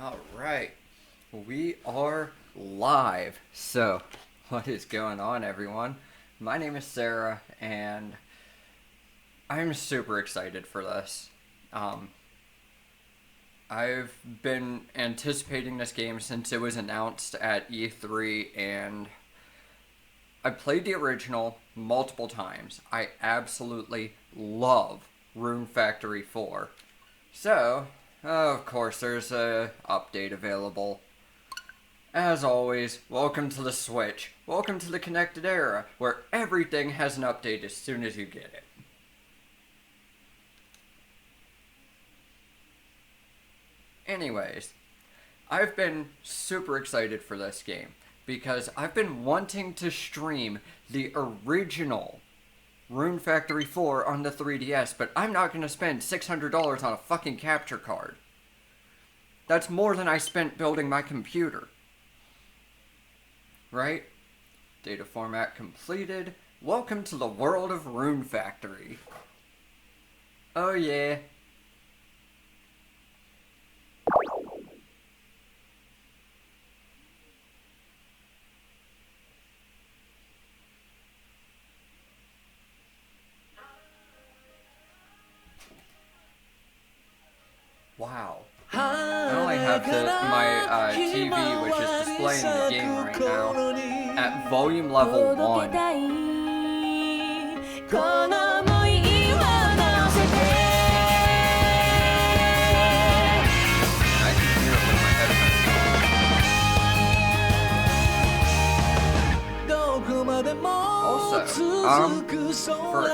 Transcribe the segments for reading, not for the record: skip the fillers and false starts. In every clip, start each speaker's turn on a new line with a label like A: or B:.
A: Alright, we are live. So, what is going on, everyone? My name is Sarah, and I'm super excited for this. I've been anticipating this game since it was announced at E3, and I played the original multiple times. I absolutely love Rune Factory 4. So, of course, there's a update available. As always, welcome to the Switch. Welcome to the connected era, where everything has an update as soon as you get it. Anyways, I've been super excited for this game, because I've been wanting to stream the original Rune Factory 4 on the 3DS, but I'm not going to spend $600 on a fucking capture card. That's more than I spent building my computer. Right? Data format completed. Welcome to the world of Rune Factory. Oh yeah. Wow. I only have my TV, which is displaying the game right now, at volume level 1. I can hear it with my headphones. Also, for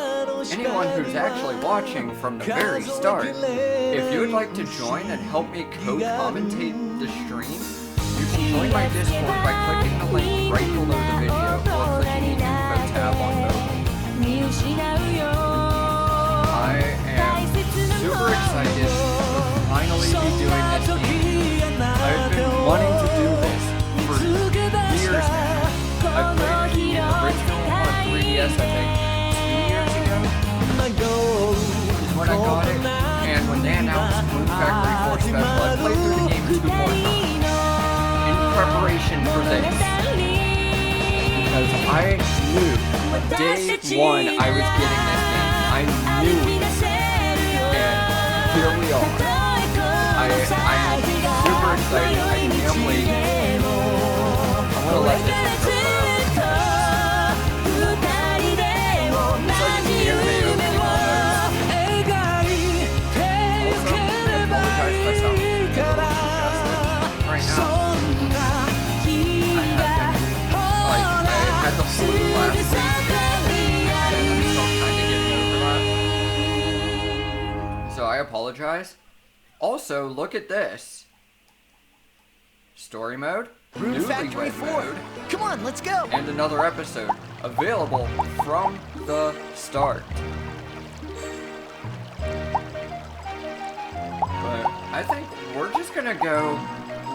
A: anyone who's actually watching from the very start, if you would like to join and help me co-commentate the stream, you can join my Discord by clicking the link right below the video or clicking the info tab on both. I am super excited to finally be doing this game. I've been wanting to do this for years now. I played the original on 3DS, I think, 2 years ago, is when I got it, and when they announced Rune Factory 4 Special, I played through the game 2 more times, in preparation for this, because I knew, day one I was getting this game, I knew it, and here we are. I'm super excited, I can't wait. I'm gonna let this intro play out. The flu last week, and I'm still kind of getting over that. So I apologize. Also, look at this. Story mode,
B: Rune Factory 4.
A: mode,
B: Come on, let's go.
A: and another episode available from the start. But I think we're just gonna go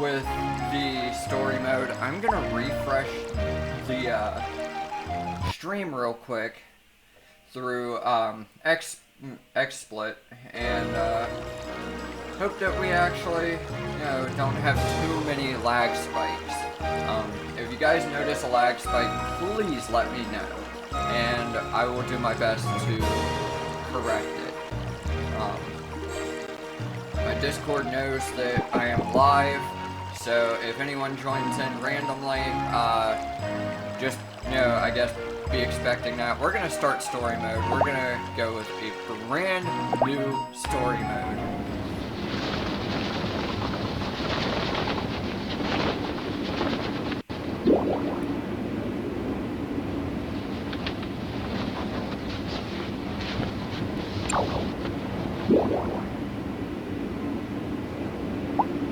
A: with the story mode. I'm gonna refresh the stream real quick through XSplit and hope that we actually, don't have too many lag spikes. If you guys notice a lag spike, please let me know, and I will do my best to correct it. My Discord knows that I am live, so if anyone joins in randomly, just, I guess, be expecting that. We're gonna start story mode. We're gonna go with a brand new story mode.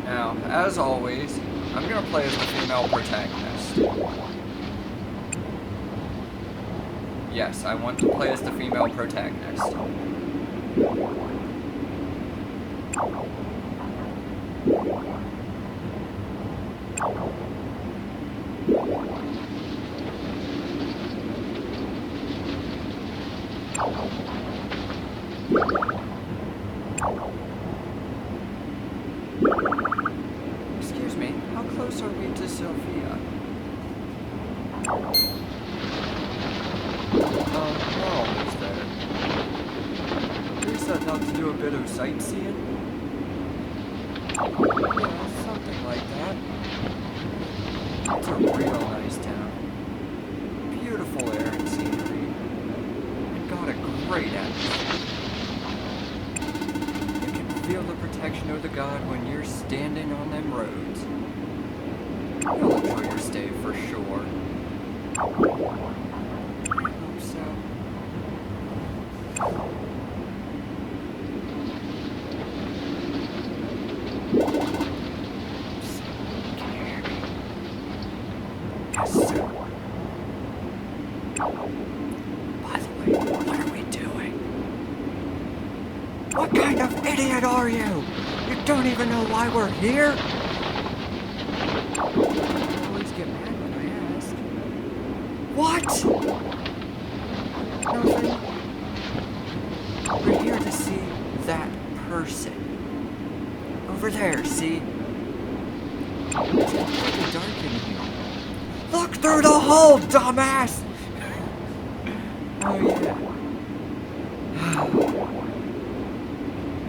A: Now, as always, I'm gonna play as the female protagonist. Yes, I want to play as the female protagonist. close are we to Sophia? We're almost there. We set out to do a bit of sightseeing. Yeah, something like that. It's a real nice town. Beautiful air and scenery. And got a great atmosphere. You can feel the protection of the god when you're standing on them roads. You'll enjoy your stay for sure. I hope so. Yes, sir. By the way, what are we doing? What kind of idiot are you? You don't even know why we're here? I always get mad when I ask. What? Nothing. We're here to see that person. Over there, see? It's completely dark in here. Look through the hole, dumbass! Oh, yeah.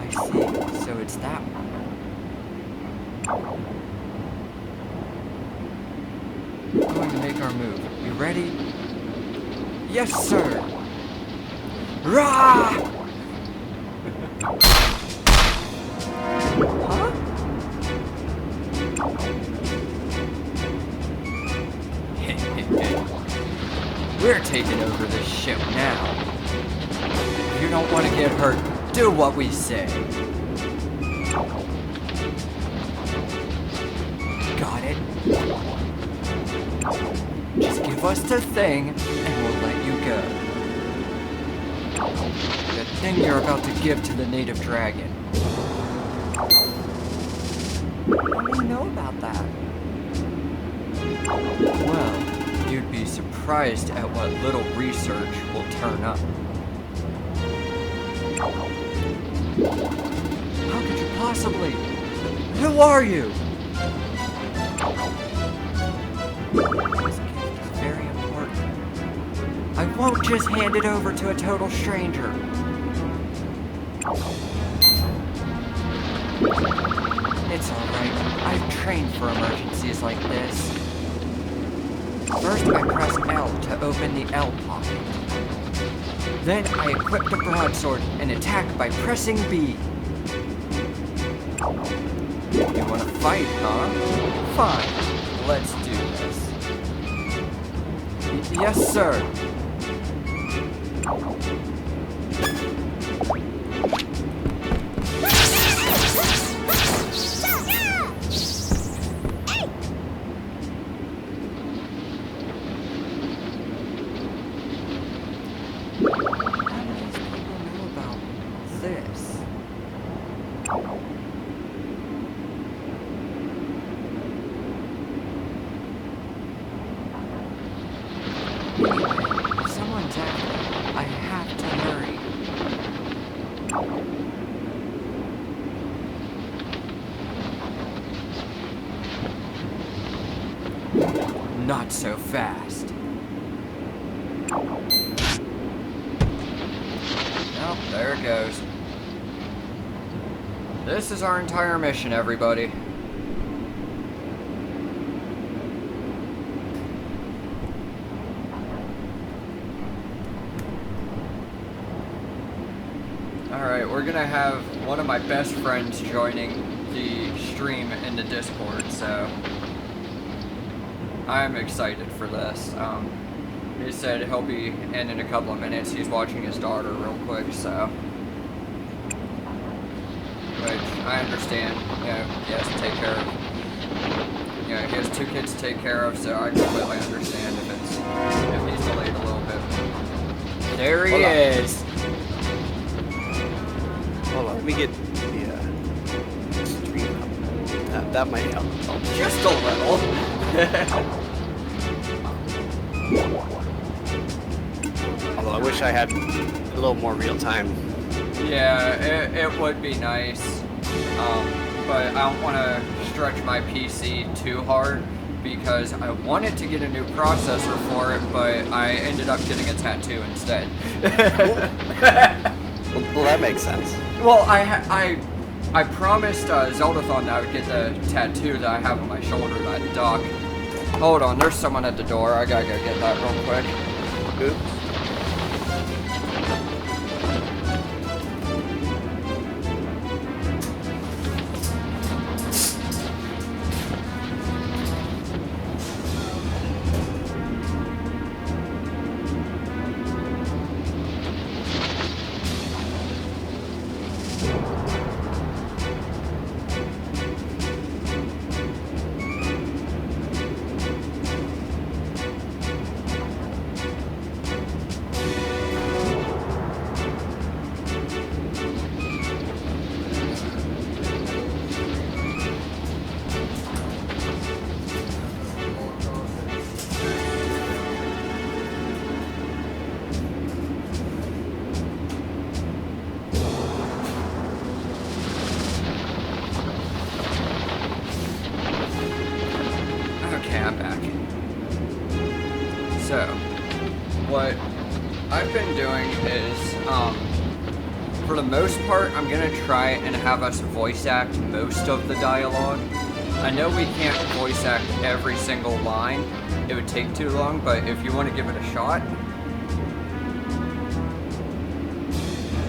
A: I see. So it's that one. We're going to make our move. You ready? Yes, sir! Rah! Huh? We're taking over this ship now. If you don't want to get hurt, do what we say. Got it? Just give us the thing, and we'll let you go. The thing you're about to give to the native dragon. How do you know about that? Well, you'd be surprised at what little research will turn up. How could you possibly? Who are you? This gift is very important. I won't just hand it over to a total stranger. It's alright. I've trained for emergencies like this. First, I press L to open the L pocket. Then I equip the broadsword and attack by pressing B. You wanna fight, huh? Fine. Let's do this. Yes, sir. If someone's after me, I have to hurry. Not so fast. Oh, there it goes. This is our entire mission, everybody. Alright, we're gonna have one of my best friends joining the stream in the Discord, so I'm excited for this. He said he'll be in a couple of minutes. He's watching his daughter real quick, so. Which, I understand, you know, he has to take care of. You know, he has 2 kids to take care of, so I completely understand if he's delayed a little bit. There he is!
C: Hold on, let me get the stream up. That might help.
A: Just a little.
C: Although I wish I had a little more real time.
A: Yeah, it would be nice. but I don't want to stretch my PC too hard because I wanted to get a new processor for it, but I ended up getting a tattoo instead.
C: Well, that makes sense.
A: Well, I promised Zeldathon that I would get the tattoo that I have on my shoulder, that duck. Hold on, there's someone at the door. I gotta go get that real quick.
C: Oops.
A: I'm back. So, what I've been doing is, for the most part, I'm gonna try and have us voice act most of the dialogue. I know we can't voice act every single line. It would take too long, but if you want to give it a shot.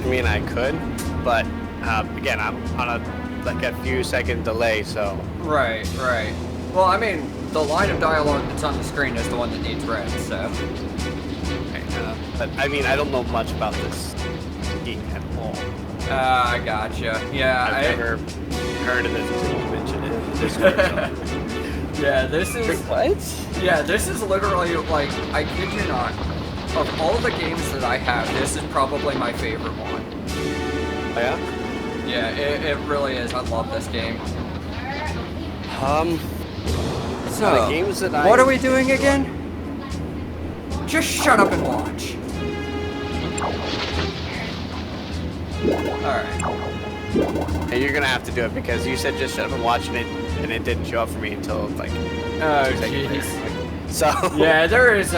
C: I mean, I could, but again, I'm on a few second delay, so.
A: Right. Well, I mean, the line of dialogue that's on the screen is the one that needs read, so.
C: But I mean, I don't know much about this game at all.
A: I gotcha. Yeah,
C: I've never heard of it until you mentioned it in the Discord.
A: Yeah, this is.
C: What?
A: Yeah, this is literally like, I kid you not. Of all the games that I have, this is probably my favorite one.
C: Oh, yeah?
A: Yeah, it really is. I love this game. So,
C: the games that
A: what are we doing again? Just shut up and watch. Alright.
C: And you're gonna have to do it because you said just shut up and watch it, and it didn't show up for me until like.
A: Oh jeez.
C: So.
A: Yeah, there is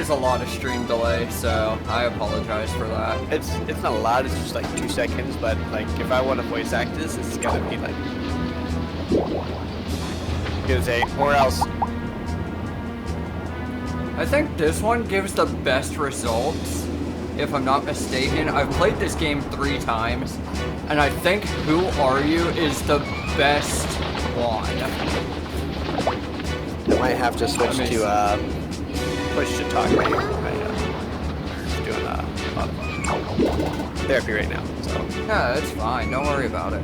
A: a lot of stream delay, so I apologize for that.
C: It's not a lot. It's just like 2 seconds, but like if I want to voice act this, it's gonna be like. Gonna say or else.
A: I think this one gives the best results, if I'm not mistaken. I've played this game 3 times, and I think Who Are You is the best one.
C: I might have to switch to push to talk right here. I'm doing therapy right now, so.
A: Yeah, that's fine. Don't worry about it.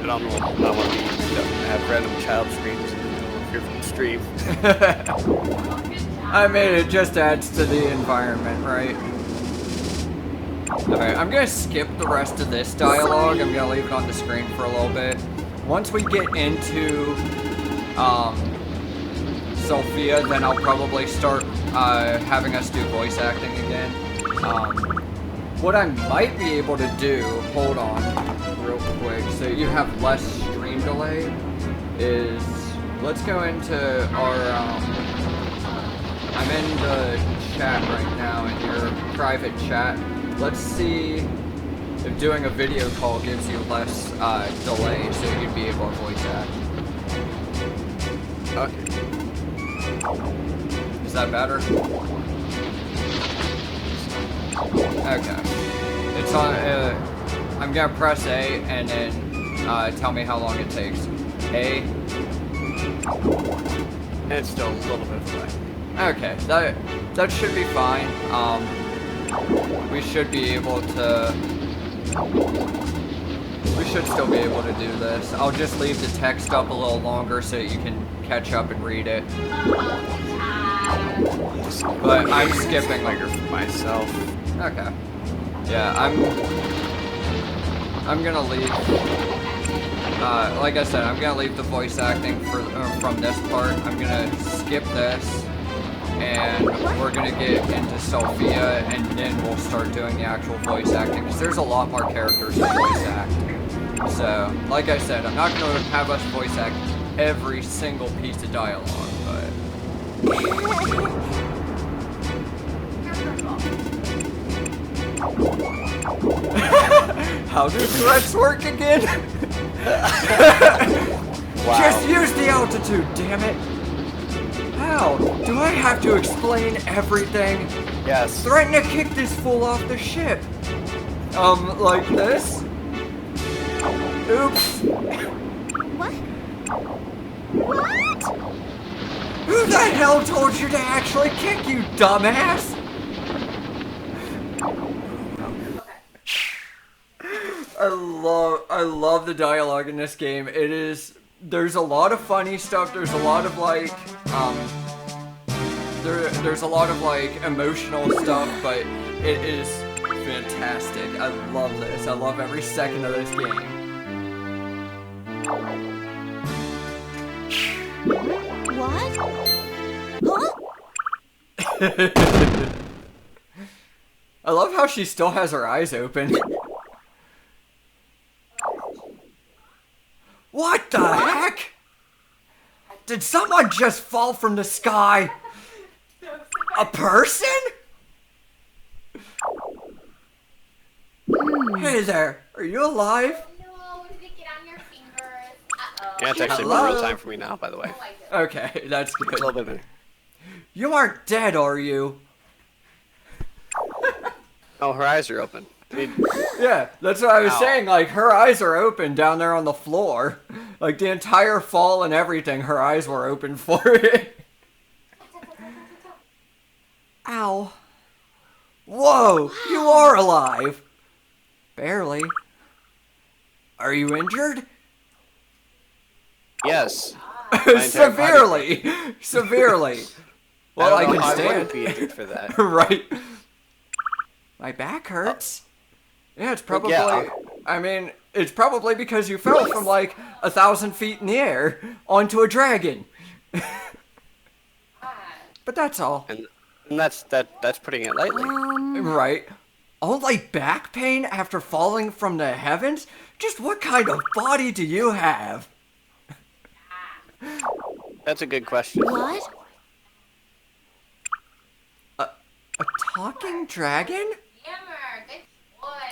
C: I don't want to have random child screams in the stream.
A: I mean, it just adds to the environment, right? Alright, I'm gonna skip the rest of this dialogue. I'm gonna leave it on the screen for a little bit. Once we get into Sophia, then I'll probably start having us do voice acting again. What I might be able to do, hold on real quick, so you have less stream delay, is let's go into our, I'm in the chat right now, in your private chat. Let's see if doing a video call gives you less delay, so you'd be able to voice act. Okay. Is that better? Okay. It's on, I'm gonna press A and then tell me how long it takes. A.
C: And it's still a little bit away.
A: Okay, that should be fine. We should be able to... We should still be able to do this. I'll just leave the text up a little longer so that you can catch up and read it. But I'm skipping
C: for myself.
A: Okay. Yeah, I'm gonna leave. Like I said, I'm gonna leave the voice acting from this part. I'm gonna skip this, and we're gonna get into Sophia, and then we'll start doing the actual voice acting, because there's a lot more characters to voice act. So, like I said, I'm not going to have us voice act every single piece of dialogue, but... How do threats work again?
C: Wow.
A: Just use the altitude, damn it! How? Do I have to explain everything?
C: Yes.
A: Threaten to kick this fool off the ship. Like this? Oops.
B: What? What?
A: Who the hell told you to actually kick, you dumbass? I love the dialogue in this game. There's a lot of funny stuff. There's a lot of like, there's a lot of like emotional stuff, but it is fantastic. I love this. I love every second of this game.
B: What? Huh?
A: I love how she still has her eyes open. What the heck? Did someone just fall from the sky? A person? Hey there, are you alive?
D: No, did it get on your fingers? Uh-oh.
C: Yeah, it's actually
A: Hello?
C: real time for me now, by the way.
A: Okay, that's
C: A little
A: good.
C: bit better.
A: You aren't dead, are you?
C: Oh, her eyes are open. I mean,
A: Yeah, that's what I was
C: Ow.
A: saying. Like, her eyes are open down there on the floor. Like, the entire fall and everything, her eyes were open for it. Ow. Whoa, you are alive. Barely. Are you injured?
C: yes. entire
A: Severely. Severely. Well, I
C: don't know
A: can
C: how
A: stand.
C: wouldn't be injured for that.
A: Right. My back hurts. Yeah, it's probably.
C: yeah.
A: I mean, it's probably because you fell from like 1,000 feet in the air onto a dragon. But that's all.
C: And that's putting it lightly.
A: Right. Only back pain after falling from the heavens? Just what kind of body do you have?
C: That's a good question.
B: What?
A: A talking dragon?
D: Yammer, good boy.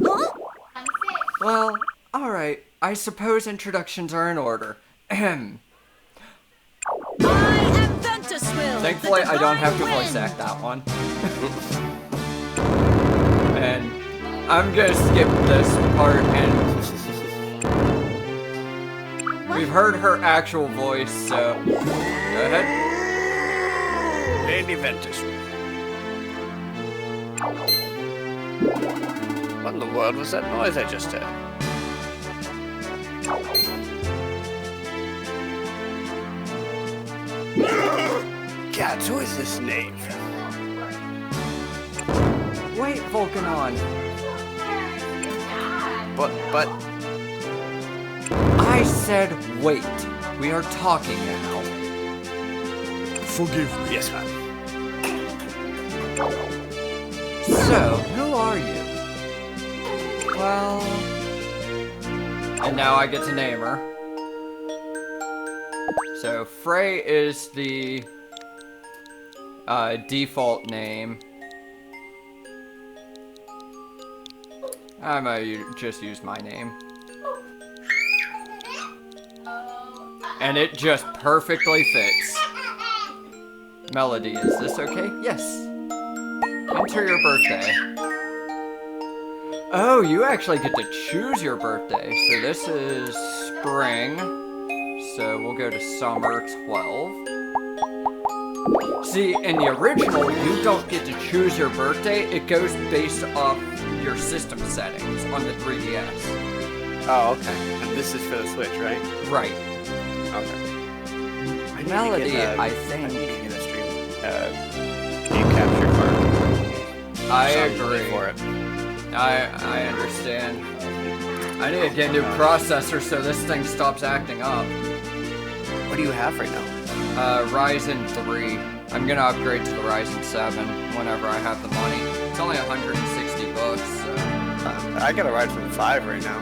B: Huh?
D: Come sit.
A: Well, alright. I suppose introductions are in order. Ahem.
B: I am Ventuswill.
A: Thankfully,
B: the
A: I don't have to
B: divine
A: voice
B: wind.
A: act that one. And I'm gonna skip this part, and we've heard her actual voice, so go ahead.
C: Lady Ventus. What in the world was that noise I just heard? God, who is this knave?
A: Wait, Vulcanon.
C: But
A: I said wait. We are talking now.
E: Forgive me.
C: yes, ma'am.
A: So, who are you? Well... And now I get to name her. So, Frey is the default name. I might just use my name. And it just perfectly fits. Melody, is this okay? Yes. Enter your birthday. Oh, you actually get to choose your birthday. So this is spring. So we'll go to summer 12. See, in the original, you don't get to choose your birthday. It goes based off your system settings on the 3DS.
C: Oh, okay. And this is for the Switch, right?
A: Right.
C: Okay. I need to
A: Melody,
C: get,
A: I
C: I
A: think.
C: need to get a stream game capture card.
A: I
C: Something
A: agree.
C: for it.
A: I understand. I need to get a new processor so this thing stops acting up.
C: What do you have right now?
A: Ryzen 3. I'm gonna upgrade to the Ryzen 7 whenever I have the money. It's only 160 bucks, so...
C: I got a Ryzen 5 right now.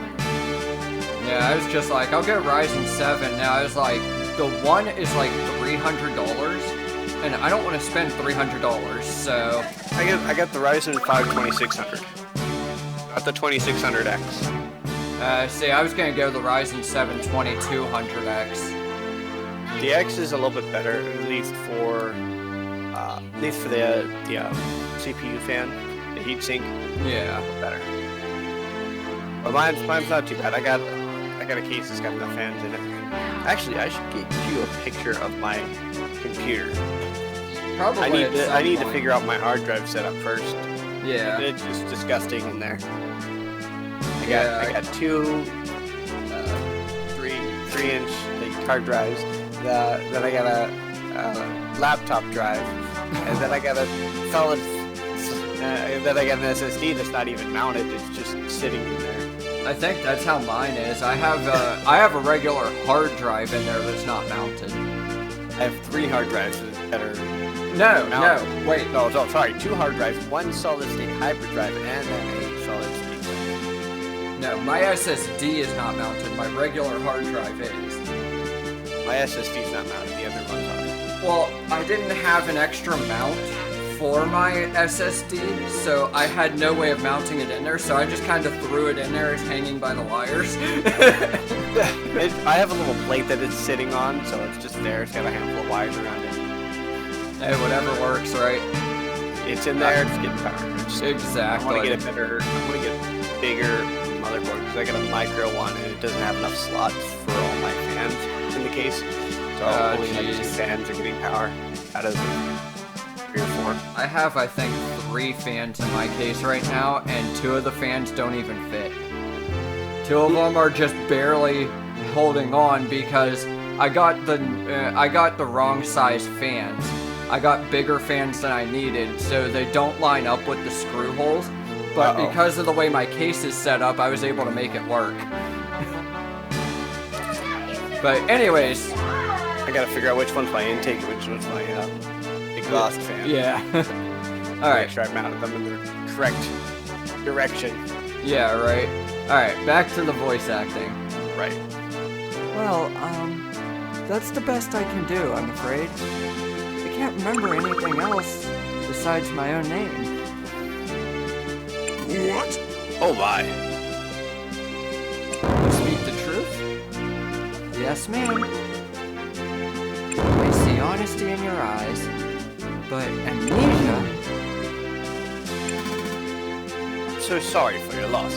A: Yeah, I was just like, I'll get Ryzen 7. Now I was like, the one is like $300, and I don't want to spend $300, so...
C: I got the Ryzen 5 2600. Not the 2600X.
A: See, I was gonna go the Ryzen 7 2200X.
C: The X is a little bit better, at least for the CPU fan, the heatsink.
A: Yeah.
C: Better. But mine's not too bad. I got a case that's got enough fans in it. Actually, I should get you a picture of my computer.
A: Probably.
C: I need to figure out my hard drive setup first.
A: Yeah.
C: It's just disgusting in there. I got two 3-inch hard drives. Then I got a laptop drive, and then I got a solid. And then I got an SSD that's not even mounted. It's just sitting in there.
A: I think that's how mine is. I have a regular hard drive in there that's not mounted.
C: I have 3 hard drives that are
A: No,
C: mounted.
A: wait.
C: No, sorry, 2 hard drives, 1 solid state hybrid drive, and then a solid state drive.
A: No, my SSD is not mounted. My regular hard drive is.
C: My SSD's not mounted. The other ones are.
A: Well, I didn't have an extra mount for my SSD, so I had no way of mounting it in there, so I just kind of threw it in there as hanging by the wires.
C: I have a little plate that it's sitting on, so it's just there. It's got a handful of wires around it.
A: Hey, whatever works, right?
C: It's in there. It's getting power.
A: Exactly.
C: I want to get a bigger motherboard because I got a micro one and it doesn't have enough slots for all my fans in the case. So only like 2 fans are getting power out of 3 or 4.
A: I have, I think, 3 fans in my case right now, and 2 of the fans don't even fit. 2 of them are just barely holding on because I got the wrong size fans. I got bigger fans than I needed, so they don't line up with the screw holes. But because of the way my case is set up, I was able to make it work. But anyways,
C: I gotta figure out which one's my intake and which one's my exhaust fan.
A: yeah. All right.
C: Make sure I mounted them in the correct direction.
A: Yeah, right. All right, back to the voice acting.
C: Right.
A: Well, that's the best I can do, I'm afraid. I can't remember anything else besides my own name.
C: What? Oh my.
A: You speak the truth? Yes, ma'am. I see honesty in your eyes, but amnesia...
C: I'm so sorry for your loss.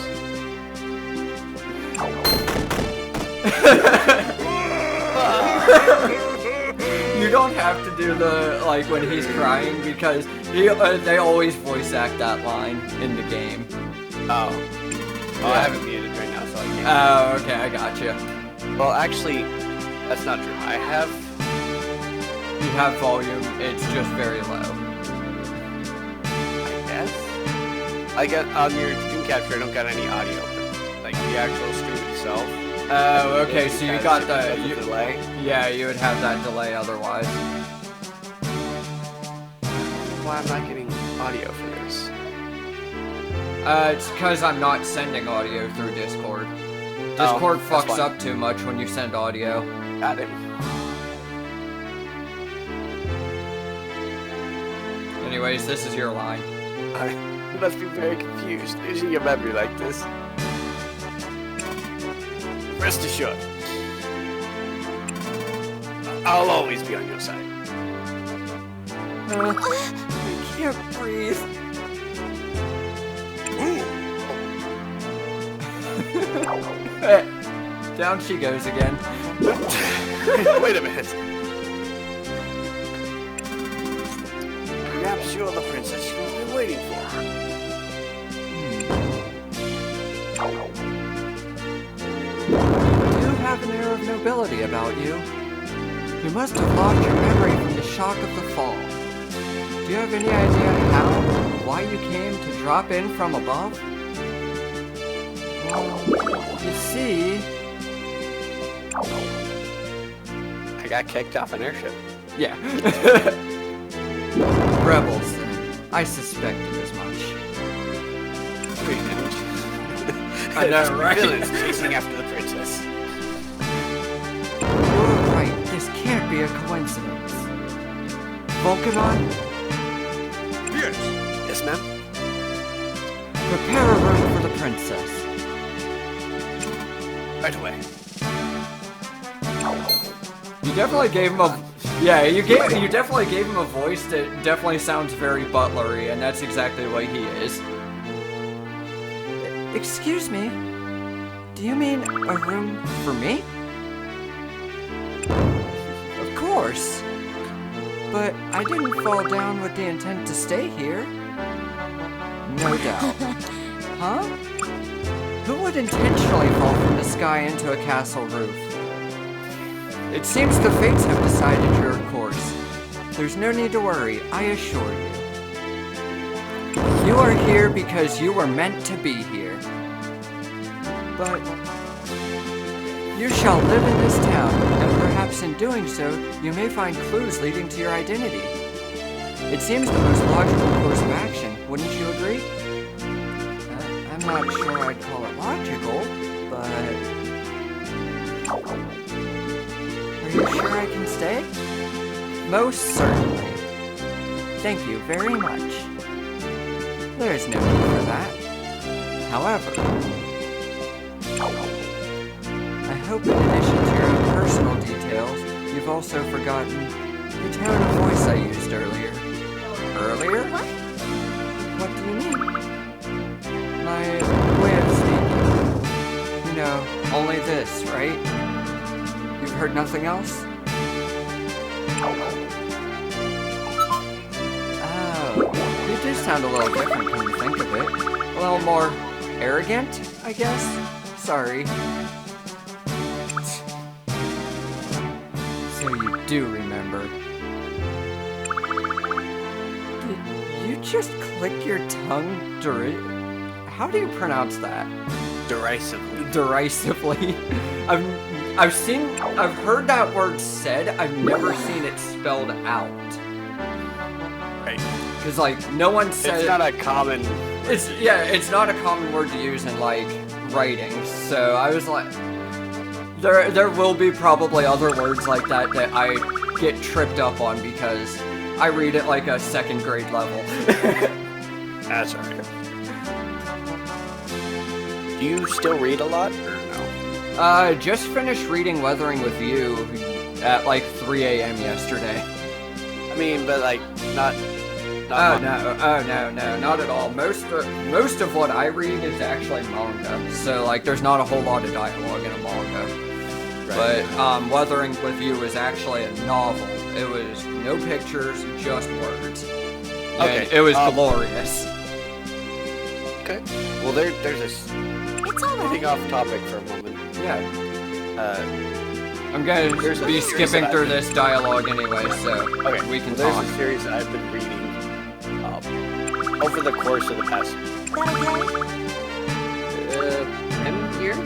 A: You don't have to do the, like, when he's crying, because they always voice act that line in the game.
C: Oh.
A: Yeah.
C: I have it muted right now, so I can't.
A: Oh, okay, I gotcha.
C: Well, actually, that's not true.
A: You have volume, it's just very low.
C: I guess? I got on your screen capture, I don't got any audio. Like, the actual stream itself.
A: Oh, okay, so you got the...
C: delay.
A: Yeah, you would have that delay otherwise.
C: Why I'm not getting audio for this?
A: It's because I'm not sending audio through Discord. Discord fucks up too much when you send audio.
C: Got it.
A: Anyways, this is your line.
C: You must be very confused using your memory like this. Rest assured, I'll always be on your side.
A: I can't breathe. Down she goes again.
C: Wait a minute. Perhaps you're the princess you've been waiting for.
A: You do have an air of nobility about you. You must have lost your memory from the shock of the fall. Do you have any idea how or why you came to drop in from above? Well, you see...
C: I got kicked off an airship.
A: Yeah. Rebels, then. I suspected as much. I know, right?
C: Villains chasing after the princess.
A: You're right. This can't be a coincidence. Volcanon,
C: Yes, ma'am?
A: prepare a room for the princess.
C: Right away.
A: You definitely gave him a... Yeah, you definitely gave him a voice that definitely sounds very butlery, and that's exactly what he is. Excuse me? Do you mean a room for me? Of course. But I didn't fall down with the intent to stay here. No doubt. Huh? Who would intentionally fall from the sky into a castle roof? It seems the fates have decided your course. There's no need to worry, I assure you. You are here because you were meant to be here. But you shall live in this town, and perhaps in doing so, you may find clues leading to your identity. It seems the most logical course of action, wouldn't you agree? I'm not sure I'd call it logical, but... Are you sure I can stay? Most certainly. Thank you very much. There is no need for that. However, I hope in addition to your own personal details, you've also forgotten the tone of voice I used earlier. Earlier?
B: What?
A: What do you mean? My way of speaking. You know, only this, right? You've heard nothing else? Oh, you do sound a little different when you think of it. A little more arrogant, I guess? Sorry. So you do remember. Did you just click your tongue How do you pronounce that?
C: Derisively.
A: Derisively. I've heard that word said, I've never seen it spelled out.
C: Right.
A: Because, like, no one said...
C: It's not a common...
A: It's not a common word to use in, like, writing. So I was like... There will be probably other words like that that I get tripped up on because I read it like a second grade level.
C: That's alright. Do you still read a lot, or no?
A: Just finished reading Weathering with You at like 3 a.m. yesterday.
C: I mean, but like, not
A: no, not at all. Most of what I read is actually manga, so like, there's not a whole lot of dialogue in a manga. Right. But Weathering with You is actually a novel. It was no pictures, just words.
C: Okay.
A: And it was glorious.
C: Okay. Well, there's this.
B: It's alright.
C: Getting off topic for a moment.
A: Yeah. I'm gonna be skipping through this dialogue anyway, so we can talk.
C: There's a series that I've been reading over the course of the past
B: That okay?
C: 10 years,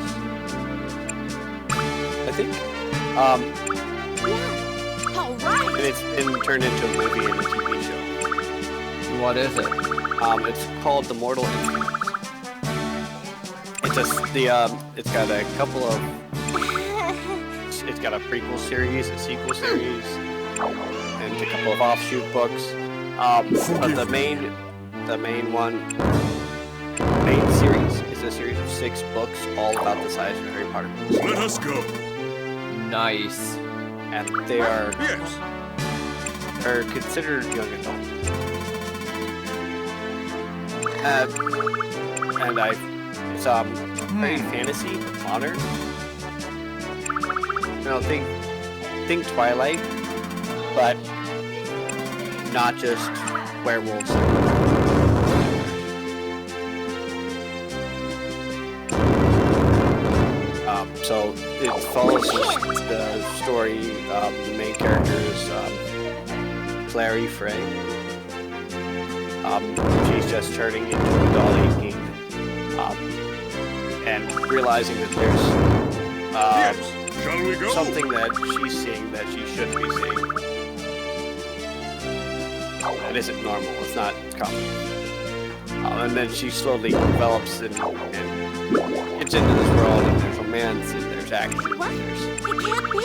C: I think.
B: Yeah. Alright.
C: And it's been turned into a movie and a TV show.
A: What is it?
C: It's called The Mortal Instruments. It's got a couple of. It's got a prequel series, a sequel series, and a couple of offshoot books. But the main series is a series of 6 books, all about the size of Harry Potter books.
E: Let us go.
A: Nice.
C: And they are
E: Yes.
C: considered young adult. And it's very fantasy, modern. You know, think Twilight, but not just werewolves. So it follows the story. The main character is Clary Frey. She's just turning into a doll king, and realizing that there's
E: Yes. Shall we go?
C: something that she's seeing that she shouldn't be seeing. That isn't normal. It's not common. And then she slowly develops, and steps into this world and there's romance and there's action.
B: What?
C: There's
B: It can't be.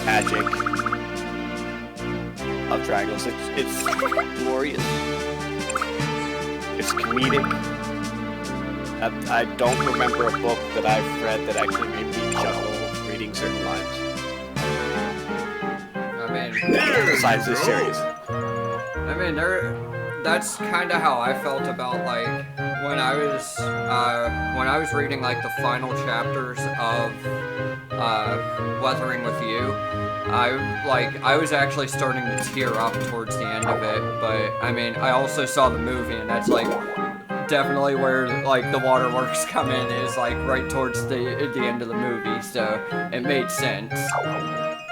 C: magic of dragons. It's glorious. It's comedic. I don't remember a book that I've read that actually made me chuckle reading certain lines.
A: I mean,
C: Besides this series.
A: I mean, that's kind of how I felt about like when I was reading like the final chapters of Weathering with You. I was actually starting to tear up towards the end of it, but I mean, I also saw the movie, and that's like definitely where like the waterworks come in, is like right towards the end of the movie, so it made sense.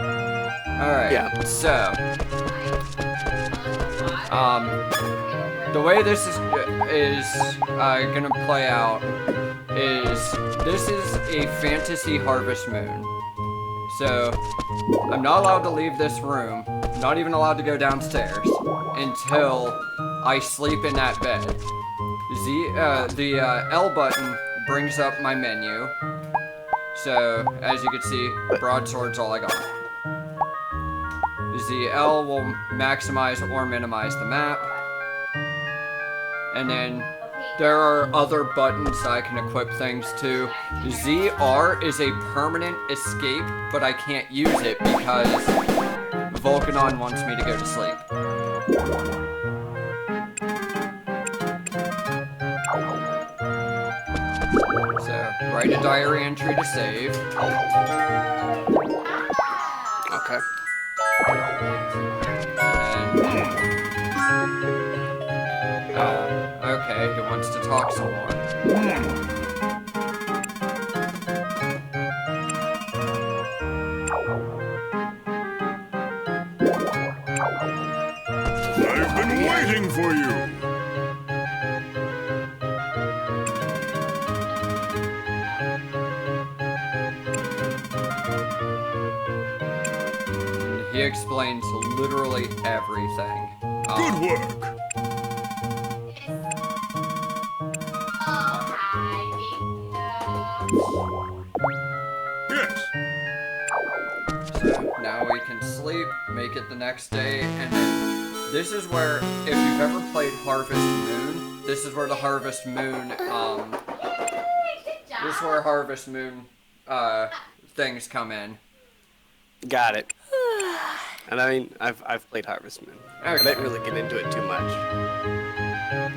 A: Alright,
C: Yeah.
A: so the way this is gonna play out is this is a fantasy harvest moon. So I'm not allowed to leave this room, not even allowed to go downstairs until I sleep in that bed. The L button brings up my menu. So as you can see, broadsword's all I got. The L will maximize or minimize the map. And then there are other buttons that I can equip things to. ZR is a permanent escape, but I can't use it because Volcanon wants me to go to sleep. So, write a diary entry to save.
C: Okay.
A: Okay, he wants to talk some more.
E: I've been waiting for you.
A: He explains literally everything.
E: Good work. Yes.
A: So now we can sleep, make it the next day, and then this is where, if you've ever played Harvest Moon, this is where the Harvest Moon, this is where Harvest Moon, things come in.
C: Got it. And I mean, I've played Harvest Moon. I didn't really get into it too much.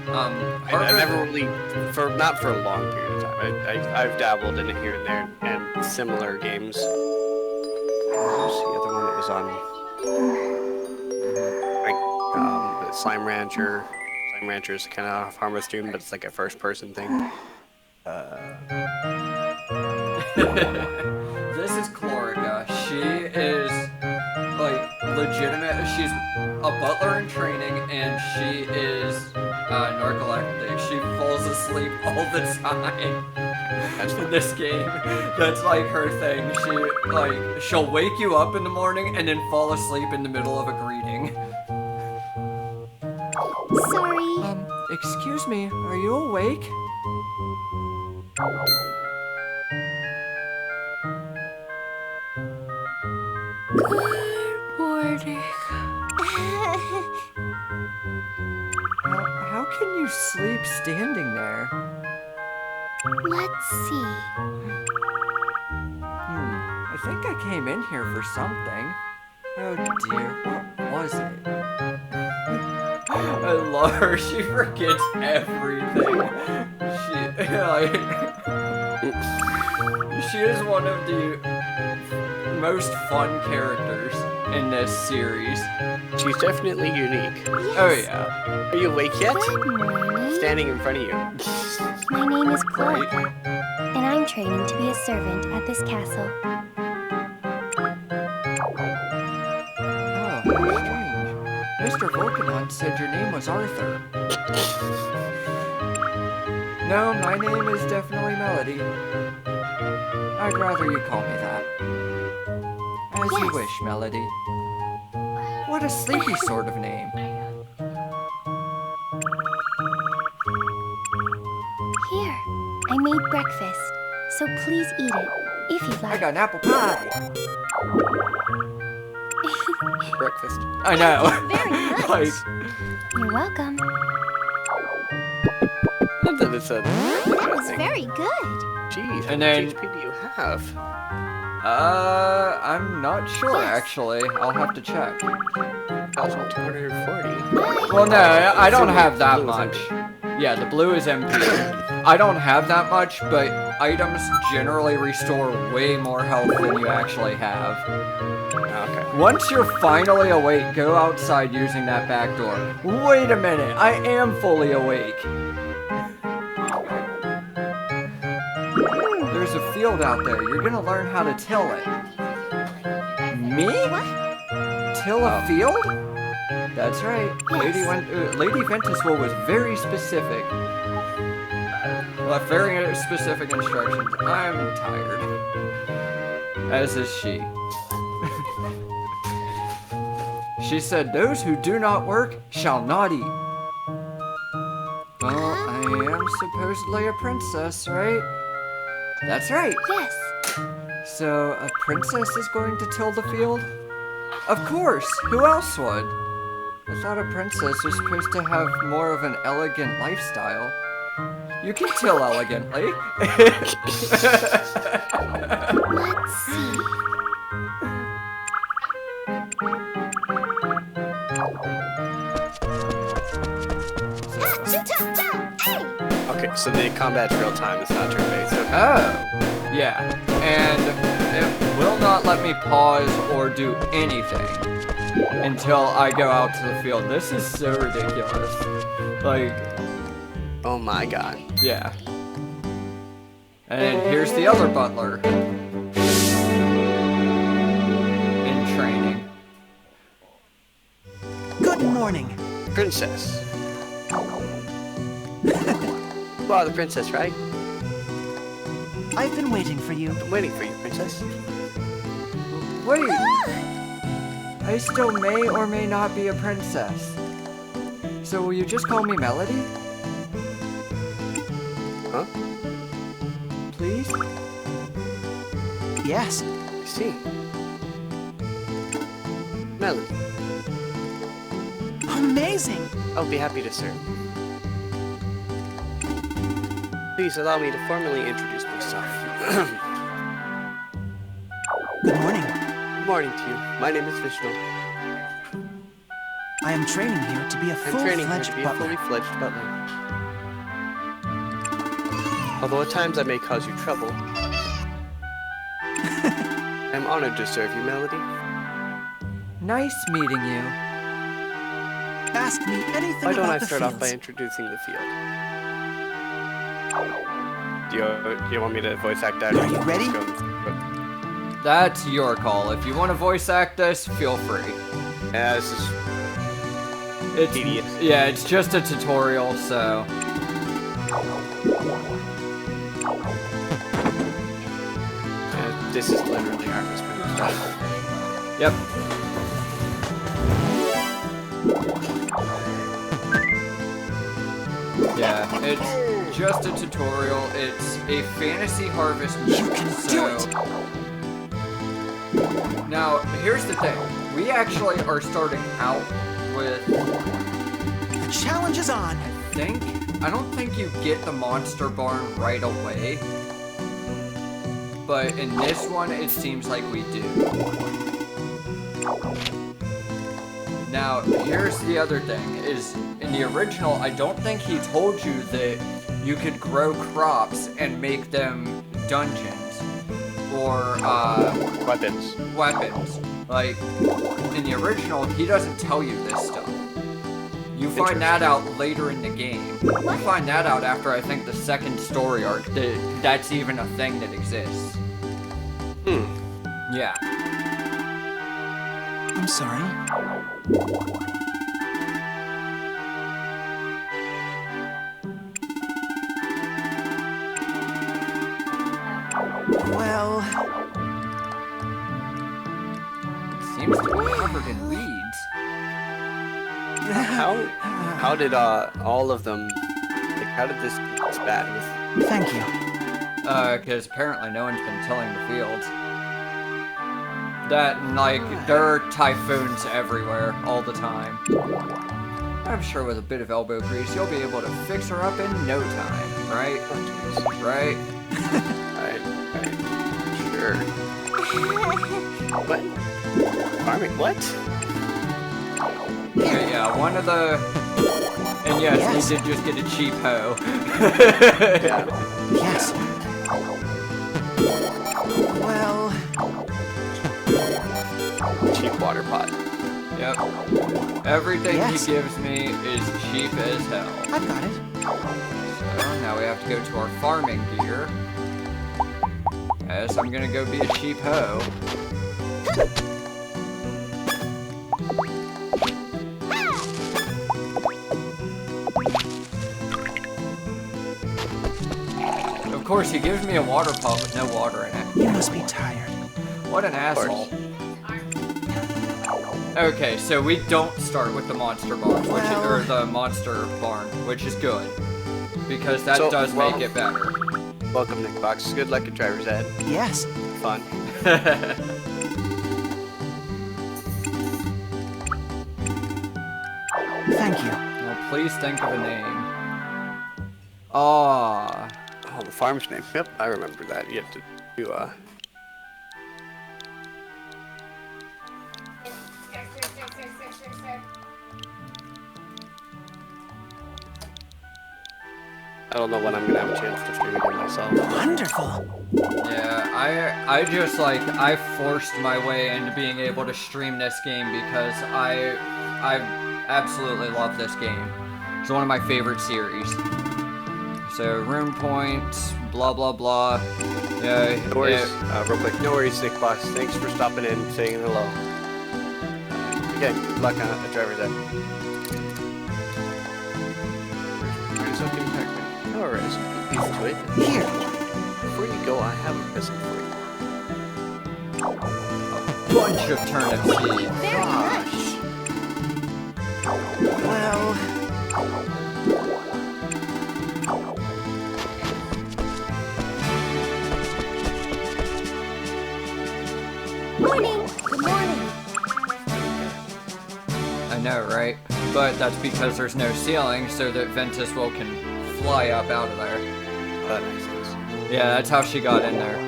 C: I never really, not for a long period of time. I've dabbled in it here and there, and similar games. What was the other one that was on? Like, Slime Rancher. Slime Rancher is kind of Harvest Moon, but it's like a first-person thing.
A: This is Chlorica. She is, like, legitimate. She's a butler in training, and she is narcoleptic. She falls asleep all the time in this game. That's like her thing. She'll wake you up in the morning and then fall asleep in the middle of a greeting.
B: Sorry.
A: Excuse me, are you awake?
B: Morning.
A: How can you sleep standing there?
B: Let's see.
A: I think I came in here for something. Oh dear, what was it? I love her, she forgets everything. She is one of the most fun characters in this series.
C: She's definitely unique.
B: Yes.
A: Oh yeah.
C: Are you awake yet?
B: Good morning.
C: Standing in front of you.
B: My name is Chlorica, and I'm training to be a servant at this castle.
A: Oh, strange. Mr. Volcanon said your name was Arthur. No, my name is definitely Melody. I'd rather you call me that. As you
B: Yes.
A: wish, Melody. What a sleepy sort of name.
B: Here. I made breakfast, so please eat it, if you'd like.
A: I got an apple pie.
C: Breakfast.
A: I know.
B: Very nice.
A: Like,
B: You're welcome.
C: Not that it's a
B: That was very good.
C: Jeez,
A: And
C: how
A: then-
C: much HP do you have?
A: I'm not sure actually. I'll have to check.
C: 1,240.
A: Well, no, I don't
C: Assuming
A: have that
C: blue is
A: much.
C: MP.
A: Yeah, the blue is MP. I don't have that much, but items generally restore way more health than you actually have.
C: Okay.
A: Once you're finally awake, go outside using that back door. Wait a minute, I am fully awake. There's a field out there. You're gonna learn how to till it. Me? Till a field? That's right. Lady Ventusville was very specific. Left very specific instructions. I'm tired. As is she. She said, "Those who do not work shall not eat." Well, I am supposedly a princess, right? That's right.
B: Yes.
A: So, a princess is going to till the field? Of course! Who else would? I thought a princess was supposed to have more of an elegant lifestyle. You can till elegantly.
B: Let's see.
C: Okay, so the combat's real time, it's not turn-based. Okay.
A: Oh, yeah. And it will not let me pause or do anything until I go out to the field. This is so ridiculous. Like,
C: Oh my god.
A: yeah. And here's the other butler. In training.
F: Good morning.
C: Princess. You are the princess, right?
F: I've been waiting for you.
C: I'm waiting for you, princess.
A: Wait! I still may or may not be a princess. So will you just call me Melody?
C: Huh?
A: Please?
F: Yes.
C: I see. Melody.
F: Amazing.
C: I'll be happy to serve. Please allow me to formally introduce myself.
F: Good morning.
C: Good morning to you. My name is Vishnu.
F: I am training here to be a
C: I'm training here
F: full-fledged
C: to be a
F: butler.
C: fully fledged butler. Although at times I may cause you trouble, I'm honored to serve you, Melody.
A: Nice meeting you.
F: Ask me anything
C: Why don't
F: about
C: I
F: the
C: start off by
F: fields.
C: introducing the field? Do you want me to voice act that?
F: Are you ready?
A: That's your call. If you want to voice act this, feel free.
C: Yeah, this is
A: It's
C: tedious.
A: Yeah, it's just a tutorial, so
C: This is literally our whisper.
A: yep. Yeah, it's just a tutorial. It's a fantasy harvest mission.
F: You can do it.
A: Now, here's the thing. We actually are starting out with,
F: The challenge is on.
A: I don't think you get the monster barn right away. But in this one, it seems like we do. Now, here's the other thing, is in the original, I don't think he told you that you could grow crops and make them dungeons or
C: Weapons.
A: weapons. Like, in the original, he doesn't tell you this stuff. You find that out later in the game. You find that out after, I think, the second story arc, that that's even a thing that exists. Yeah.
F: I'm sorry. Well,
A: Seems to be covered in weeds.
C: How did all of them, like, how did this bad with.
F: Thank you.
A: Because apparently no one's been tilling the fields. That, and, like, there are typhoons everywhere, all the time. I'm sure with a bit of elbow grease, you'll be able to fix her up in no time, right? Right?
C: Right. Sure. What? Farming? What?
A: Okay, yeah, one of the... And yes,
F: Yes.
A: we did just get a cheap hoe.
C: Yeah.
F: Yes. Well,
C: Cheap water pot.
A: Yep. Everything
F: Yes.
A: he gives me is cheap as hell.
F: I've got it.
A: So now we have to go to our farming gear. Yes, I'm gonna go be a cheap hoe. Of course, he gives me a water pot with no water in it.
F: You must be tired.
A: What an asshole. Okay, so we don't start with the monster barns, which is, or the monster barn, which is good. Because that does make it better.
C: Welcome, Nick Box. Good luck at driver's ed.
F: Yes.
C: Fun.
F: Thank you.
A: Well, please think of a name. Ah.
C: Oh, the farm's name. Yep, I remember that. You have to do I don't know when I'm gonna have a chance to stream again myself.
F: Wonderful.
A: Yeah, I just like I forced my way into being able to stream this game because I absolutely love this game. It's one of my favorite series. So Rune Point, blah blah blah. Yeah,
C: No worries. Real quick, no worries, Nick Box. Thanks for stopping in, saying hello. Again, good luck on a driver's ed. Where's okay, Pac-Man? No worries. Get used to it.
F: Here.
C: Before you go, I have a present for you.
A: bunch of turnip seeds.
B: Very nice.
F: Well,
B: Morning. Good morning.
A: I know, right? But that's because there's no ceiling, so that Ventus will can fly up out of there.
C: That makes sense.
A: Yeah, that's how she got in there.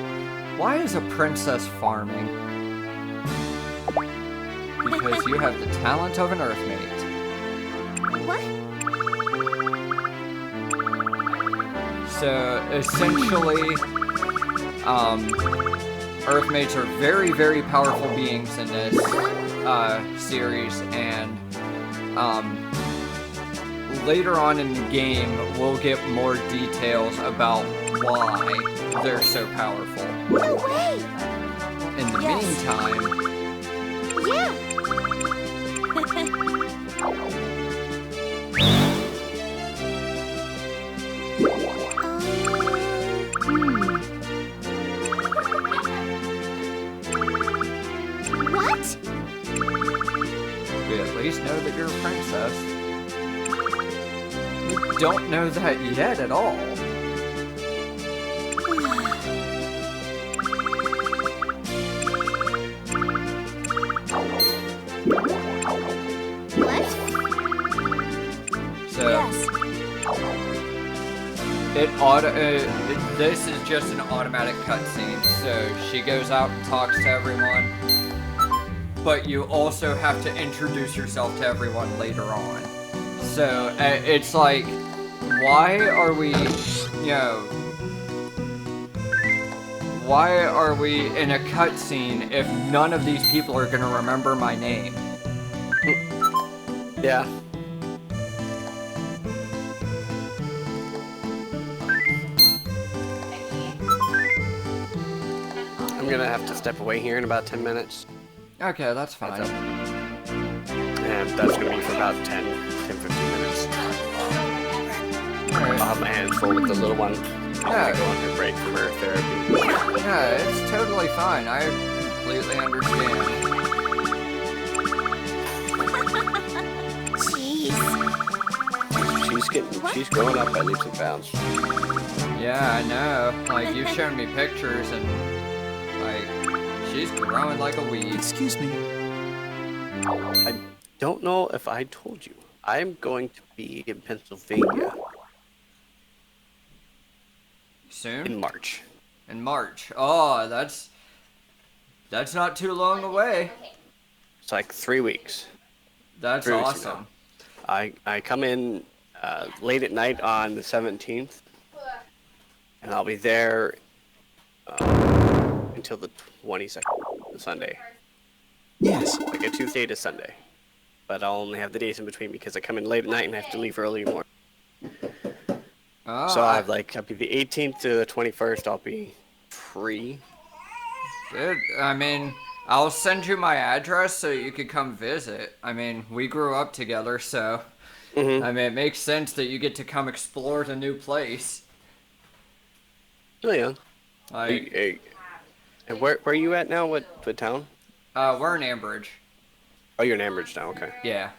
A: Why is a princess farming? Because you have the talent of an earthmate.
B: What?
A: So, essentially, earthmates are very, very powerful beings in this, series, and, later on in the game, we'll get more details about why they're so powerful.
B: No way.
A: In the
B: Yes.
A: meantime,
B: Yeah. What?
A: we at least know that you're a princess. We don't know that yet at all.
B: What?
A: So,
B: Yes.
A: this is just an automatic cutscene. So she goes out and talks to everyone, but you also have to introduce yourself to everyone later on. So it's like, why are we, why are we in a cutscene if none of these people are gonna remember my name?
C: Yeah. I'm gonna have to step away here in about 10 minutes.
A: Okay, that's fine.
C: And that's gonna be for about 10, 15 minutes. I'll
A: Alright.
C: have my hands full with the little one.
A: Yeah.
C: Go on her break from her therapy.
A: Yeah, it's totally fine. I completely understand.
B: Jeez.
C: She she's growing up by leaps and bounds.
A: Yeah, I know. Like, you've shown me pictures, and, like, she's growing like a weed.
F: Excuse me.
C: I don't know if I told you. I'm going to be in Pennsylvania
A: Soon?
C: in March.
A: In March. Oh, that's not too long away.
C: It's like 3 weeks.
A: That's
C: 3 weeks
A: awesome.
C: ago. I come in late at night on the 17th, and I'll be there until the 22nd, the Sunday.
F: Yes.
C: Like a Tuesday to Sunday. But I'll only have the days in between because I come in late at night and I have to leave early in the morning.
A: Oh,
C: So I'll be the 18th to the 21st, I'll be free.
A: Dude, I mean, I'll send you my address so you could come visit. I mean, we grew up together, so I mean, it makes sense that you get to come explore the new place.
C: Oh yeah.
A: Like,
C: And where are you at now? What town?
A: we're in Ambridge.
C: Oh, you're in Ambridge now. Okay.
A: Yeah.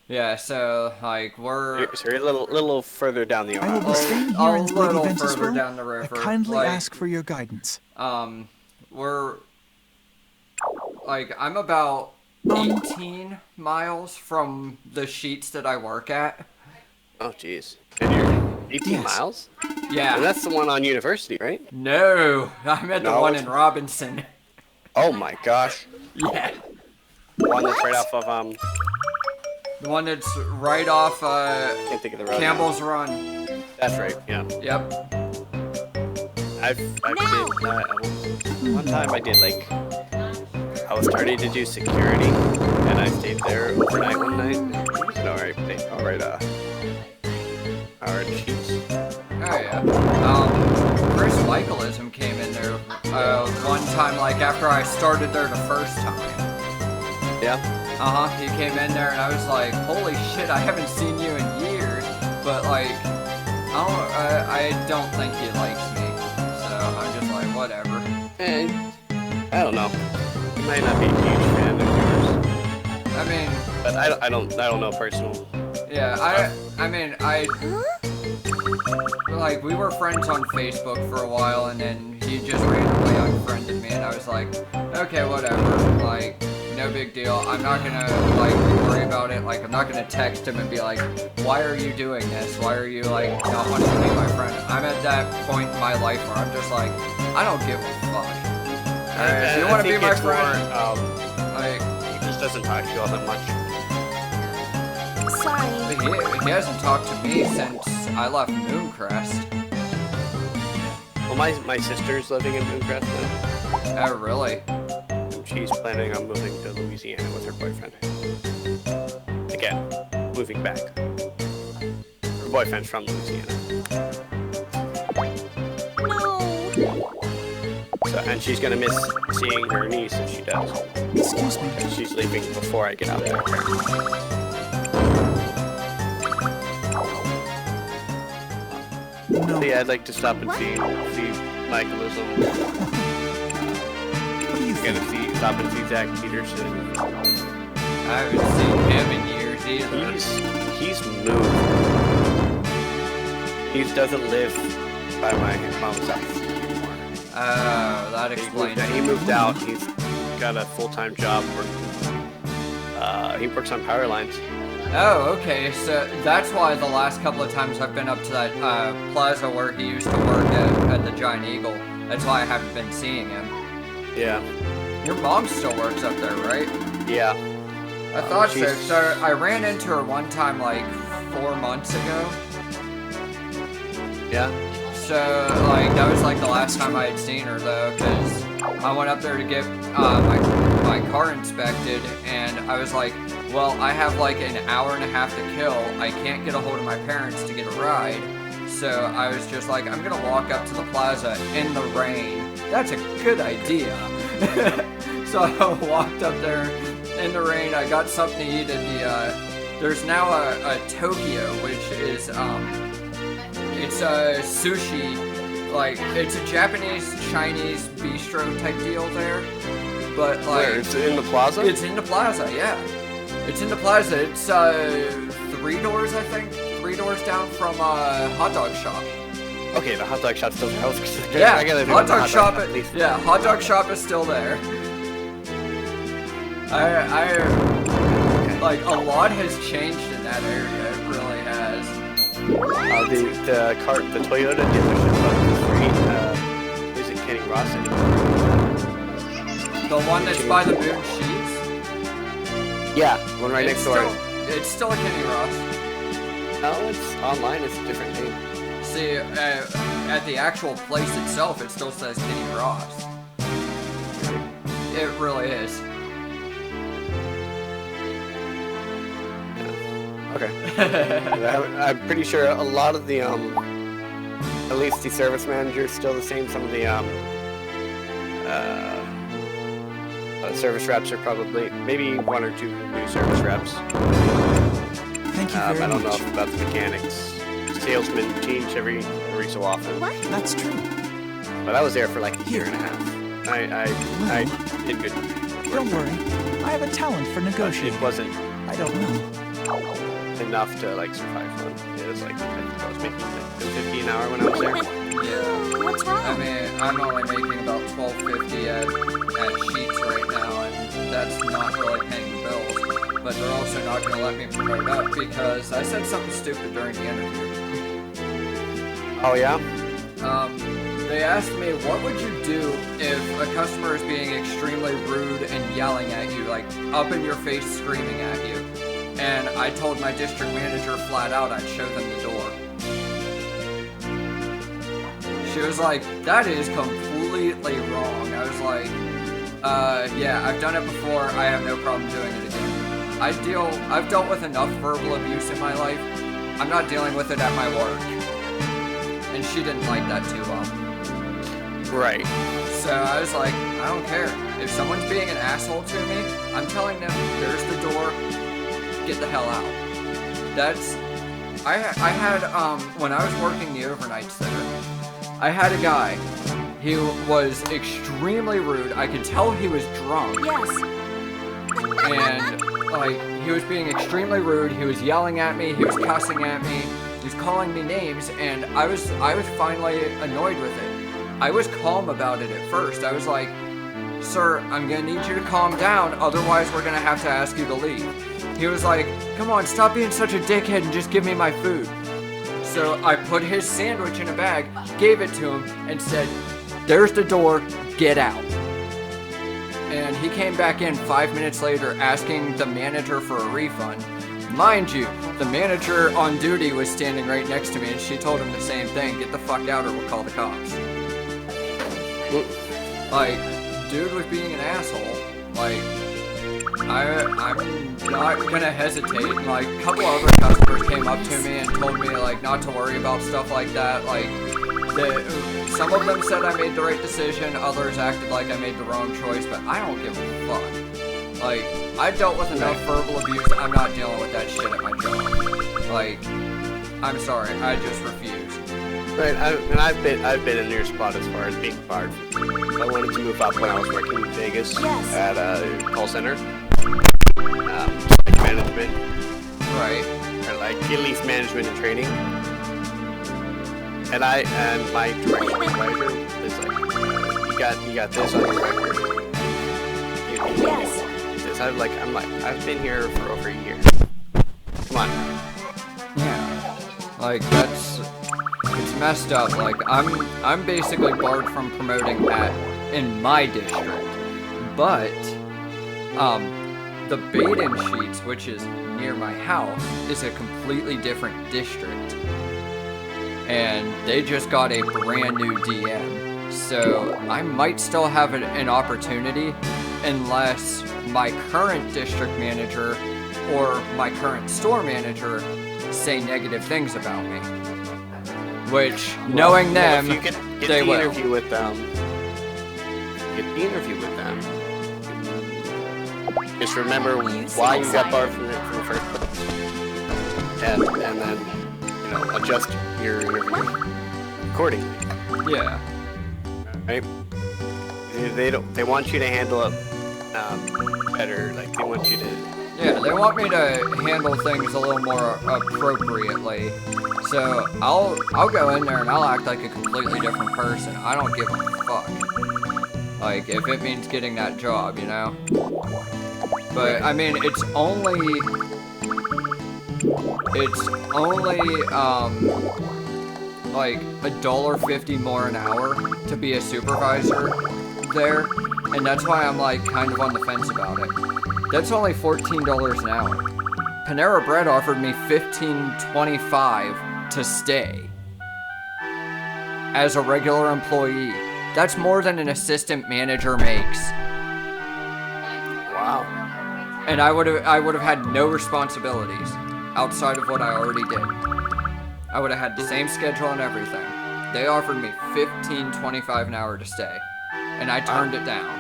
A: Yeah, so, like, we're
C: So you're a little further down the
F: I will be
C: aisle.
F: staying
A: a
F: here in Lady
A: little
F: Ventusville.
A: further down the
F: I
A: river.
F: kindly
A: Like,
F: ask for your guidance.
A: we're, like, I'm about 18 miles from the sheets that I work at.
C: Oh, jeez. And you're 18
F: Yes.
C: miles?
A: Yeah.
C: And that's the one on University, right?
A: No, I'm at the
C: No,
A: one
C: it's-
A: in Robinson.
C: Oh my gosh.
A: Yeah.
C: The one that's right off of
A: The one that's right off,
C: can't think of the road. now.
A: Campbell's Run.
C: That's right. Yeah.
A: Yep.
C: I've did one time I did like I was starting to do security and I stayed there overnight one night. It was an alright sheets.
A: Oh yeah. Chris Michaelism came in there one time, like after I started there the first time.
C: Yeah.
A: He came in there and I was like, holy shit, I haven't seen you in years. But like, I don't think he likes me. So I'm just like, whatever.
C: And I don't know. He might not be a huge fan of yours.
A: I mean,
C: But I don't know personal.
A: yeah, I mean, like, we were friends on Facebook for a while, and then he just randomly unfriended me, and I was like, okay, whatever, like, no big deal. I'm not gonna, like, worry about it. Like, I'm not gonna text him and be like, why are you doing this? Why are you, like, not wanting to be my friend? I'm at that point in my life where I'm just like, I don't give a fuck. If you want to be my friend, like,
C: he just doesn't talk to you all that much.
B: Sorry.
A: he hasn't talked to me since I left Mooncrest.
C: Well, my sister's living in Mooncrest now.
A: Oh, really?
C: And she's planning on moving to Louisiana with her boyfriend. Again, moving back. Her boyfriend's from Louisiana.
B: No.
C: So, and she's gonna miss seeing her niece if she does.
F: Excuse me.
C: And she's leaving before I get out there.
F: No.
C: So yeah, I'd like to stop and see Michaelism.
F: What do you think?
C: Stop and see Zach Peterson.
A: I haven't seen him in years either.
C: He's moved. He doesn't live by my mom's house anymore.
A: Oh, that explains it.
C: He moved out. He's got a full-time job working. He works on power lines.
A: Oh, okay, so that's why the last couple of times I've been up to that plaza where he used to work at the Giant Eagle. That's why I haven't been seeing him.
C: Yeah.
A: Your mom still works up there, right?
C: Yeah.
A: I thought so. So I ran into her one time like 4 months ago.
C: Yeah.
A: So, like, that was like the last time I had seen her though, because I went up there to get my car inspected, and I was like, well, I have like an hour and a half to kill. I can't get a hold of my parents to get a ride. So I was just like, I'm gonna walk up to the plaza in the rain. That's a good idea. So I walked up there in the rain. I got something to eat at the, there's now a Tokyo, which is, it's a sushi, like, it's a Japanese-Chinese bistro type deal there. But like,
C: Where? It's in the plaza?
A: It's in the plaza, yeah. It's in the plaza. It's 3 doors, I think. 3 doors down from hot dog shop.
C: Okay, the hot dog shop's still there.
A: Yeah,
C: I gotta do
A: hot
C: the
A: dog shop.
C: at least.
A: Yeah, hot dog shop is still there. Like a lot has changed in that area. It really has.
C: The Toyota dealership on the street isn't Kenny Ross anymore.
A: The one that's by the Moon Sheets.
C: Yeah, one right next door.
A: It's still a Kenny Ross.
C: No, it's online. It's a different name.
A: See, at the actual place itself, it still says Kenny Ross. It really is.
C: Okay. I'm pretty sure a lot of the at least the service manager is still the same. Some of the service reps are probably maybe 1 or 2 new service reps.
F: Thank you very
C: I don't
F: much.
C: know about the mechanics. Salesmen change every so often.
F: That's true.
C: But I was there for like a year and a half. I did good.
F: Don't worry. I have a talent for negotiating.
C: It wasn't
F: I don't know.
C: enough to like survive on. It was like I think I was making like $50 an hour when I was there.
A: Yeah.
B: What's wrong?
A: I mean, I'm only making about $12.50 at Sheets right now, and that's not really paying the bills. But they're also not going to let me promote up because I said something stupid during the interview.
C: Oh yeah?
A: They asked me, what would you do if a customer is being extremely rude and yelling at you, like up in your face screaming at you? And I told my district manager flat out I'd show them the door. She was like, that is completely wrong. I was like, yeah, I've done it before. I have no problem doing it again. I've dealt with enough verbal abuse in my life. I'm not dealing with it at my work. And she didn't like that too well.
C: Right.
A: So I was like, I don't care. If someone's being an asshole to me, I'm telling them, there's the door, get the hell out. I had, when I was working the overnight center, I had a guy, he was extremely rude. I could tell he was drunk.
B: Yes.
A: And, like, he was being extremely rude. He was yelling at me. He was cussing at me. He was calling me names, and I was finally annoyed with it. I was calm about it at first. I was like, sir, I'm gonna need you to calm down, otherwise we're gonna have to ask you to leave. He was like, come on, stop being such a dickhead and just give me my food. So I put his sandwich in a bag, gave it to him, and said, there's the door, get out. And he came back in 5 minutes later asking the manager for a refund. Mind you, the manager on duty was standing right next to me, and she told him the same thing, get the fuck out or we'll call the cops. Like, dude was being an asshole. Like, I'm not gonna hesitate. Like, a couple other customers came up to me and told me, like, not to worry about stuff like that. Like, some of them said I made the right decision, others acted like I made the wrong choice, but I don't give a fuck. Like, I've dealt with enough verbal abuse, I'm not dealing with that shit at my job. Like, I'm sorry, I just refuse.
C: Right, I've been in your spot as far as being fired. I wanted to move up when I was working in Vegas at a call center, like management,
A: Right.
C: or like at least management and training. And my direct supervisor is like, you got this on your record.
B: Yes.
C: This I'm like I've been here for over a year. Come on.
A: Yeah. Like, it's messed up. Like, I'm basically barred from promoting that in my district. But, the Baden Sheets, which is near my house, is a completely different district. And they just got a brand new DM. So, I might still have an opportunity unless my current district manager or my current store manager say negative things about me. Which, knowing them,
C: if you get
A: they
C: the
A: will.
C: interview with them. Just remember why you got barred from the first place, and then adjust your interview accordingly.
A: Yeah.
C: Right? They want you to handle it better. Like they want you to
A: Yeah, they want me to handle things a little more appropriately. So I'll go in there and I'll act like a completely different person. I don't give a fuck. Like, if it means getting that job, you know? But, I mean, it's only, like, $1.50 more an hour to be a supervisor there. And that's why I'm, like, kind of on the fence about it. That's only $14 an hour. Panera Bread offered me $15.25 to stay as a regular employee. That's more than an assistant manager makes.
C: Wow.
A: And I would have had no responsibilities outside of what I already did. I would have had the same schedule and everything. They offered me $15.25 an hour to stay, and I turned it down.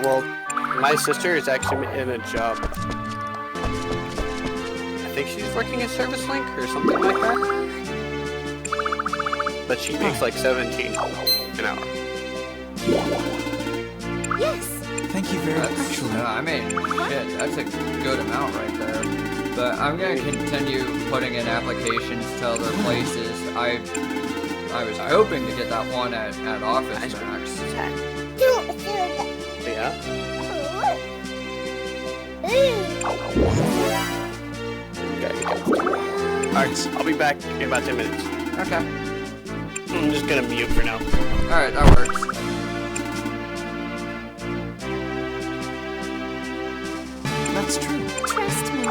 C: Well, my sister is actually in a job. I think she's working at Service Link or something like that. But she makes like 17 an hour.
B: Yes.
F: Thank you very much. Actually,
A: I mean, shit, that's a good amount right there. But I'm gonna continue putting in applications to other places. I was hoping to get that one at Office Max.
C: Yeah. Okay. Alright, I'll be back in about 10 minutes.
A: Okay.
C: I'm just gonna mute for now.
A: Alright, that works.
F: that's true.
B: Trust me.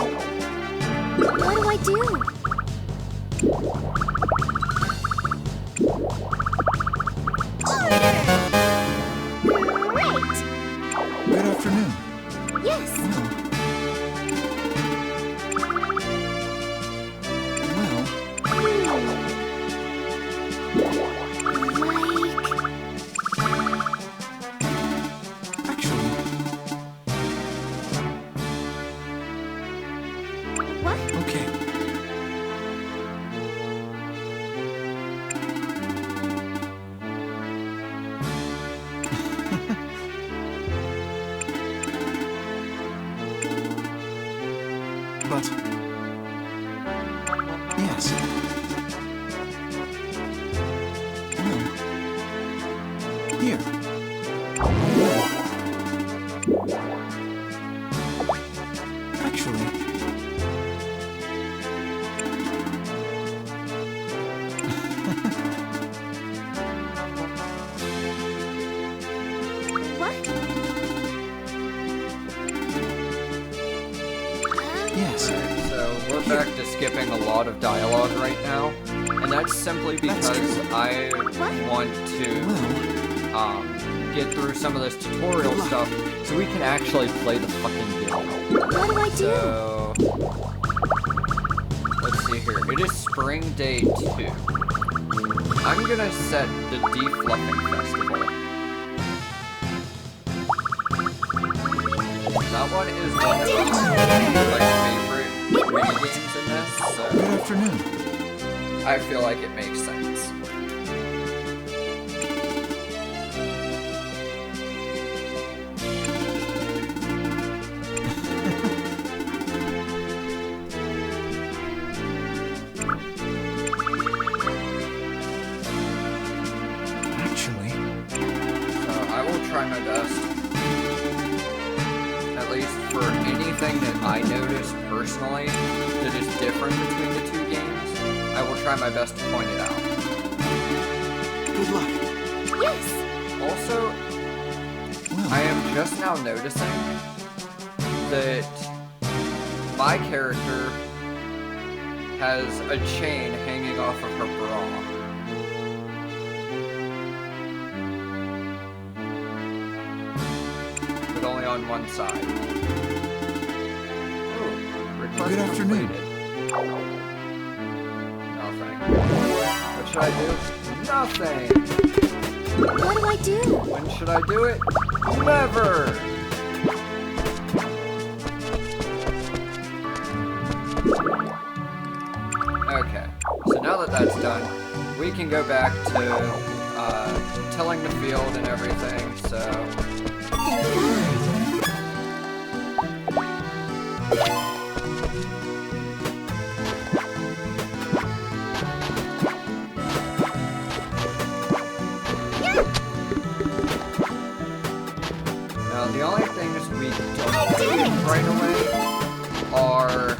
B: What do I do? Great.
F: Good afternoon.
B: Yes.
F: Actually,
B: What?
F: okay. But yes. Well, here. Actually,
B: What?
F: yes.
A: So we're back to skipping a lot of dialogue right now, and that's simply because I want to
F: Well,
A: get through some of this tutorial stuff so we can actually play the fucking game.
B: What do I do?
A: So let's see here. It is spring day 2. I'm gonna set the defluffing festival. That one is one of my favorite mini games in this, so
F: good afternoon.
A: I feel like it makes sense.
F: Actually,
A: So I will try my best. At least for anything that I notice personally that is different between the two games, I will try my best to point it out.
F: good luck.
B: Yes.
A: Also,
F: Well,
A: I am just now noticing that my character has a chain hanging off of her bra. But only on one side. Ooh, request
F: Good afternoon.
A: completed. Nothing. What should I do? Nothing!
B: What do I do?
A: When should I do it? Never! Okay, so now that that's done, we can go back to tilling the field and everything, so... Now, the only things we don't need right away are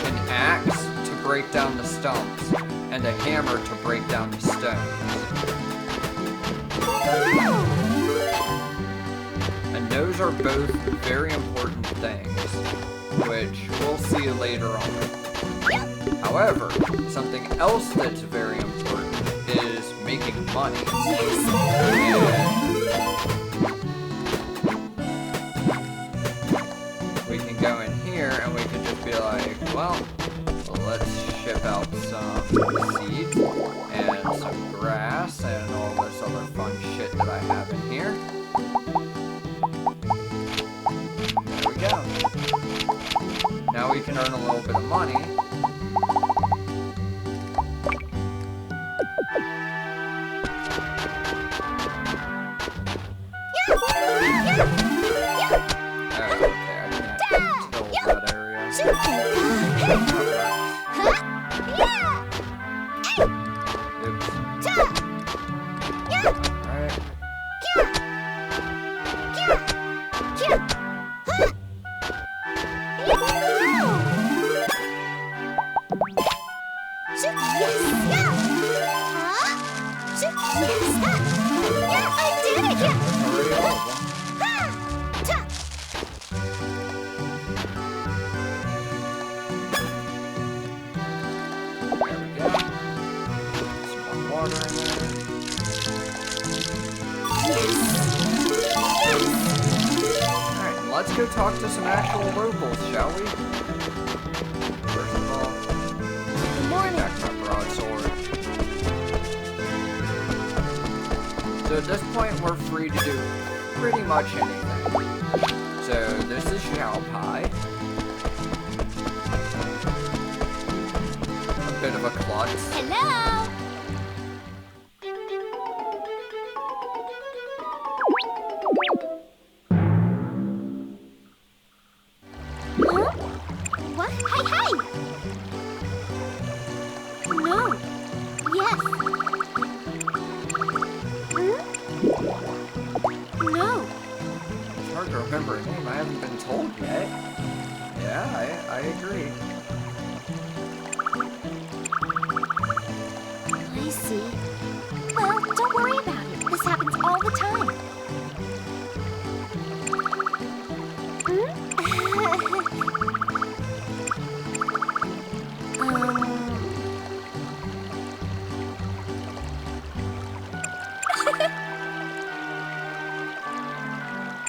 A: an axe to break down the stumps and a hammer to break down the stones. And those are both very important things, which we'll see later on. However, something else that's very important is making money. And we can go in here and we can just be like, well, let's ship out some seeds and some grass and all this other fun shit that I have in here. There we go. Now we can earn a little bit of money. Let's go talk to some actual locals, shall we? First of all, back my broadsword. So at this point, we're free to do pretty much anything. So this is Xiao Pai. A bit of a klutz.
B: Hello! What? Hey, hey! No. Yes. No.
A: It's hard to remember a name I haven't been told yet. Yeah, I agree.
B: I see. Well, don't worry about it. This happens all the time.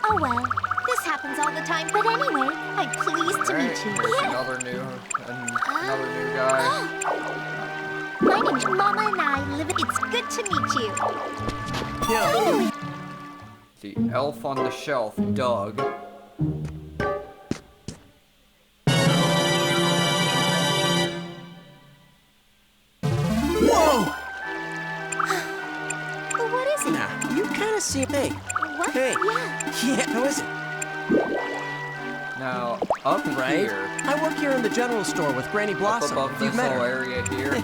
B: Oh well, this happens all the time. But anyway, I'm pleased to meet you.
A: Here's another new guy.
B: My name is Mama and I live. It's good to meet you. Finally.
A: The elf on the shelf, Doug.
G: Whoa!
B: What is it?
G: Nah, you kind of see me.
B: What?
G: Hey.
B: Yeah.
G: How is it?
A: Now, up
G: Right?
A: here,
G: I work here in the general store with Granny
A: up
G: Blossom.
A: above
G: If
A: this
G: you've met
A: little
G: her.
A: area here,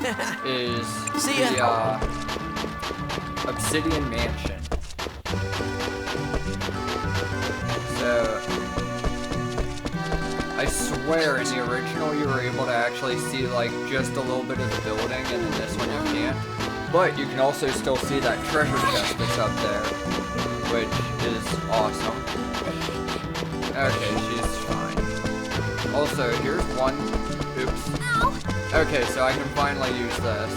A: is
G: See
A: the
G: ya.
A: Obsidian Mansion. So, I swear in the original you were able to actually see like just a little bit of the building, and in this one you can't. But you can also still see that treasure chest that's up there, which is awesome. Okay, she's fine. Also, here's one. Oops. Okay, so I can finally use this.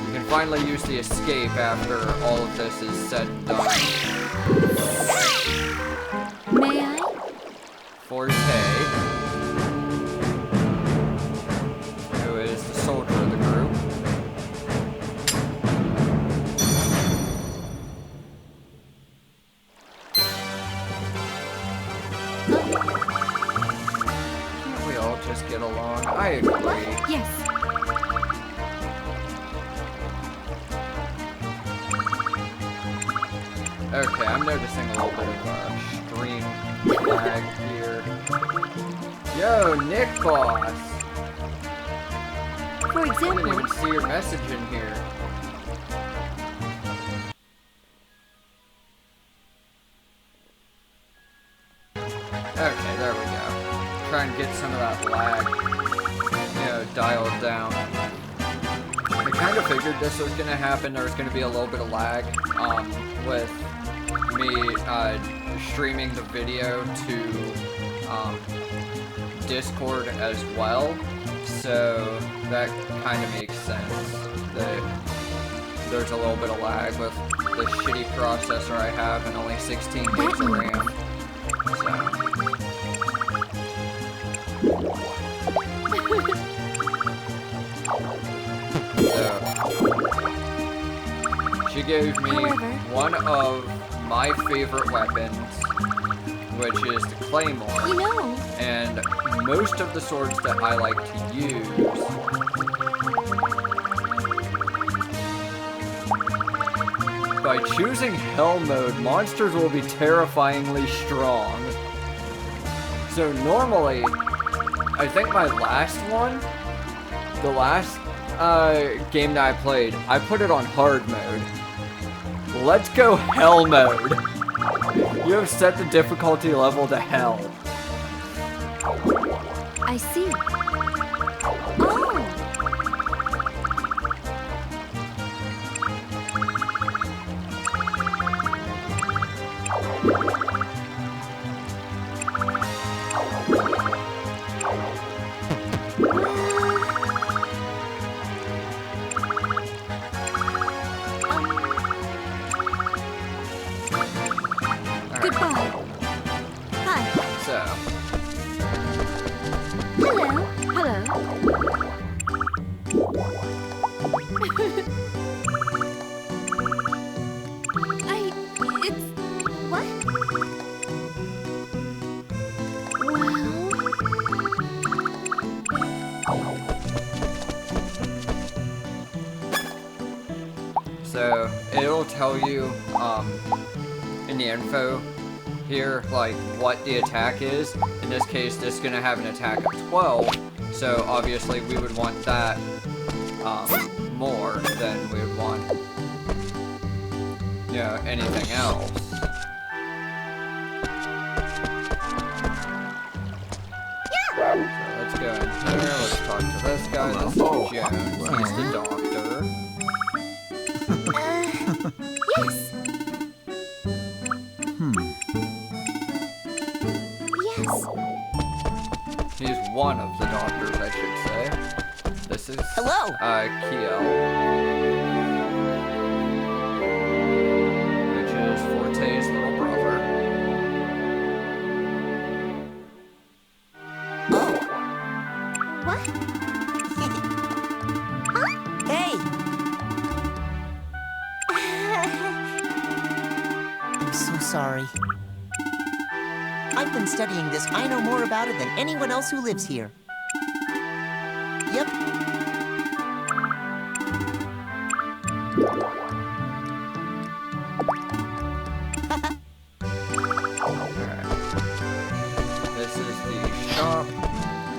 A: You can finally use the escape after all of this is said and done.
B: May I?
A: Forte, who is the soldier of the group. Can't we all just get along? I agree.
B: Yes.
A: Okay, I'm noticing a little bit of stream lag here. Yo, Nick Boss!
B: For
A: I didn't
B: example,
A: even see your message in here. Okay, there we go. Try and get some of that lag, dialed down. I kind of figured this was gonna happen. There was gonna be a little bit of lag, with me, streaming the video to, Discord as well. So that kind of makes sense that there's a little bit of lag with the shitty processor I have and only 16 gigs of RAM. So she gave me one of my favorite weapons, which is the Claymore.
B: you know,
A: And most of the swords that I like to use by choosing Hell Mode, monsters will be terrifyingly strong. So normally, I think my last one, the last game that I played, I put it on hard mode. Let's go Hell Mode. You have set the difficulty level to hell.
B: I see. Oh, goodbye. Hi.
A: So,
B: Hello. Hello. It's... What?
A: so it'll tell you, in the info here, like, what the attack is. In this case, this is gonna have an attack of 12, so obviously we would want that, more than we would want, anything else. So let's go in here, let's talk to this guy, this is Jones, he's the doctor.
B: Yes. Yes.
A: He's one of the doctors, I should say. This is,
G: Hello.
A: Kiel. Which is Forte's little brother.
G: Oh.
B: What?
G: Hey. I'm so sorry. I've been studying this. I know more about it than anyone else who lives here. Yep.
A: Alright. This is the shop,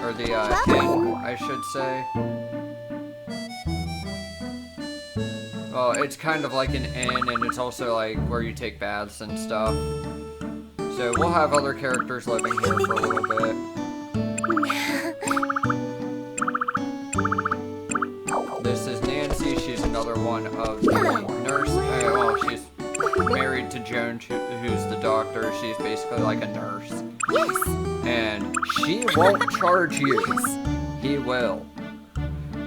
A: or the, inn, I should say. Well, it's kind of like an inn, and it's also like where you take baths and stuff. So we'll have other characters living here for a little bit. This is Nancy. She's another one of the nurse. Well, she's married to Joan, who's the doctor. She's basically like a nurse.
B: Yes.
A: And she won't charge you. He will.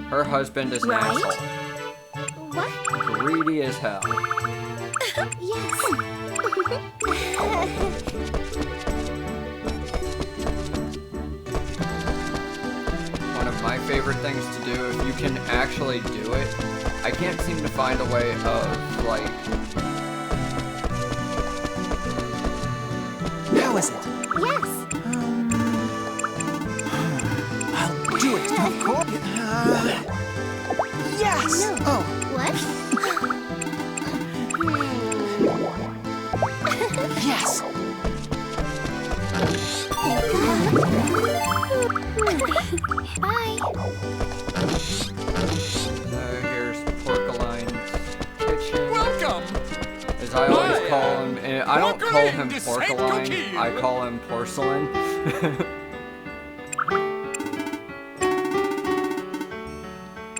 A: Her husband is an asshole.
B: What?
A: Greedy as hell.
B: Yes.
A: One of my favorite things to do, if you can actually do it, I can't seem to find a way of, like...
G: How is it?
B: Yes.
G: I'll do it. Of course. Yes.
B: No.
G: Oh.
B: What?
A: Here's Porceline's kitchen.
E: Welcome!
A: As I always call him, and I don't call him
E: Porcelain,
A: Porcelain,
E: Yokmir.
A: I call him Porcelain.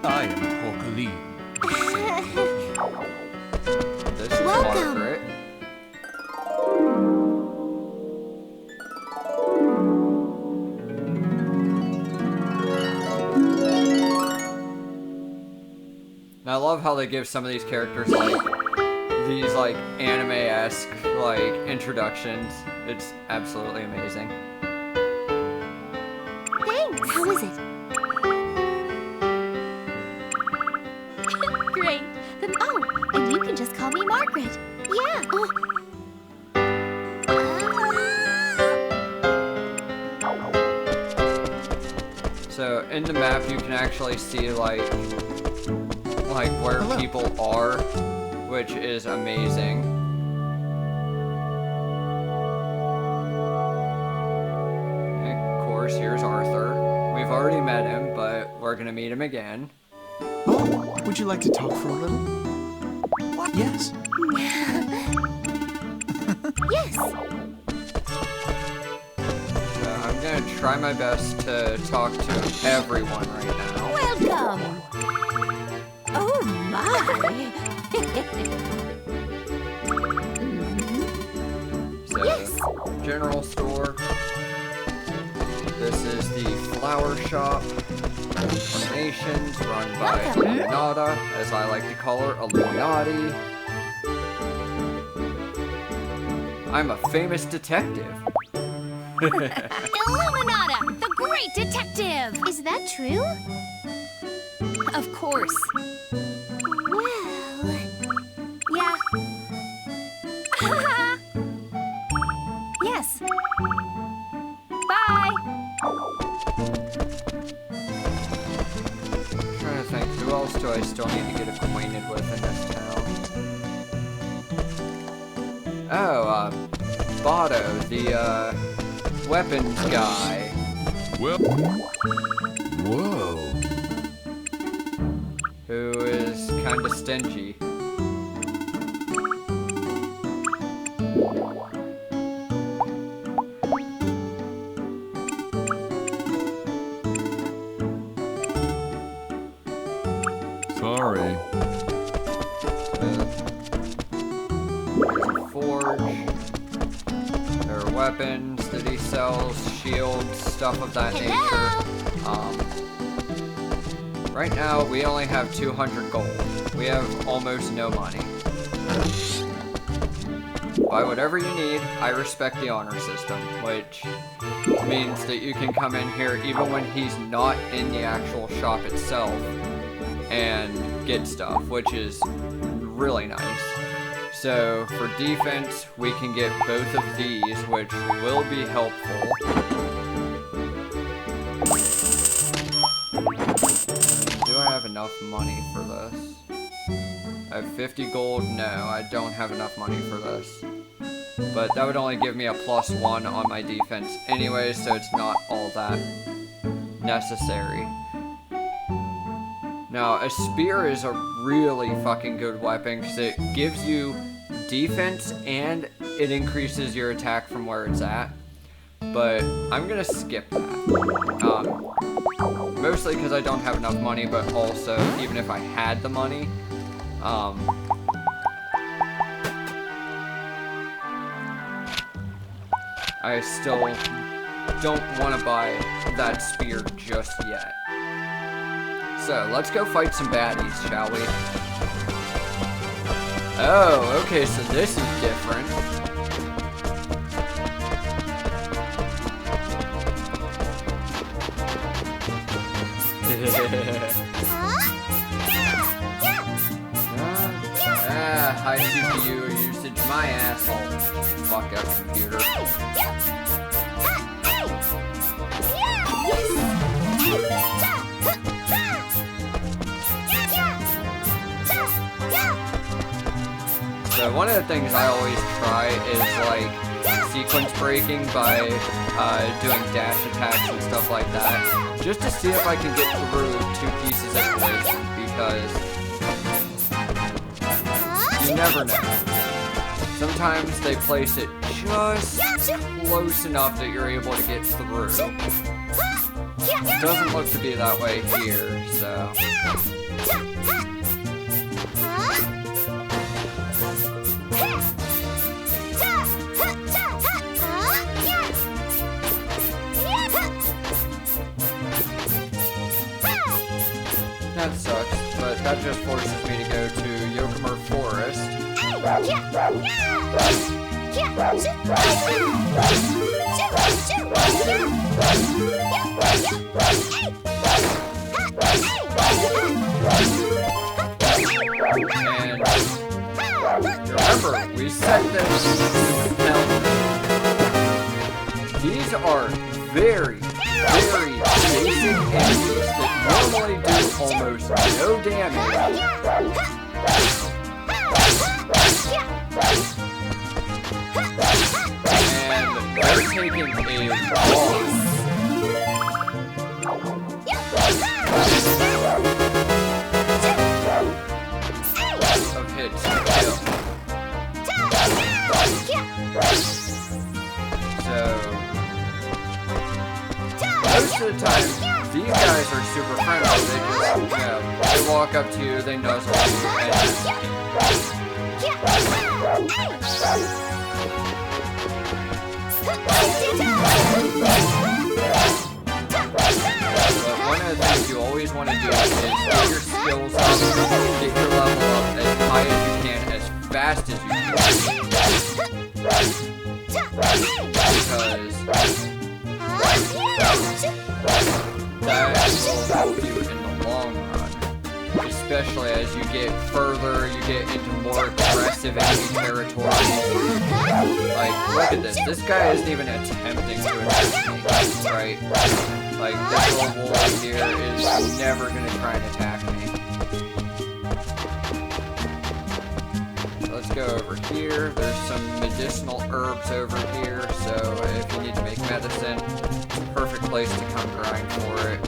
F: I am Porcaline.
A: This is
B: Welcome.
A: Margaret. And I love how they give some of these characters like these like anime-esque like introductions. It's absolutely amazing.
B: Thanks. How is it? Great. Then, oh, and you can just call me Margaret. Yeah.
A: So in the map you can actually see like where
F: Hello.
A: people are, which is amazing. And of course, here's Arthur. We've already met him, but we're gonna meet him again.
F: Oh, would you like to talk for a little? What? Yes.
B: Yes.
A: So I'm gonna try my best to talk to everyone right now.
B: Welcome. Oh my.
A: So,
B: Yes.
A: general store. This is the flower shop. Donations run by
B: Welcome.
A: Illuminata, as I like to call her, Illuminati. I'm a famous detective.
B: Illuminata, the great detective. Is that true? Of course. Well, yeah. Yes. Bye.
A: Trying to think, who else do I still need to get acquainted with in this town? Oh, Bado, the, weapons guy.
E: Well. Whoa.
A: Who is kinda stingy.
E: Sorry.
A: There's a forge. There are weapons that he sells, shields, stuff of that nature. Right now, we only have 200 gold. We have almost no money. Buy whatever you need. I respect the honor system, which means that you can come in here even when he's not in the actual shop itself and get stuff, which is really nice. So for defense, we can get both of these, which will be helpful. Do I have enough money for this? I have 50 gold. No, I don't have enough money for this. But that would only give me a +1 on my defense anyway, so it's not all that necessary. Now, a spear is a really fucking good weapon because it gives you defense and it increases your attack from where it's at. But I'm gonna skip that. Mostly because I don't have enough money, but also, even if I had the money, I still don't want to buy that spear just yet. So, let's go fight some baddies, shall we? Oh, okay, so this is different. High CPU usage, my asshole. Fuck up, computer. So one of the things I always try is like sequence breaking by doing dash attacks and stuff like that, just to see if I can get through 2 pieces at once, because you never know. Sometimes they place it just close enough that you're able to get through. It doesn't look to be that way here, so... That sucks, but that just forces me to go to Yokmir Forest. And remember, we set this. Now, these are very basic enemies that normally do almost no damage. And they're taking a loss of hits to kill. So most of the time, these guys are super friendly. They just, they walk up to you, they nuzzle you, and but one of the things you always want to do is get your skills up, get your level up as high as you can, as fast as you can. Because that will help you in the long run. Especially as you get further, you get into more aggressive enemy territory. Like, look at this. This guy isn't even attempting to attack me, right? Like, this little wolf here is never going to try and attack me. Let's go over here. There's some medicinal herbs over here, so if you need to make medicine, it's a perfect place to come grind for it.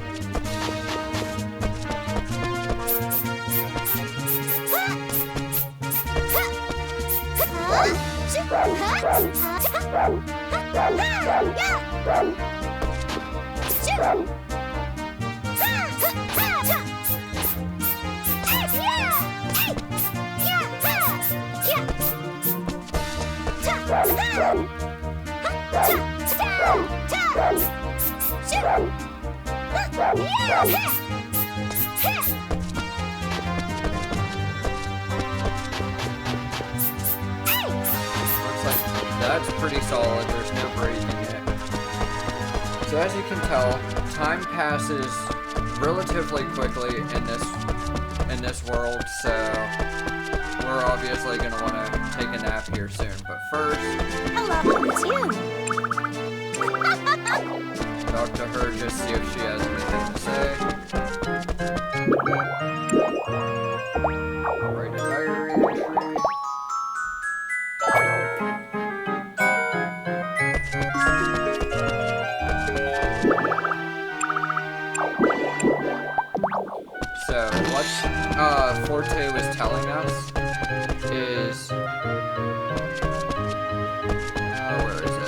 A: That's pretty solid, there's no breaking it. So as you can tell, time passes relatively quickly in this world, so we're obviously going to want to take a nap here soon. But first...
B: Hello, it's you.
A: talk to her, just see if she has anything to say. Write a diary entry. So, what Forte was telling us is... where is it?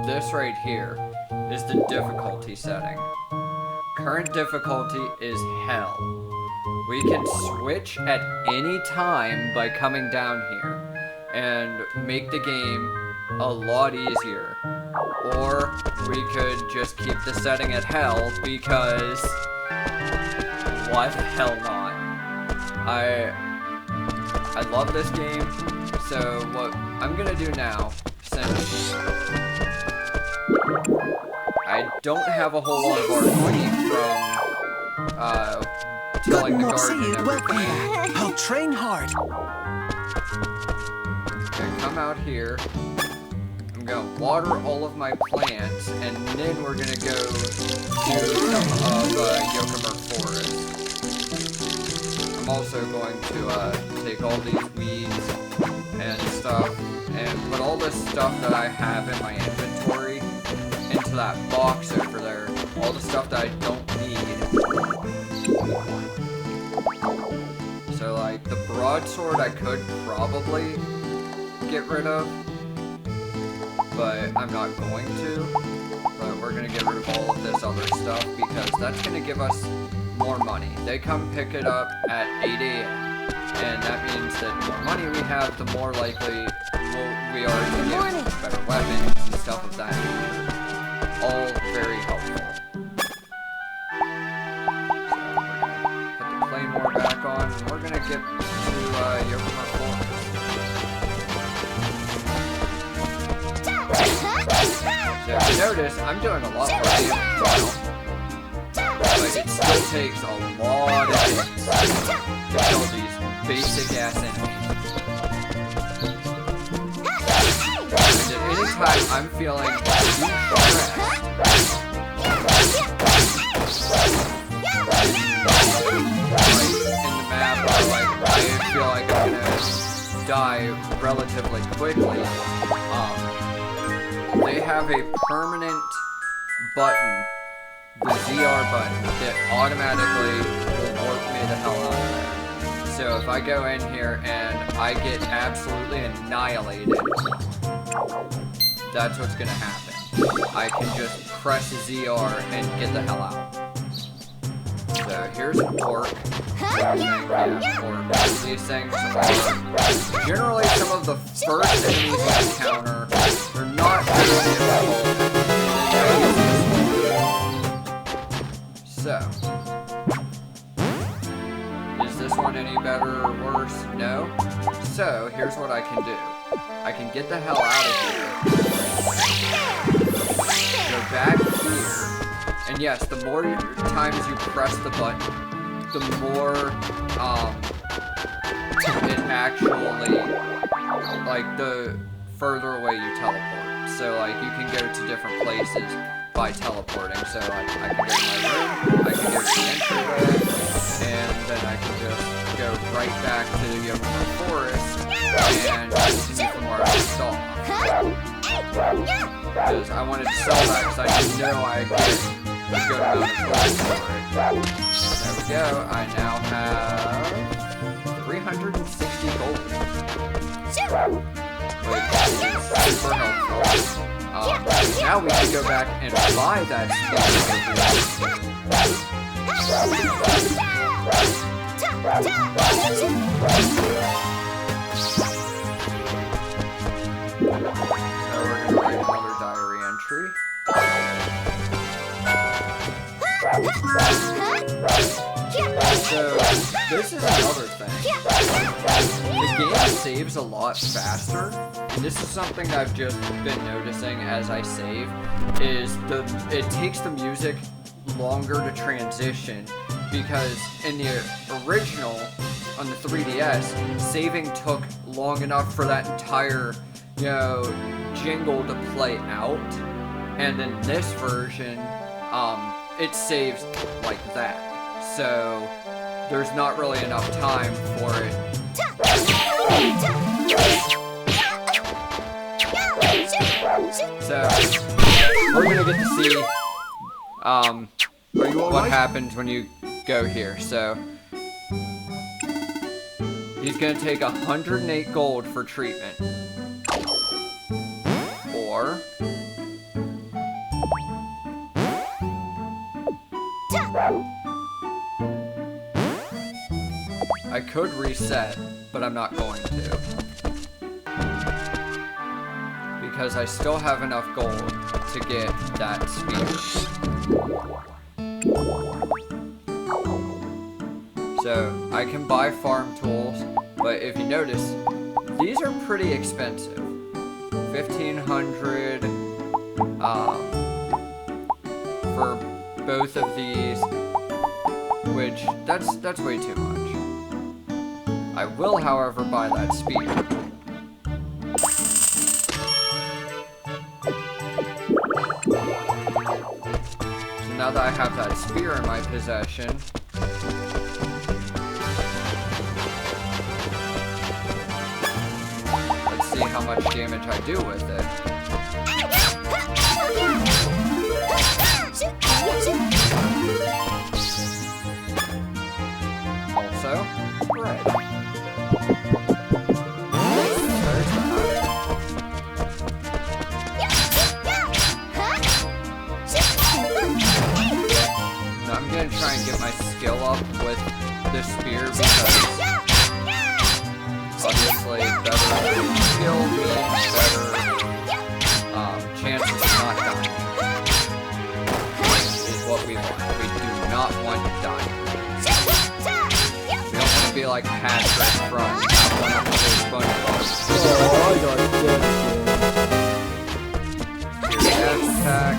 A: This right here is the difficulty setting. Current difficulty is hell. We can switch at any time by coming down here and make the game a lot easier. Or we could just keep the setting at hell because why the hell not? I love this game, so what I'm gonna do now, since I don't have a whole lot of RP from tilling the garden and everything.
F: I'll train hard.
A: Okay, come out here. I'm gonna water all of my plants, and then we're gonna go to some of Yokmir Forest. I'm also going to take all these weeds and stuff and put all this stuff that I have in my inventory into that box over there. All the stuff that I don't need. So like the broadsword I could probably get rid of, but I'm not going to. But we're gonna get rid of all of this other stuff because that's gonna give us more money. They come pick it up at 8 a.m. and that means that the more money we have, the more likely we are to get better weapons and stuff of that nature. All very helpful. So we're gonna put the claymore back on, and we're gonna get to Yokmir Forest. So if you notice, I'm doing a lot more damage now, but it still takes a lot of hits to kill these basic ass enemies. And at any time I'm feeling too stressed, in the map, or like I feel like I'm gonna die relatively quickly, they have a permanent button, the ZR button, that automatically will warp me the hell out of there. So if I go in here and I get absolutely annihilated, that's what's gonna happen. I can just press ZR and get the hell out. So here's an orc. These things are generally some of the first enemies you encounter. They're not really difficult. So, is this one any better or worse? No. So here's what I can do. I can get the hell out of here. Go back here. And yes, the more times you press the button, the more, it actually, like, the further away you teleport. So, like, you can go to different places by teleporting. So, like, I can go to my room, I can go to the entryway, and then I can just go right back to the Yokmir Forest and continue from where I left off. Because I wanted to sell that because I know I get a good amount of gold for it. There we go. I now have 360 gold. Which is super helpful. Now we can go back and buy that So we're going to write another diary entry. So, this is another thing. The game saves a lot faster. And this is something I've just been noticing as I save, is it takes the music longer to transition, because in the original, on the 3DS, saving took long enough for that entire, jingle to play out. And in this version, it saves like that. So, there's not really enough time for it. So, we're gonna get to see, what happens when you go here. So, he's gonna take 108 gold for treatment. Or... I could reset, but I'm not going to. Because I still have enough gold to get that spear. So, I can buy farm tools, but if you notice, these are pretty expensive. 1,500 for both of these, which that's way too much. I will, however, buy that spear. So now that I have that spear in my possession, much damage I do with it. Also, red. There's that. Now I'm gonna try and get my skill up with this spear because obviously better skill means better chances of not dying. Is what we want. We do not want to die. We don't want to be like Patrick from one of the SpongeBob. Here's F attack.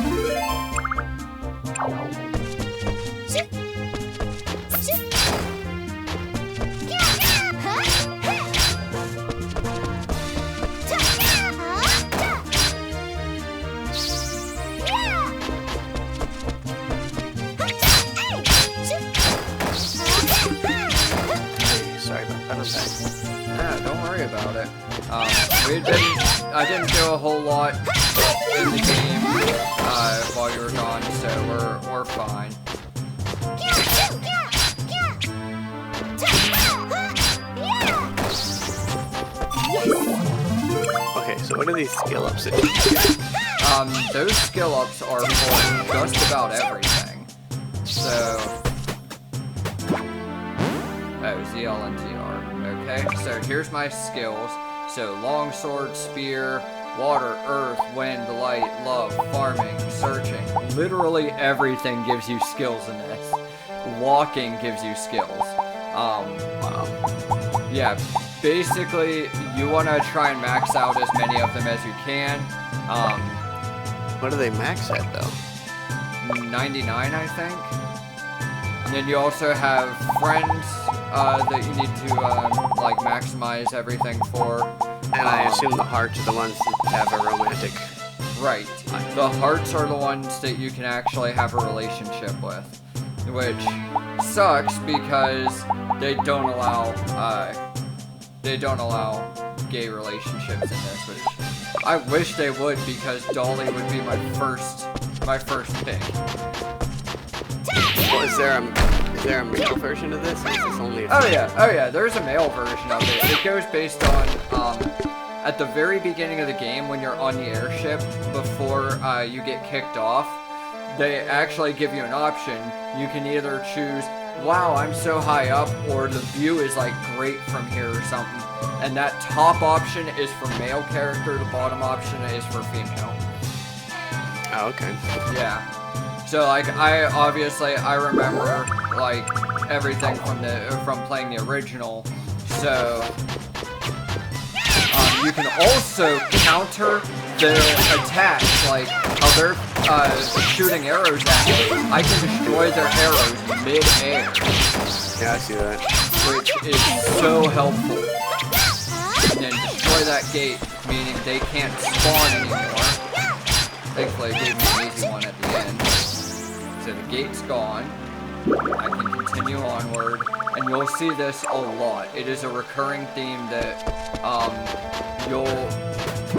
A: Yeah, don't worry about it. I didn't do a whole lot in the game while you were gone, so we're fine.
C: Okay, so what are these skill ups that you get?
A: Those skill ups are for just about everything. So, ZL and ZR. Okay, so here's my skills. So longsword, spear, water, earth, wind, light, love, farming, searching. Literally everything gives you skills in this. Walking gives you skills. Yeah, basically you want to try and max out as many of them as you can.
C: What do they max at though?
A: 99, I think. And then you also have friends that you need to like maximize everything for.
C: And I assume the hearts are the ones that have a romantic.
A: Right. The hearts are the ones that you can actually have a relationship with, which sucks because they don't allow gay relationships in this. Which I wish they would because Dolly would be my first pick.
C: Well, is there a male version of this? Or is this only a
A: Oh yeah, there's a male version of it. It goes based on, at the very beginning of the game when you're on the airship, before you get kicked off, they actually give you an option. You can either choose, wow, I'm so high up, or the view is like great from here or something. And that top option is for male character, the bottom option is for female.
C: Oh, okay.
A: Yeah. So like I remember like everything from playing the original. So you can also counter their attacks, like how they're shooting arrows at me. I can destroy their arrows mid-air.
C: Yeah, I see that.
A: Which is so helpful. And then destroy that gate, meaning they can't spawn anymore. Thankfully it gave me an easy one at the end. So the gate's gone. I can continue onward, and you'll see this a lot. It is a recurring theme that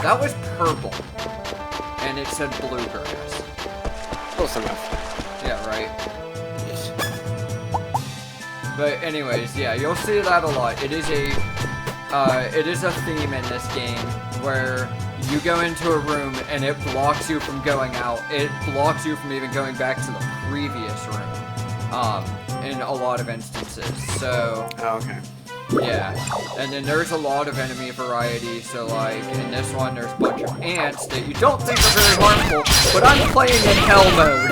A: that was purple, and it said bluegrass.
C: Close enough.
A: Yeah, right. But anyways, yeah, you'll see that a lot. It is a theme in this game where you go into a room and it blocks you from going out. It blocks you from even going back to the previous room. In a lot of instances. So,
C: oh, okay.
A: Yeah. And then there's a lot of enemy variety. So like in this one there's a bunch of ants that you don't think are very harmful, but I'm playing in hell mode.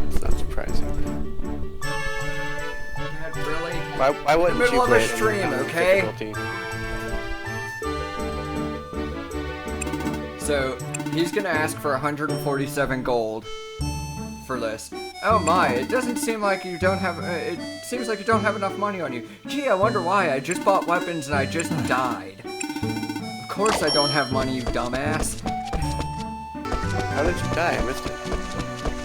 C: It's not surprising.
A: Really?
C: Why wouldn't you play it in
A: stream,
C: the
A: okay?
C: difficulty?
A: So he's gonna ask for 147 gold for this. Oh my, it doesn't seem like you don't have, it seems like you don't have enough money on you. Gee, I wonder why. I just bought weapons and I just died. Of course I don't have money, you dumbass.
C: How did you die? I missed it.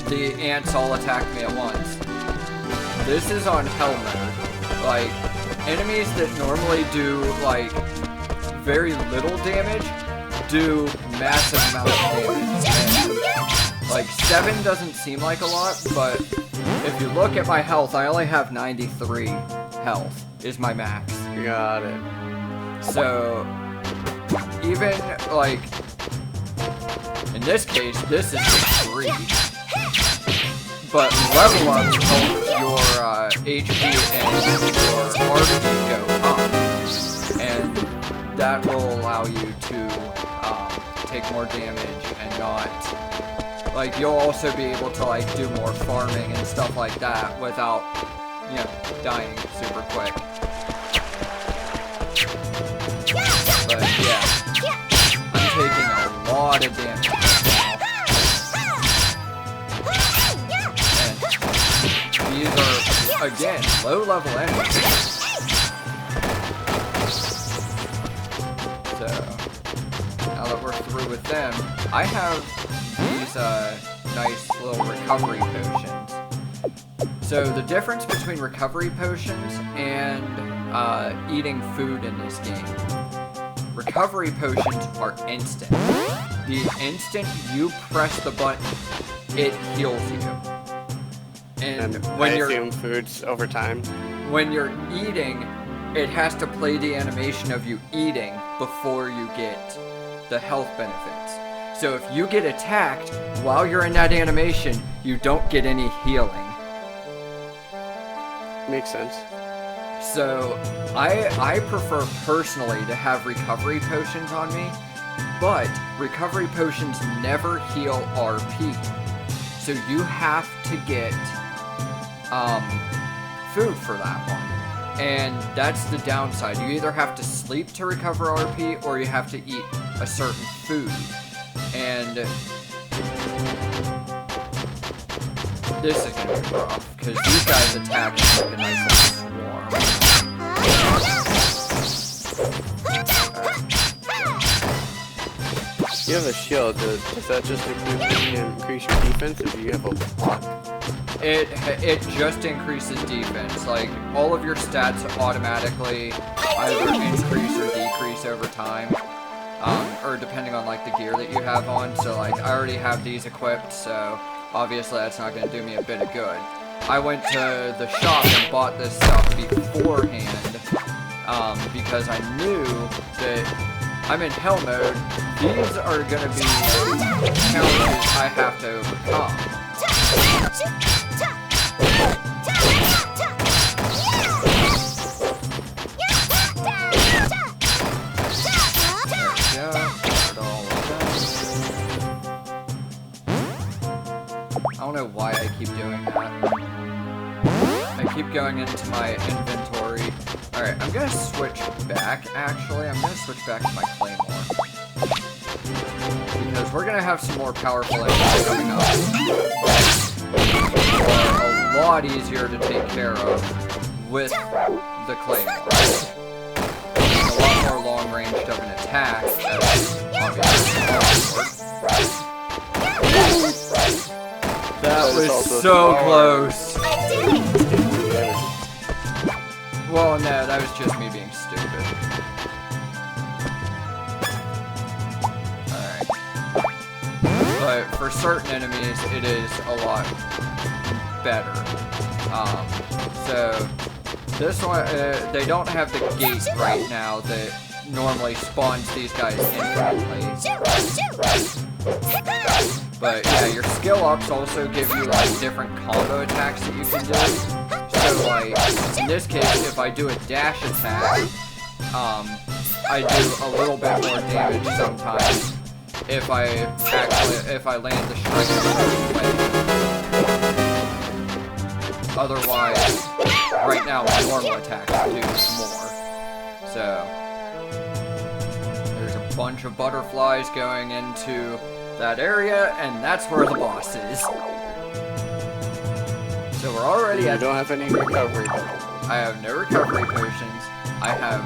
A: The ants all attacked me at once. this is on hell mode. Like, enemies that normally do, like, very little damage do massive amounts of damage. And, like, 7 doesn't seem like a lot, but if you look at my health, I only have 93 health is my max.
C: Got it.
A: So, even, like, in this case, this is just 3. But level ups help your HP and your RP go up. And that will allow you to take more damage and not... Like, you'll also be able to, like, do more farming and stuff like that without, you know, dying super quick. But, yeah. I'm taking a lot of damage and these are, again, low-level enemies. So, now that we're through with them, I have these nice little recovery potions. So the difference between recovery potions and eating food in this game, recovery potions are instant. The instant you press the button, it heals you. And when you're
C: assume foods over time.
A: When you're eating, it has to play the animation of you eating before you get the health benefits. So if you get attacked while you're in that animation, you don't get any healing.
C: Makes sense.
A: So I prefer personally to have recovery potions on me, but recovery potions never heal RP. So you have to get food for that one. And that's the downside. You either have to sleep to recover RP or you have to eat a certain food. And this is gonna be rough, because these guys attack like a nice little swarm.
C: You have a shield. Does that just increase your defense, or do you have a block?
A: It just increases defense. Like, all of your stats automatically either increase or decrease over time. Or depending on, like, the gear that you have on. So, like, I already have these equipped, so obviously that's not going to do me a bit of good. I went to the shop and bought this stuff beforehand, because I knew that I'm in hell mode. These are going to be challenges I have to overcome. I don't know why I keep doing that. I keep going into my inventory. Alright, I'm gonna switch back, actually. I'm gonna switch back to my Claymore. Because we're gonna have some more powerful enemies coming up. That are a lot easier to take care of with the Claymore. A lot more long-ranged of an attack, That was so close. Well, no, that was just me being stupid. Alright. But for certain enemies, it is a lot better. So, this one, they don't have the gate right now that normally spawns these guys infinitely. But yeah, your skill ups also give you like different combo attacks that you can do. So like, in this case, if I do a dash attack, I do a little bit more damage sometimes if I land the strike in the right way. Otherwise, right now my normal attacks do more. So, there's a bunch of butterflies going into that area, and that's where the boss is. So we're already at...
C: You don't have any recovery potions.
A: I have no recovery potions. I have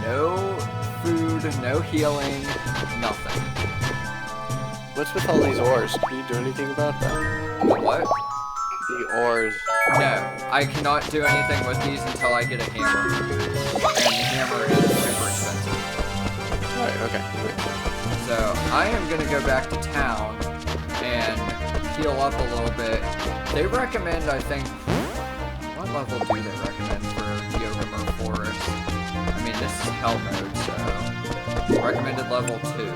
A: no food, no healing, nothing.
C: What's with all these ores? Can you do anything about that?
A: What?
C: The ores.
A: No, I cannot do anything with these until I get a hammer. And the hammer is super expensive.
C: Alright, okay.
A: So I am gonna go back to town and heal up a little bit. They recommend, I think, what level do they recommend for Yokmir Forest? I mean, this is hell mode, so recommended level 2.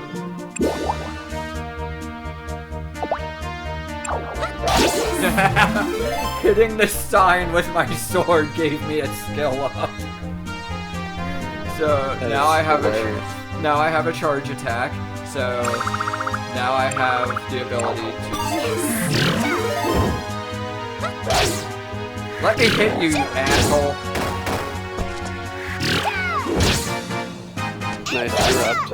A: Hitting the sign with my sword gave me a skill up. So now I have a charge attack. So now I have the ability to. Let me hit you, you asshole.
C: Nice interrupt.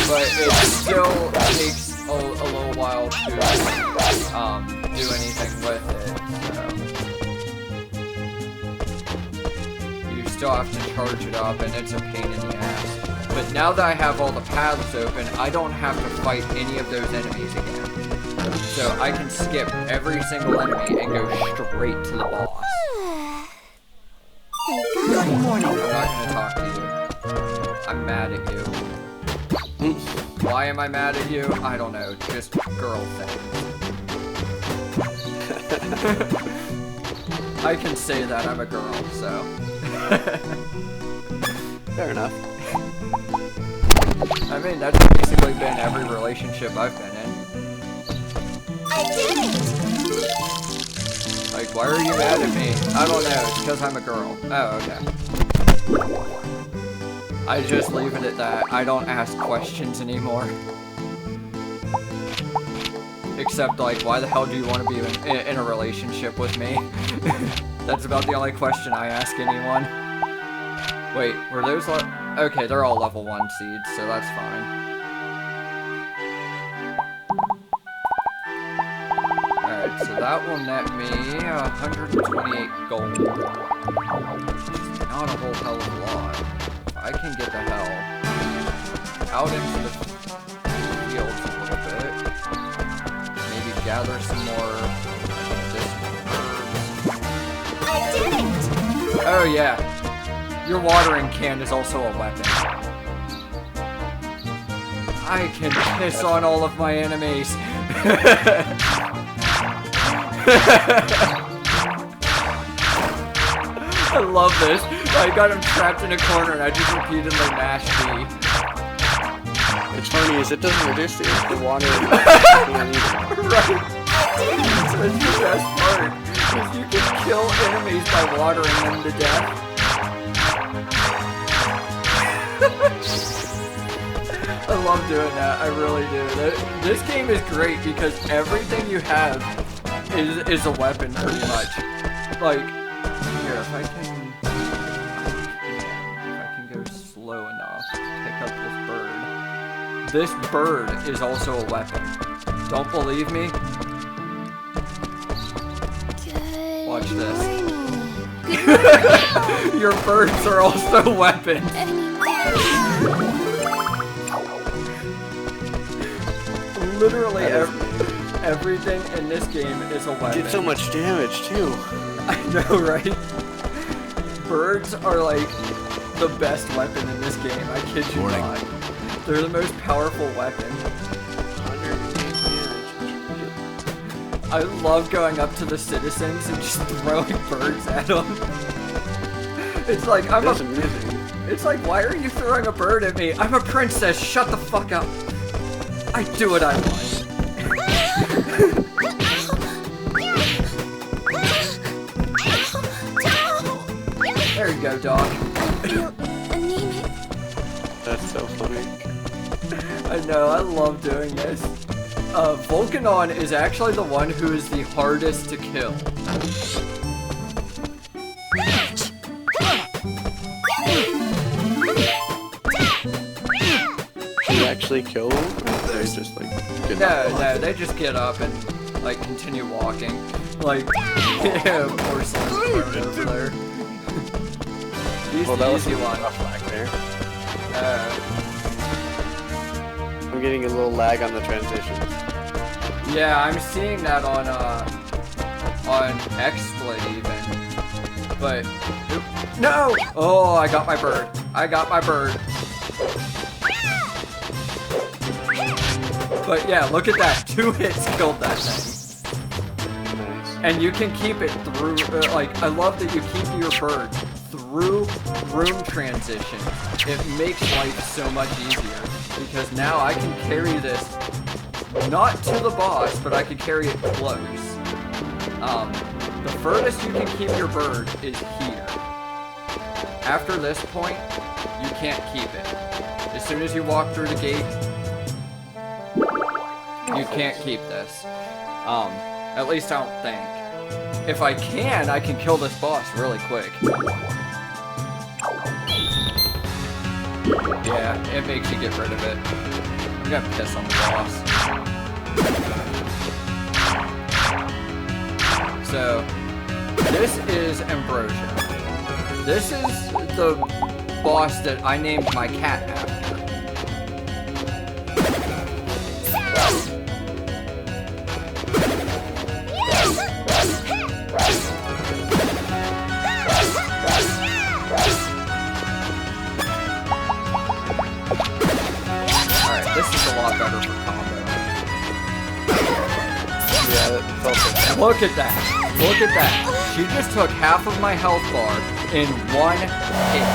A: But it still takes a little while to do anything with it. So you still have to charge it up, and it's a pain in the ass. But now that I have all the paths open, I don't have to fight any of those enemies again. So I can skip every single enemy and go straight to the boss.
G: Good morning.
A: I'm not gonna talk to you. I'm mad at you. Why am I mad at you? I don't know. Just girl things. I can say that I'm a girl, so.
C: Fair enough.
A: I mean, that's basically been every relationship I've been in.
B: I did it!
A: Like, why are you mad at me? I don't know, it's because I'm a girl. Oh, okay. I just leave it at that. I don't ask questions anymore. Except, like, why the hell do you want to be in a relationship with me? That's about the only question I ask anyone. Wait, were those okay, they're all level 1 seeds, so that's fine. Alright, so that will net me 128 gold. Not a whole hell of a lot. I can get the hell out into the fields a little bit. Maybe gather some more herbs.
B: I did it!
A: Oh yeah. Your watering can is also a weapon. I can piss on all of my enemies. I love this. I got him trapped in a corner and I just repeatedly mashed B.
C: What's funny is it doesn't reduce the water.
A: Right. That's the best part. Is you can kill enemies by watering them to death. I love doing that. I really do. This game is great because everything you have is a weapon, pretty much. Like, here, if I can go slow enough to pick up this bird. This bird is also a weapon. Don't believe me? Watch this. Your birds are also weapons. Literally everything in this game is a weapon.
C: Did so much damage too.
A: I know, right? Birds are like the best weapon in this game. I kid you not. They're the most powerful weapon. I love going up to the citizens and just throwing birds at them. It's like It's like, why are you throwing a bird at me? I'm a princess. Shut the fuck up. I do what I want. There you go, dog.
C: That's so funny.
A: I know, I love doing this. Volcanon is actually the one who is the hardest to kill.
C: You actually kill them? They just like
A: No, they just get up and like continue walking. Like, yeah, poor son's over there. He's the easy one.
C: Back there. I'm getting a little lag on the transition.
A: Yeah, I'm seeing that on XSplit even. But no! Oh, I got my bird. I got my bird. But yeah, look at that. 2 hits killed that thing.
C: Nice.
A: And you can keep it through, like, I love that you keep your bird through room transition. It makes life so much easier. Because now I can carry this, not to the boss, but I can carry it close. The furthest you can keep your bird is here. After this point, you can't keep it. As soon as you walk through the gate, you can't keep this. At least I don't think. If I can kill this boss really quick. Yeah, it makes you get rid of it. I'm gonna piss on the boss. So, this is Ambrosia. This is the boss that I named my cat after. Alright, this is a lot better for combo.
C: Yeah, that's also
A: Look at that. Look at that. She just took half of my health bar in one hit.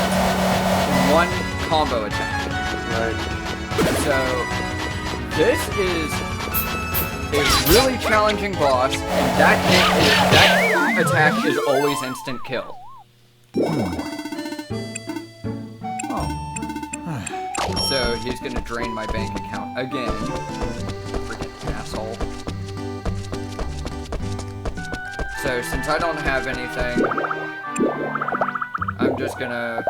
A: In one combo attack.
C: right.
A: So, this is a really challenging boss, and that attack is always instant kill. So, he's gonna drain my bank account again. Freaking asshole. So, since I don't have anything, I'm just gonna...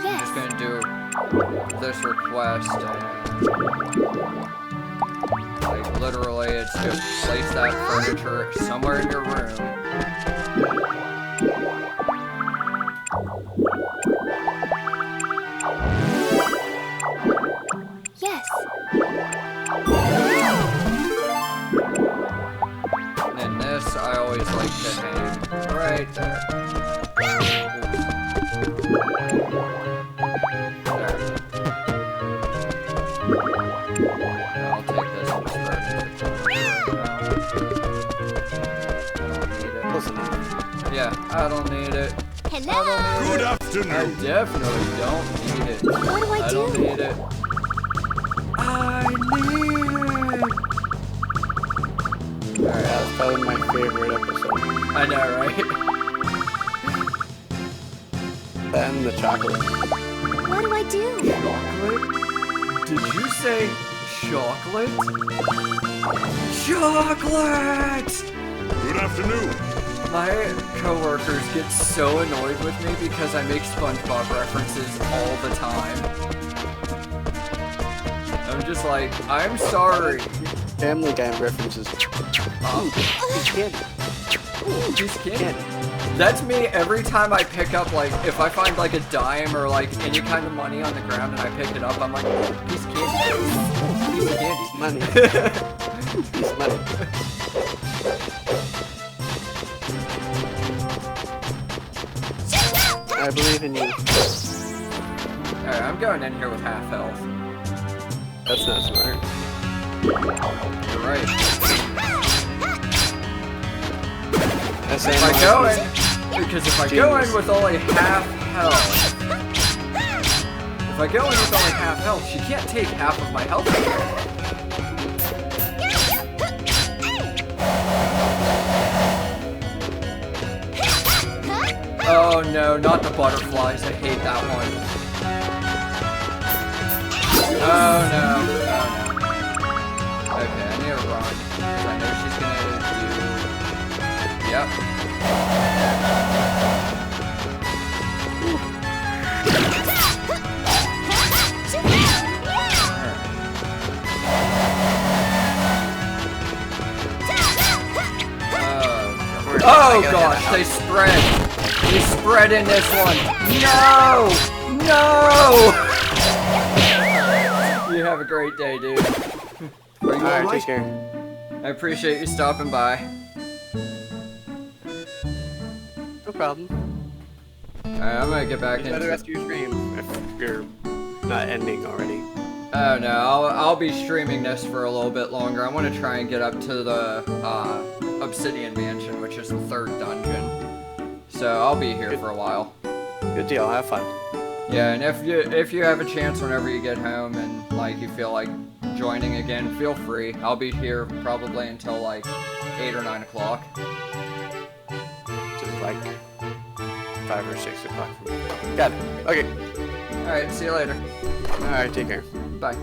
B: Yes.
A: just gonna do this request, and... like, literally, it's just place that furniture somewhere in your room.
B: Yes.
A: And this, I always like to hang right there. There. I'll take this and just throw it in the corner. Yeah, I don't need it.
B: Hello.
E: Good
A: I
E: afternoon.
A: definitely don't need it.
B: What do I
A: I don't
B: do?
A: need it. I need it. Alright,
C: That's probably my favorite episode.
A: I know, right?
C: That and the chocolate.
B: What do I do?
A: Chocolate? Did you say chocolate? Chocolate!
E: Good afternoon.
A: My coworkers get so annoyed with me because I make SpongeBob references all the time. I'm just like, I'm sorry.
C: Family Guy references. Ooh, he's candy.
A: Ooh, piece of candy. That's me every time I pick up, like, if I find like a dime or like any kind of money on the ground and I pick it up, I'm like, oh, piece of candy. Piece of candy.
C: Money. He's money. I believe in you.
A: Alright, I'm going in here with half health.
C: That's not smart.
A: You're right.
C: That's
A: If I go in, because if I go in with only half health, she can't take half of my health. Oh no, not the butterflies. I hate that one. Oh no. Oh no. Okay, I need to run. Because I know she's gonna do... Yep. Oh gosh, they spread. They spread in this one. No! No! You have a great day, dude.
F: Are you
C: Alright,
F: alright?
C: take care.
A: I appreciate you stopping by.
C: No problem.
A: Alright, I'm gonna get back
C: Enjoy the
A: into
C: rest of your stream if you're not ending already.
A: Oh no, I'll be streaming this for a little bit longer. I want to try and get up to the Obsidian Mansion, which is the 3rd dungeon. So I'll be here for a while.
C: Good deal. Have fun.
A: Yeah, and if you have a chance whenever you get home and like you feel like joining again, feel free. I'll be here probably until like 8 or 9 o'clock.
C: Just like 5 or 6 o'clock for me. Got it. Okay.
A: All right, see you later.
C: All right. Take care.
A: Bye.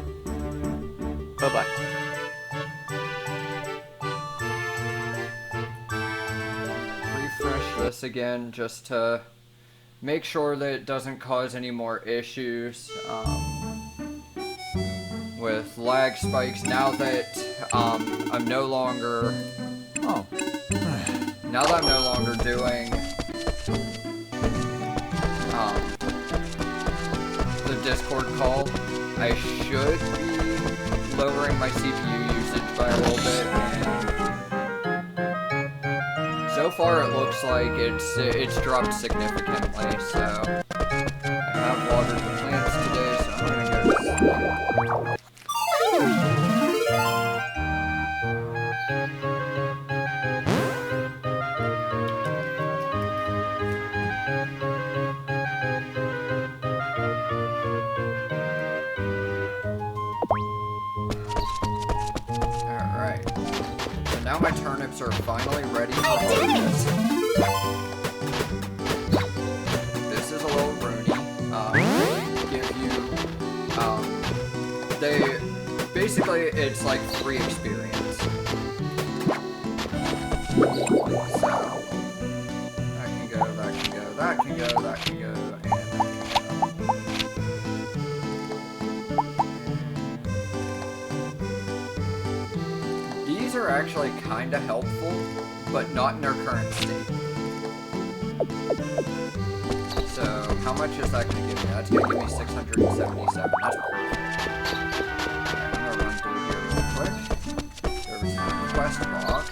C: Bye bye.
A: Refresh this again just to make sure that it doesn't cause any more issues with lag spikes. Now that I'm no longer doing the Discord call, I should be lowering my CPU usage by a little bit, and so far it looks like it's dropped significantly. So I have watered the plants today, so I'm gonna go sleep. Now my turnips are finally ready for harvest. This is a little Rune. They give you, basically it's like free experience. So, that can go, that can go, that can go, that can go, and these are actually kind of helpful, but not in their current state. So, how much is that going to give me? That's going to give me 677. That's perfect. Alright, I'm going to run through here real quick. There was a quest box.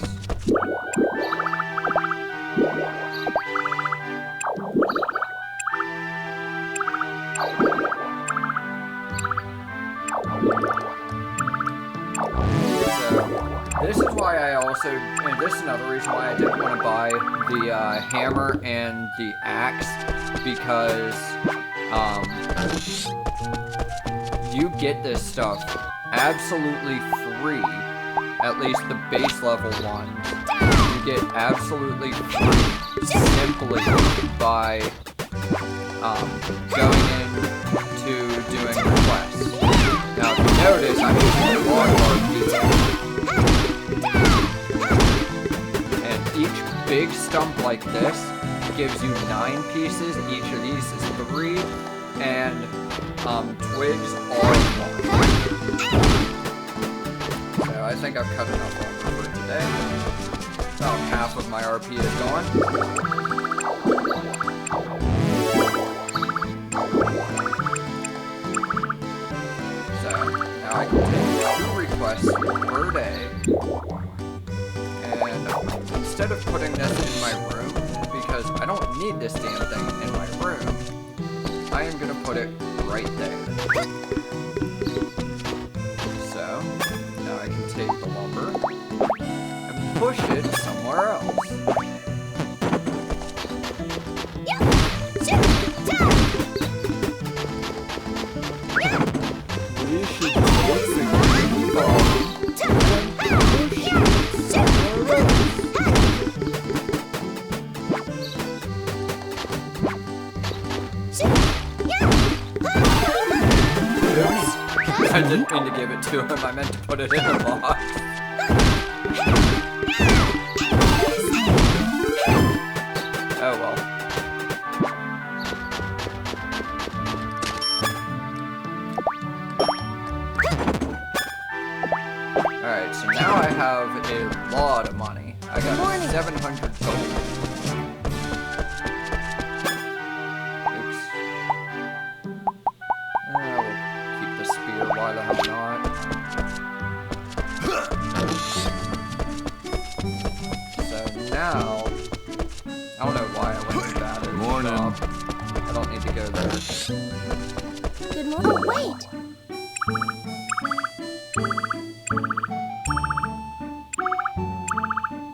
A: This is why I also, and this is another reason why I didn't want to buy the hammer and the axe, because you get this stuff absolutely free, at least the base level ones. You get absolutely free simply by going into doing quests. Now, if you notice, I'm using a log RP. Each big stump like this gives you 9 pieces. Each of these is 3, and twigs are 1. So I think I've cut enough lumber for today. About half of my RP is gone. So now I can take 2 requests per day. And instead of putting this in my room, because I don't need this damn thing in my room, I am going to put it right there. So, now I can take the lumber and push it somewhere else. We should take the green ball and push it somewhere else. I didn't mean to give it to him, I meant to put it in a box. Oh well. Alright, so now I have a lot of money. I got 700 gold. Oops. now, I don't know why I went to that.
E: Morning.
A: I don't need to go there.
B: Good morning. Oh, wait.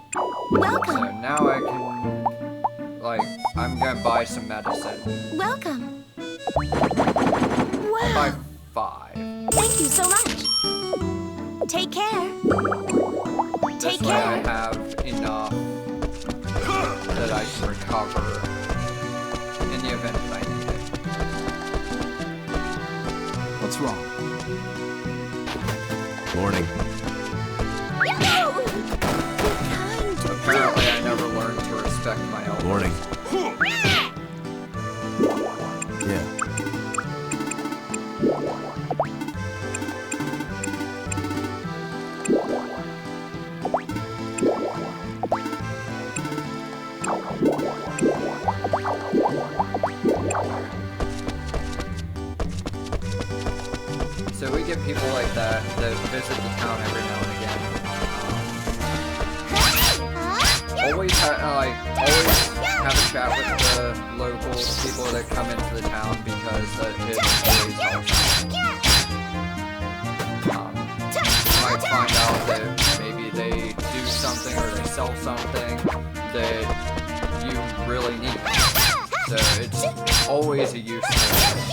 A: So
B: Welcome.
A: now I can, like, I'm gonna buy some medicine.
B: Welcome.
A: I'll buy
B: Wow.
A: 5.
B: Thank you so much. Take care.
A: This
B: Take
A: way I
B: care.
A: have enough that I can recover in the event that I need it.
F: What's wrong?
E: Morning.
A: Apparently I never learned to respect my elders.
E: Morning. Yeah.
A: So we get people like that visit the town every now and again. Always have a chat with the local people that come into the town because it always helps. You might find out that maybe they do something or they sell something that you really need. So it's always a useful thing.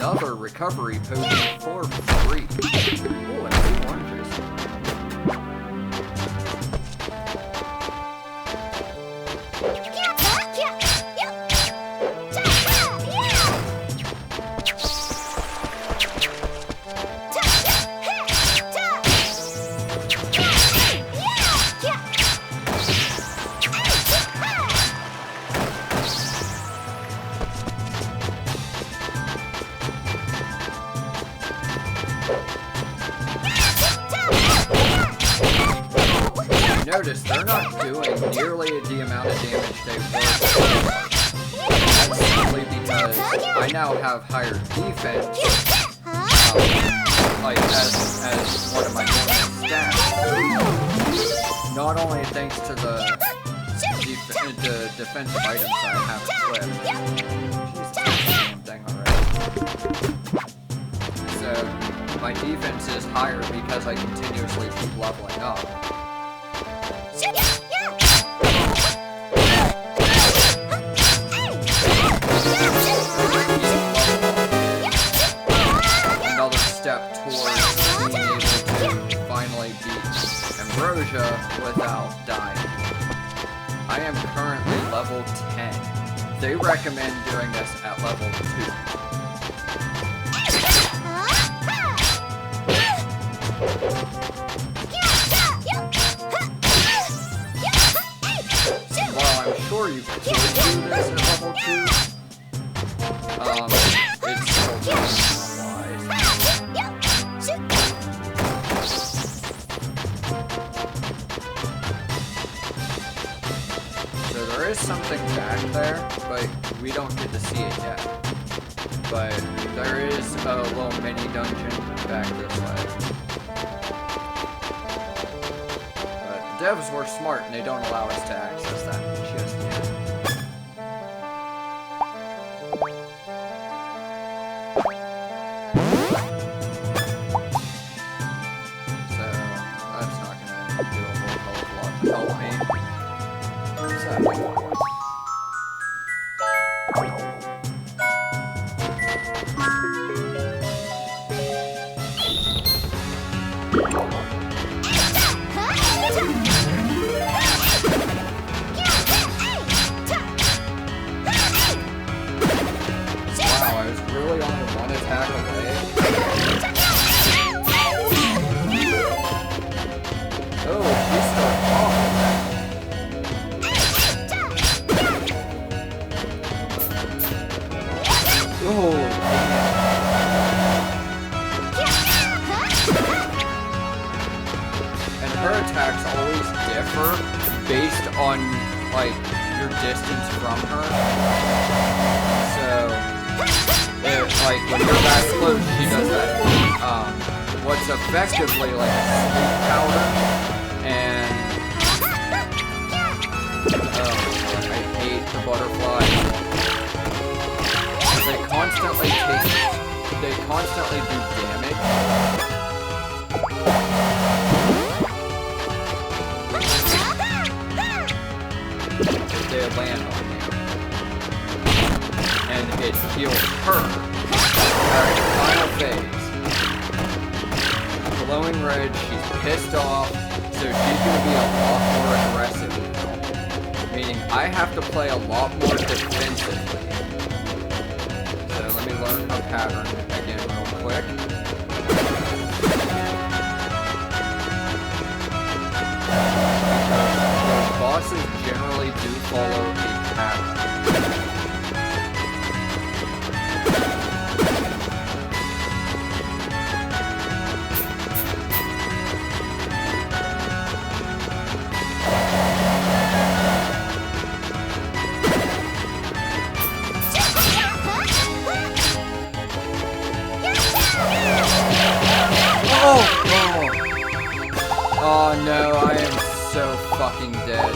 A: Another recovery potion for free. Ooh, and 2 oranges. Notice they're not doing nearly the amount of damage they were before. That's simply because I now have higher defense, like as one of my normal stats. Not only thanks to the defensive items that I have equipped. Jesus, damn thing already. So my defense is higher because I continuously keep leveling up. Another step towards being able to finally beat Ambrosia without dying. I am currently level 10. They recommend doing this at level 2. While I'm sure you can still do this at level 2, it's still just unwise. So there is something back there, but we don't get to see it yet. But there is a little mini dungeon back this way. But the devs were smart and they don't allow us to access that just yet. So that's not gonna do a whole hell of a lot to help me. So her attacks always differ based on, like, your distance from her. So, if, like, when you're that close, she does that, what's effectively like a sleep powder, and, I hate the butterflies. They constantly do damage. If they land on you. And it heals her. Alright, final phase. Glowing red, she's pissed off, so she's gonna be a lot more aggressive now. Meaning I have to play a lot more defensively. So let me learn her pattern again real quick. Because bosses generally do follow a pattern. Oh no, I am so fucking dead.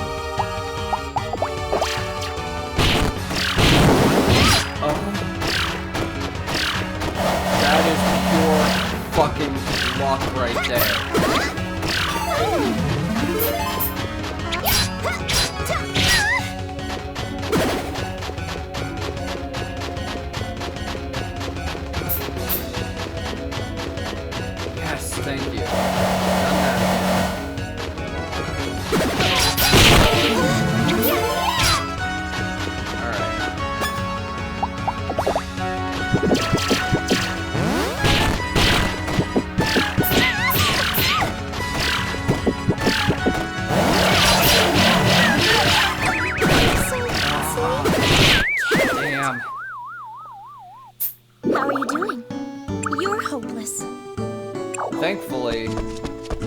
A: Oh. That is pure fucking luck right there. Yes, thank you. Done that again.
B: How are you doing? You're hopeless.
A: Thankfully,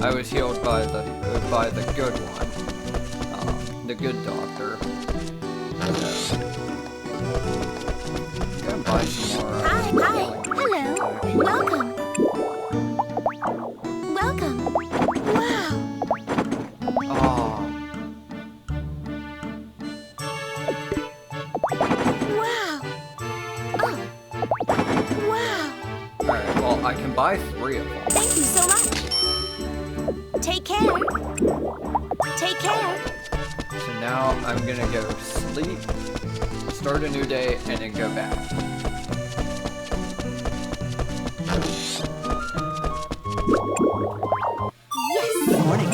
A: I was healed by the good one, the good doctor. Gonna buy some more.
B: Hi. Hello. Welcome. Welcome. Wow.
A: Oh,
B: Wow. Oh. Wow.
A: alright. Well, I can buy 3 of them.
B: Thank you so much. Take care. Take care.
A: So now I'm gonna go sleep, start a new day, and then go back.
B: Yes.
G: Good morning.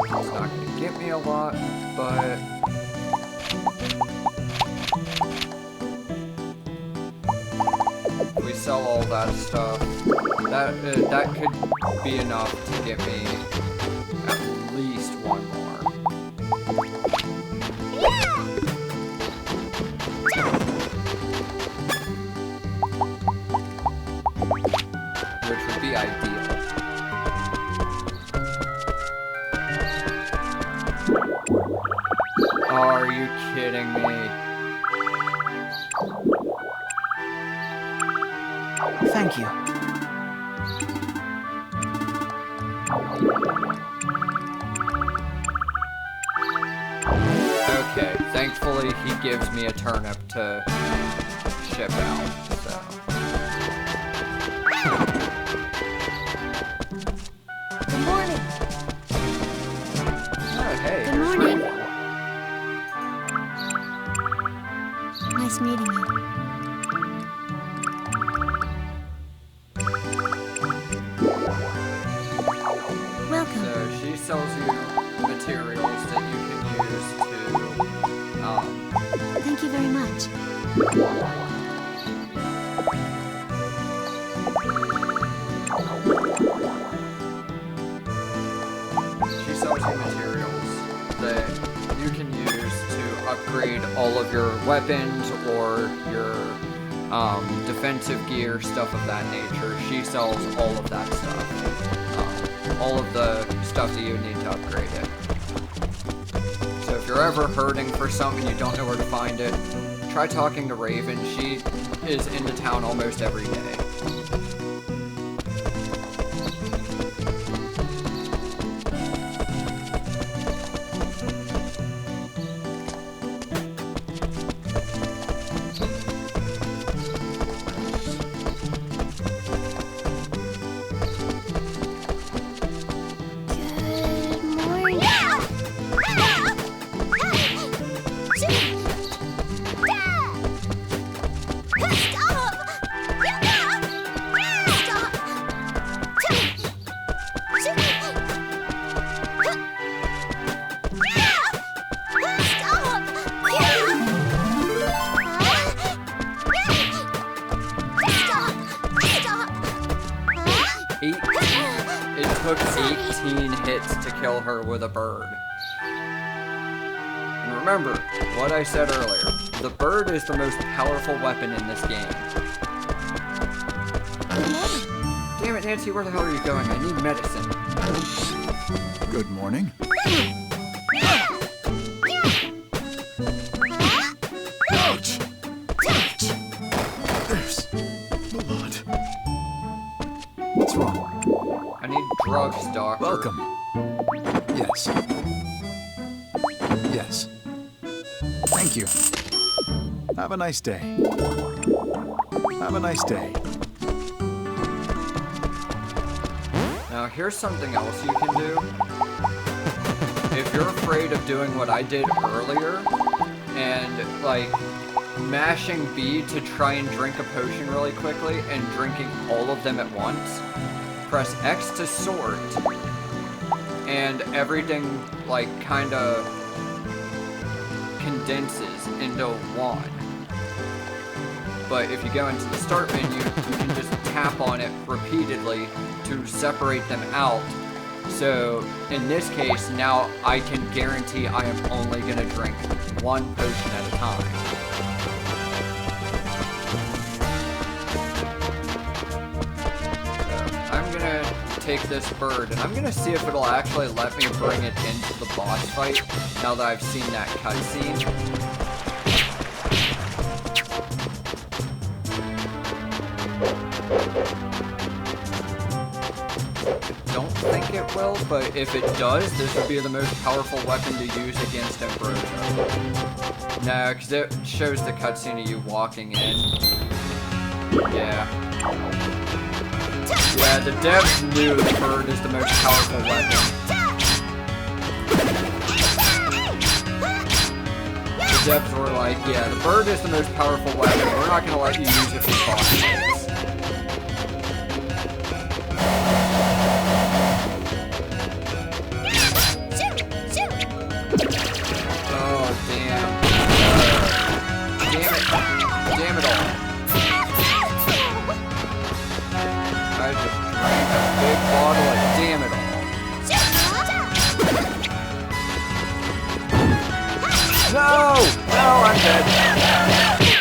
A: It's not gonna get me a lot, but if we sell all that stuff, that could be enough to get me at least 1 more. Which would be ideal. Are you kidding me?
F: Thank you.
A: Okay, thankfully he gives me a turnip to ship out, so.
B: Good morning.
A: Oh, hey.
B: Good morning. Nice meeting you. Welcome.
A: So she sells you materials that you can use to,
B: Thank you very much.
A: upgrade all of your weapons or your defensive gear, stuff of that nature. She sells all of that stuff. All of the stuff that you need to upgrade it. So if you're ever hurting for something, you don't know where to find it, try talking to Raven. She is in the town almost every day. It took 18 hits to kill her with a bird. And remember what I said earlier, the bird is the most powerful weapon in this game. Damn it, Nancy, where the hell are you going? I need medicine.
E: Good morning.
F: Ouch! Ouch! There's blood. What's wrong?
A: I need drugs, doctor.
F: Welcome. Yes. Yes. Thank you. Have a nice day. Have a nice day.
A: Now here's something else you can do. If you're afraid of doing what I did earlier, and like mashing B to try and drink a potion really quickly and drinking all of them at once, press X to sort, and everything like kinda condenses into one. But if you go into the start menu, you can just tap on it repeatedly to separate them out. So in this case, now I can guarantee I am only gonna drink one potion at a time. So I'm gonna take this bird and I'm gonna see if it'll actually let me bring it into the boss fight now that I've seen that cutscene. Don't think it will, but if it does, this would be the most powerful weapon to use against Ambrosia. No, because it shows the cutscene of you walking in. Yeah. Yeah, the devs knew the bird is the most powerful weapon. The devs were like, yeah, the bird is the most powerful weapon. We're not going to let you use it for boss fights.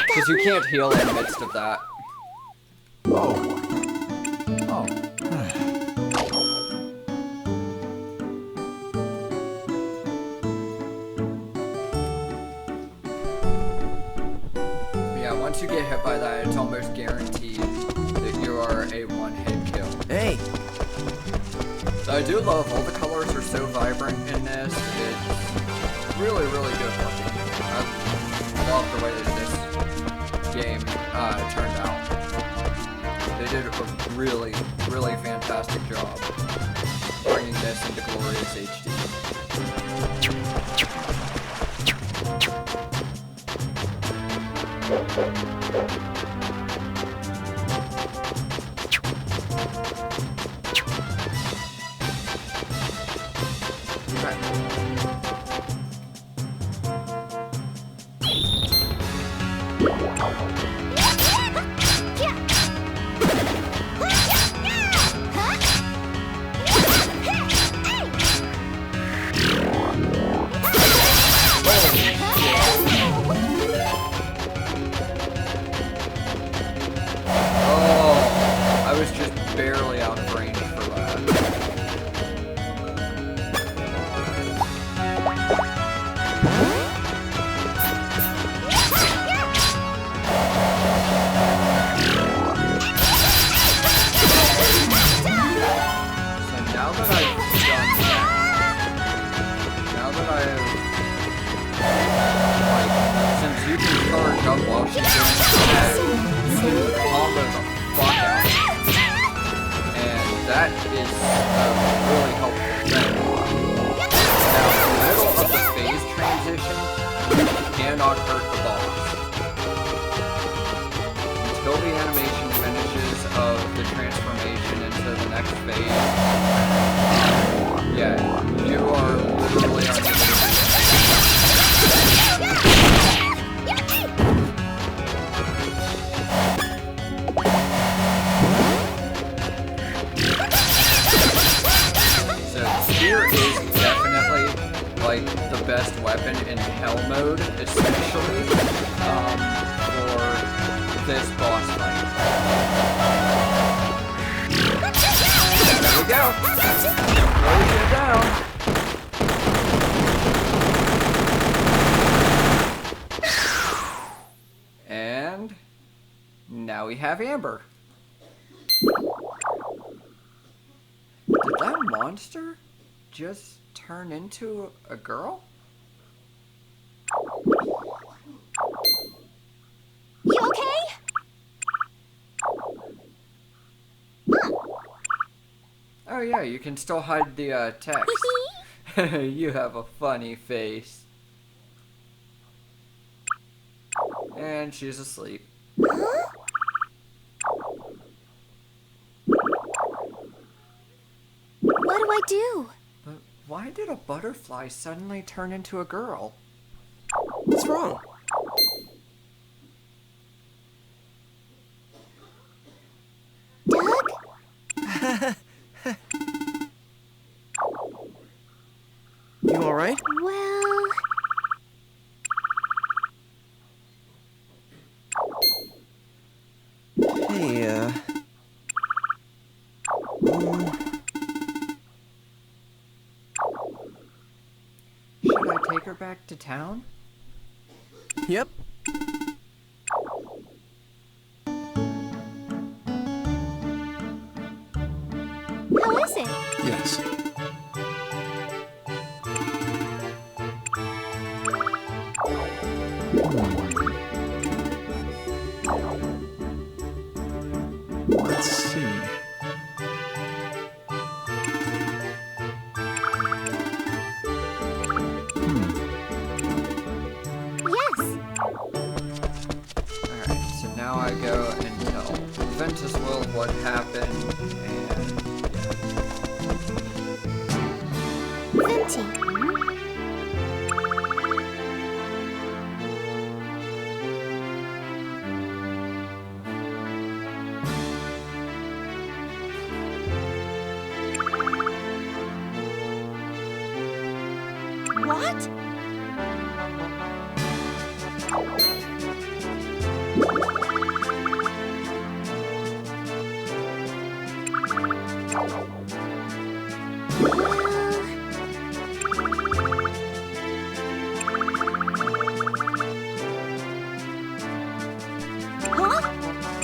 A: Because you can't heal in the midst of that.
F: Oh. Oh.
A: Yeah, once you get hit by that, it's almost guaranteed that you are a one-hit kill.
G: Hey!
A: So I do love all the colors are so vibrant in this. It's really, really good looking. I love the way that this game turned out. They did a really, really fantastic job bringing this into glorious HD. really helpful thing. Now, in the middle of the phase transition, you cannot hurt the boss. Until the animation finishes of the transformation into the next phase, yeah, you are literally unable to do So spear is definitely like the best weapon in hell mode, especially for this boss fight. There we go. Closing it down. And now we have Amber. Did that monster just turn into a girl?
B: You okay?
A: Oh yeah, you can still hide the text. You have a funny face. And she's asleep.
B: Huh? What do I do?
A: But why did a butterfly suddenly turn into a girl?
G: What's wrong?
B: Doug?
G: You alright?
B: Well...
G: Hey,
A: Should I take her back to town?
G: Yep.
B: How is it?
F: Yes. Let's see.
B: Yes.
A: Alright, so now I go and tell Ventus Will what happened, and
B: Venti. What? Huh?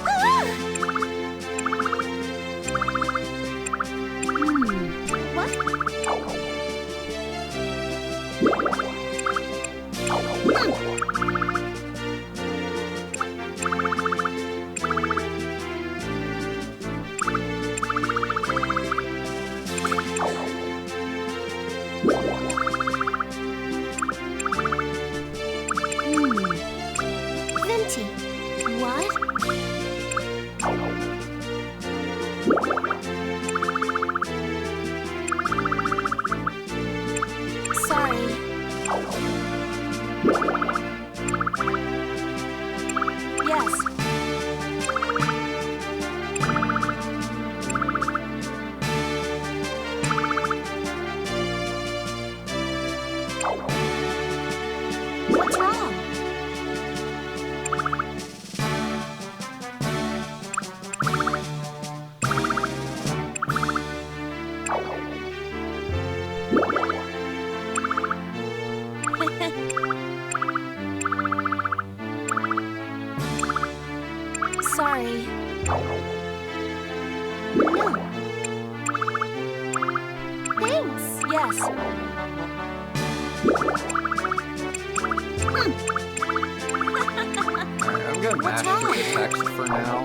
B: Ah! What? Venti. What? Sorry. Yes. What's wrong? Sorry. No. Thanks. Yes.
A: alright, I'm gonna mash
B: wrong?
A: the text for now.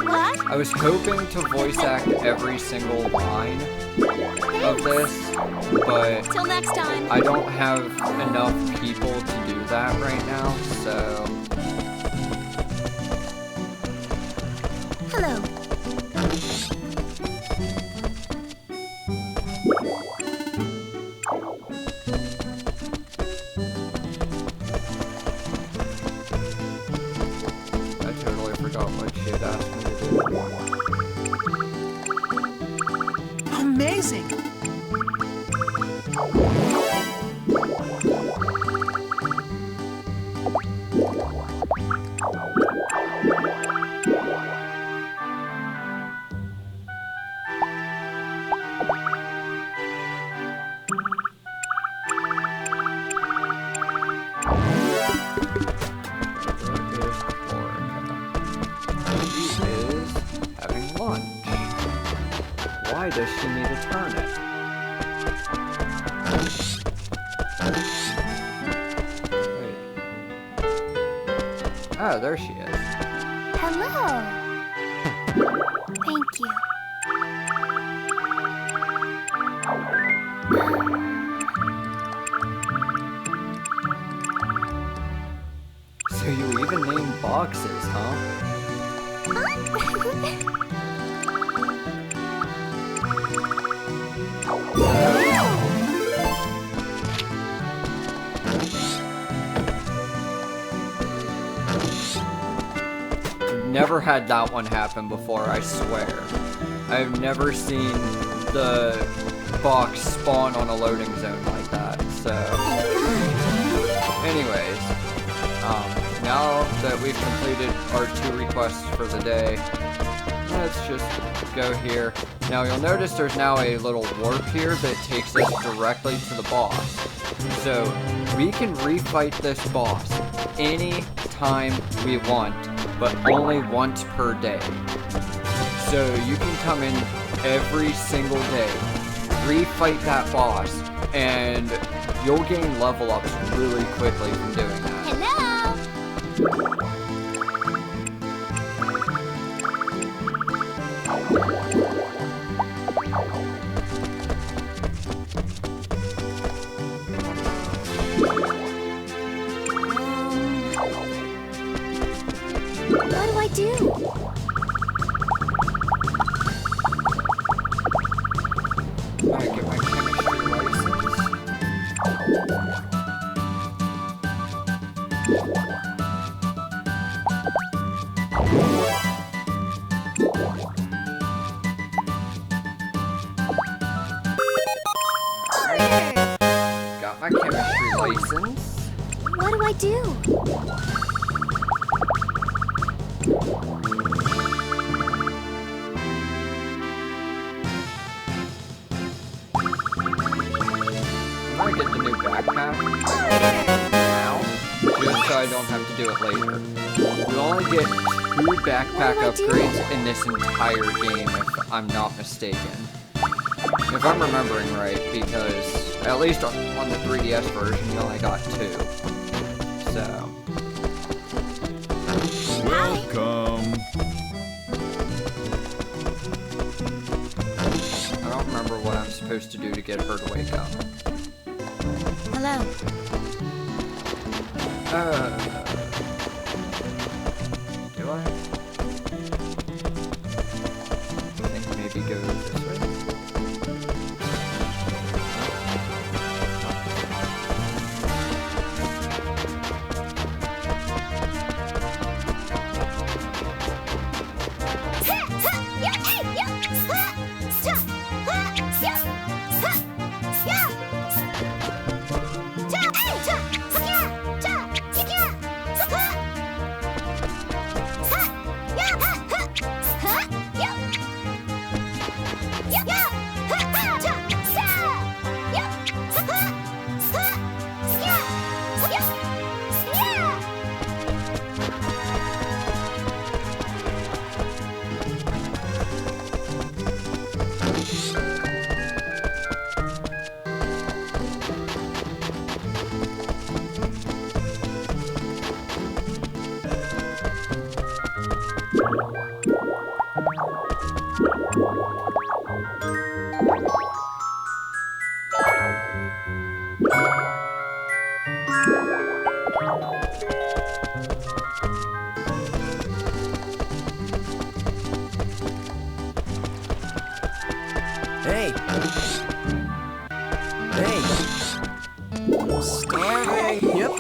B: What?
A: I was hoping to voice act every single line of this, but
B: Till next time.
A: I don't have enough people to do that right now, so...
B: Hello.
A: I totally forgot what she had asked me to do.
G: Amazing!
A: Why does she need a turnip? Wait. Oh, there she is.
B: Hello. Thank you.
A: So you even name boxes, huh? Never had that one happen before, I swear. I've never seen the box spawn on a loading zone like that, so... Anyways, now that we've completed our 2 requests for the day, let's just go here. Now you'll notice there's now a little warp here that takes us directly to the boss. So we can refight this boss any time we want, but only once per day. So you can come in every single day, refight that boss, and you'll gain level ups really quickly from doing that.
B: Hello. What do I do?
A: I get my chemistry license. Got my chemistry license.
B: What do I do?
A: I'm gonna get the new backpack now, just so I don't have to do it later. You only get 2 backpack upgrades in this entire game, if I'm not mistaken. If I'm remembering right, because at least on the 3DS version, you only got 2. So.
E: Welcome.
A: I don't remember what I'm supposed to do to get her to wake up.
B: Hello.
A: Do I? I think maybe go this way.
G: Hey! Hey! Starving! Yep.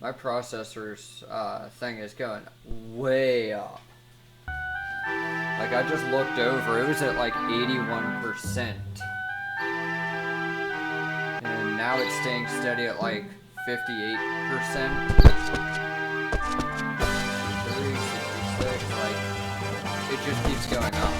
A: My processor's thing is going way up. Like, I just looked over, it was at like 81%. And now it's staying steady at like 58%. 366, like, it just keeps going up.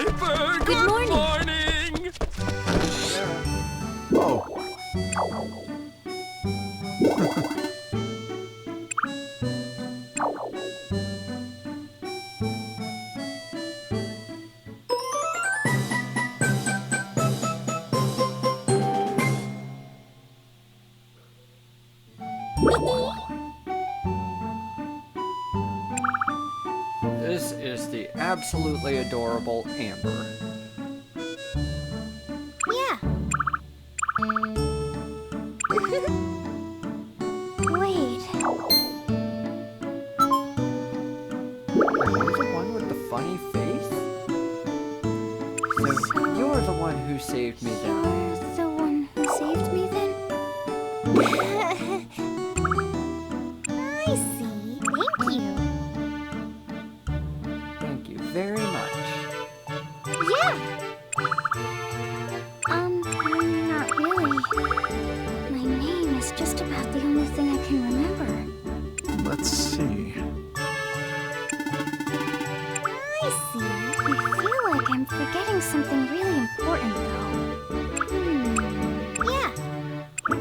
H: Piper,
B: Good morning.
H: morning.
F: Oh.
A: This is the absolutely adorable Amber.
B: Yeah. Wait.
A: Are you the one with the funny face? So you're the one who saved me then.
B: You're the one who saved me then? I see. Thank you.
A: Thank you very much.
B: Yeah. Not really. My name is just about the only thing I can remember.
F: Let's see.
B: I see. I feel like I'm forgetting something really important, though. Yeah.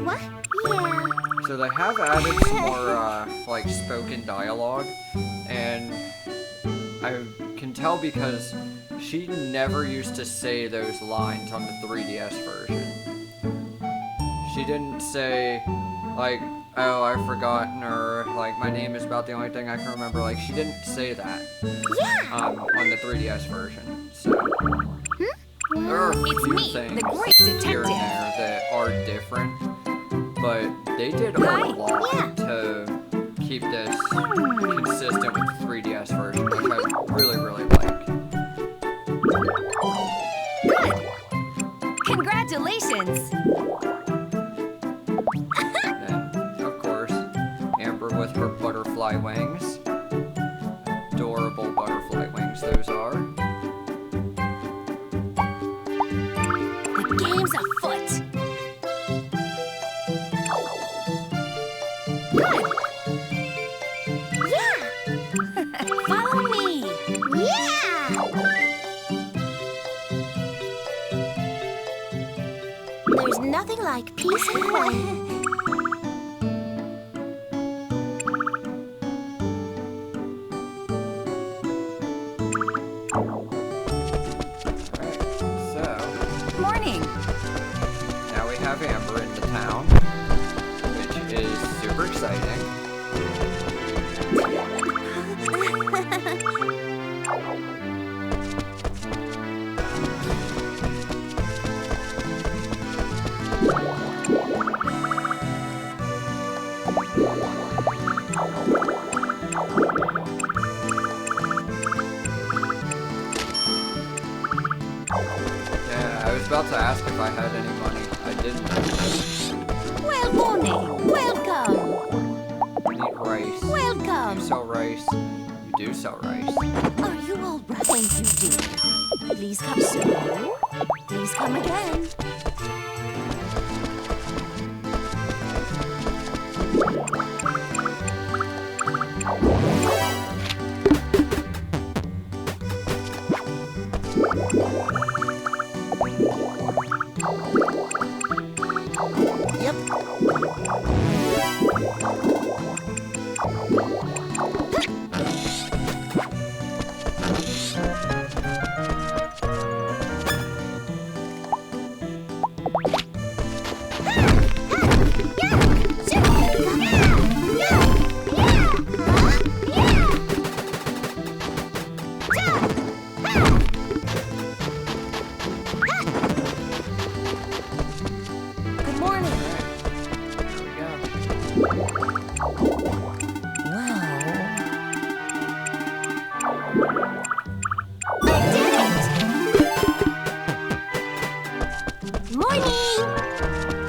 B: What? Yeah.
A: So they have added some more, like, spoken dialogue, and I can tell because she never used to say those lines on the 3DS version. She didn't say, like, oh, I've forgotten, or, like, my name is about the only thing I can remember. Like, she didn't say that
B: Yeah.
A: on the 3DS version. So there are a
I: It's
A: few
I: me,
A: things
I: the great
A: here
I: detective.
A: and there that are different, but they did a
I: Hi.
A: lot
B: Yeah.
A: to keep this consistent with the 3DS version, which I really, really like.
I: Good. Congratulations.
A: And then, of course, Amber with her butterfly wings. Adorable butterfly wings those are.
I: The game's afoot. Good.
B: Yeah.
I: Follow me.
B: Yeah.
G: There's nothing like peace and quiet.
A: Alright, so
I: Morning.
A: now we have Amber in the town, which is super exciting. Yeah, I was about to ask if I had any money. I didn't.
I: Well, morning. Welcome.
A: I need rice.
I: Welcome.
A: You sell rice. You do sell rice.
I: Are you all right? Thank you, dear. Please come soon. Please come again.
G: Yep.
I: Good morning.
A: There we go.
I: Morning.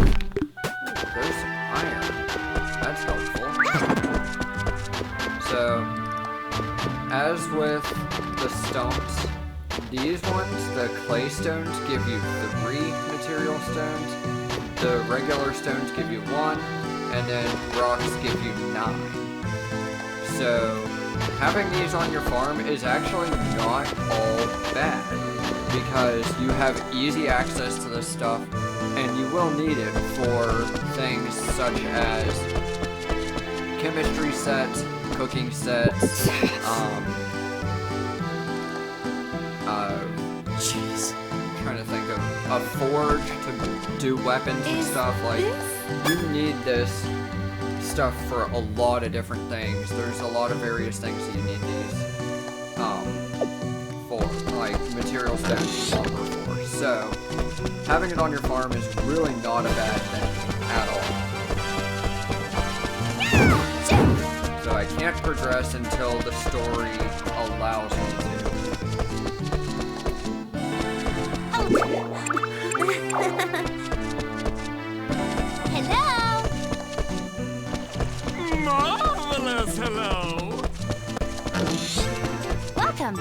A: There's some iron. That's helpful. So, as with the stones, these ones, the clay stones, give you 3 material stones, the regular stones give you 1, and then rocks give you 9. So, having these on your farm is actually not all bad, because you have easy access to this stuff, and you will need it for things such as chemistry sets, cooking sets,
G: Jeez.
A: trying to think of a forge to do weapons and stuff. Like, you need this stuff for a lot of different things. There's a lot of various things that you need these for, like material stones and lumber for. So having it on your farm is really not a bad thing at all. So I can't progress until the story allows me to.
B: Hello.
H: Marvelous, hello!
B: Welcome.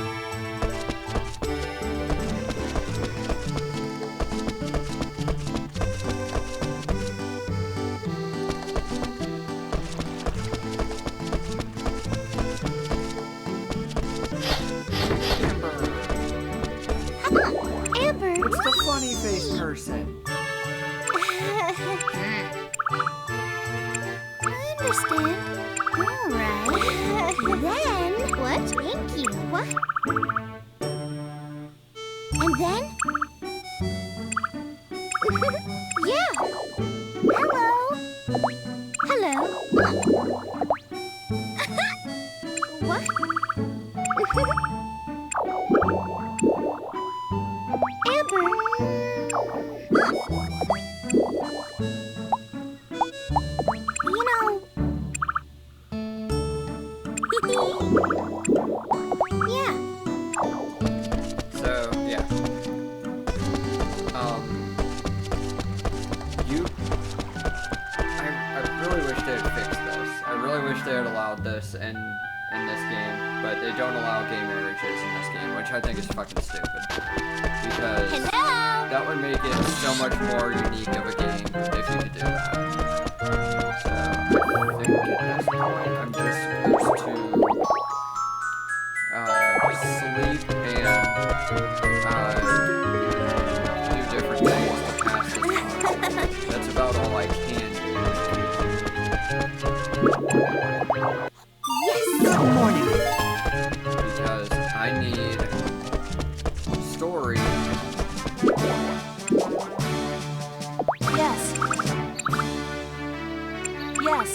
B: Amber.
A: It's the funny face person.
B: I understand. All right. Then what? Thank you. What? And then? Yeah. Hello. Hello. What? Amber. You know. Yeah.
A: So, yeah. I really wish they had fixed this. I really wish they had allowed this in this game, but they don't allow gay marriages in this game, which I think is fucking stupid. Because
B: Hello.
A: that would make it so much more unique of a game if you could do that. So, I think at this point, I'm just supposed to sleep and do different things to pass the time. That's about all I can do.
B: Yes.
G: Good morning.
A: Because I need story.
I: Yes. Yes.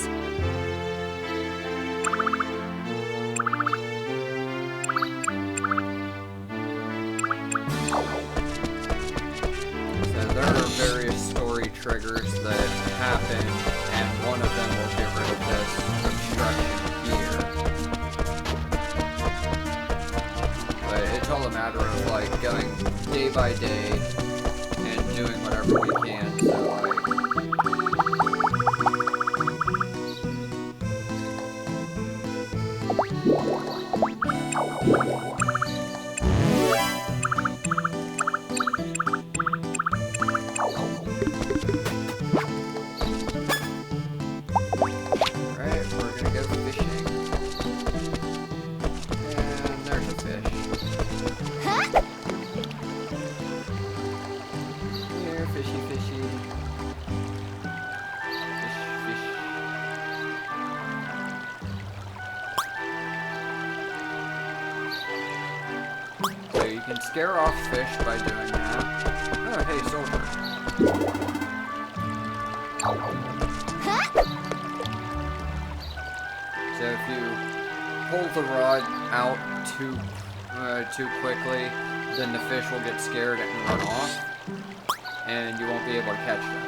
A: So there are various story triggers that happen, and one of them will get rid of this obstruction here. But it's all a matter of like going day by day and doing whatever we can. So like. Alright, we're gonna go fishing. And there's a fish.
B: Huh?
A: Here, fishy, fishy. Fish, fish. So you can scare off fish by doing that. Oh, hey, silver.
B: Huh?
A: So if you pull the rod out too quickly, then the fish will get scared and run off, and you won't be able to catch them.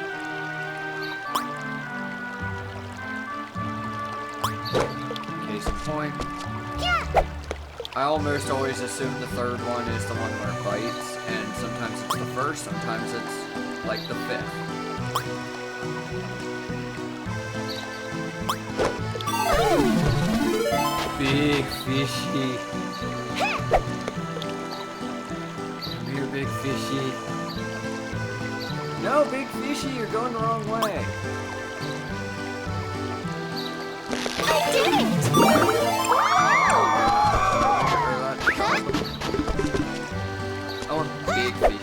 A: Case in point. I almost always assume the third one is the one where it bites, and sometimes it's the first, sometimes it's like the fifth. Big fishy. fishy. No, big fishy, you're going the wrong way.
B: I did it!
A: I want big fishy.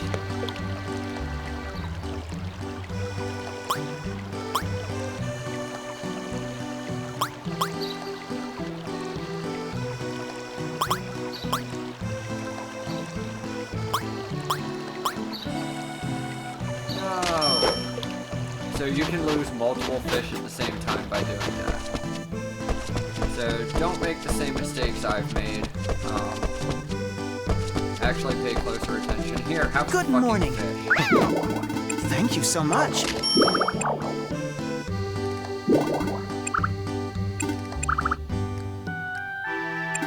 A: So you can lose multiple fish at the same time by doing that. So don't make the same mistakes I've made. Actually pay closer attention. Here, have
G: Good
A: some fucking
G: morning.
A: fish.
G: Thank you so much.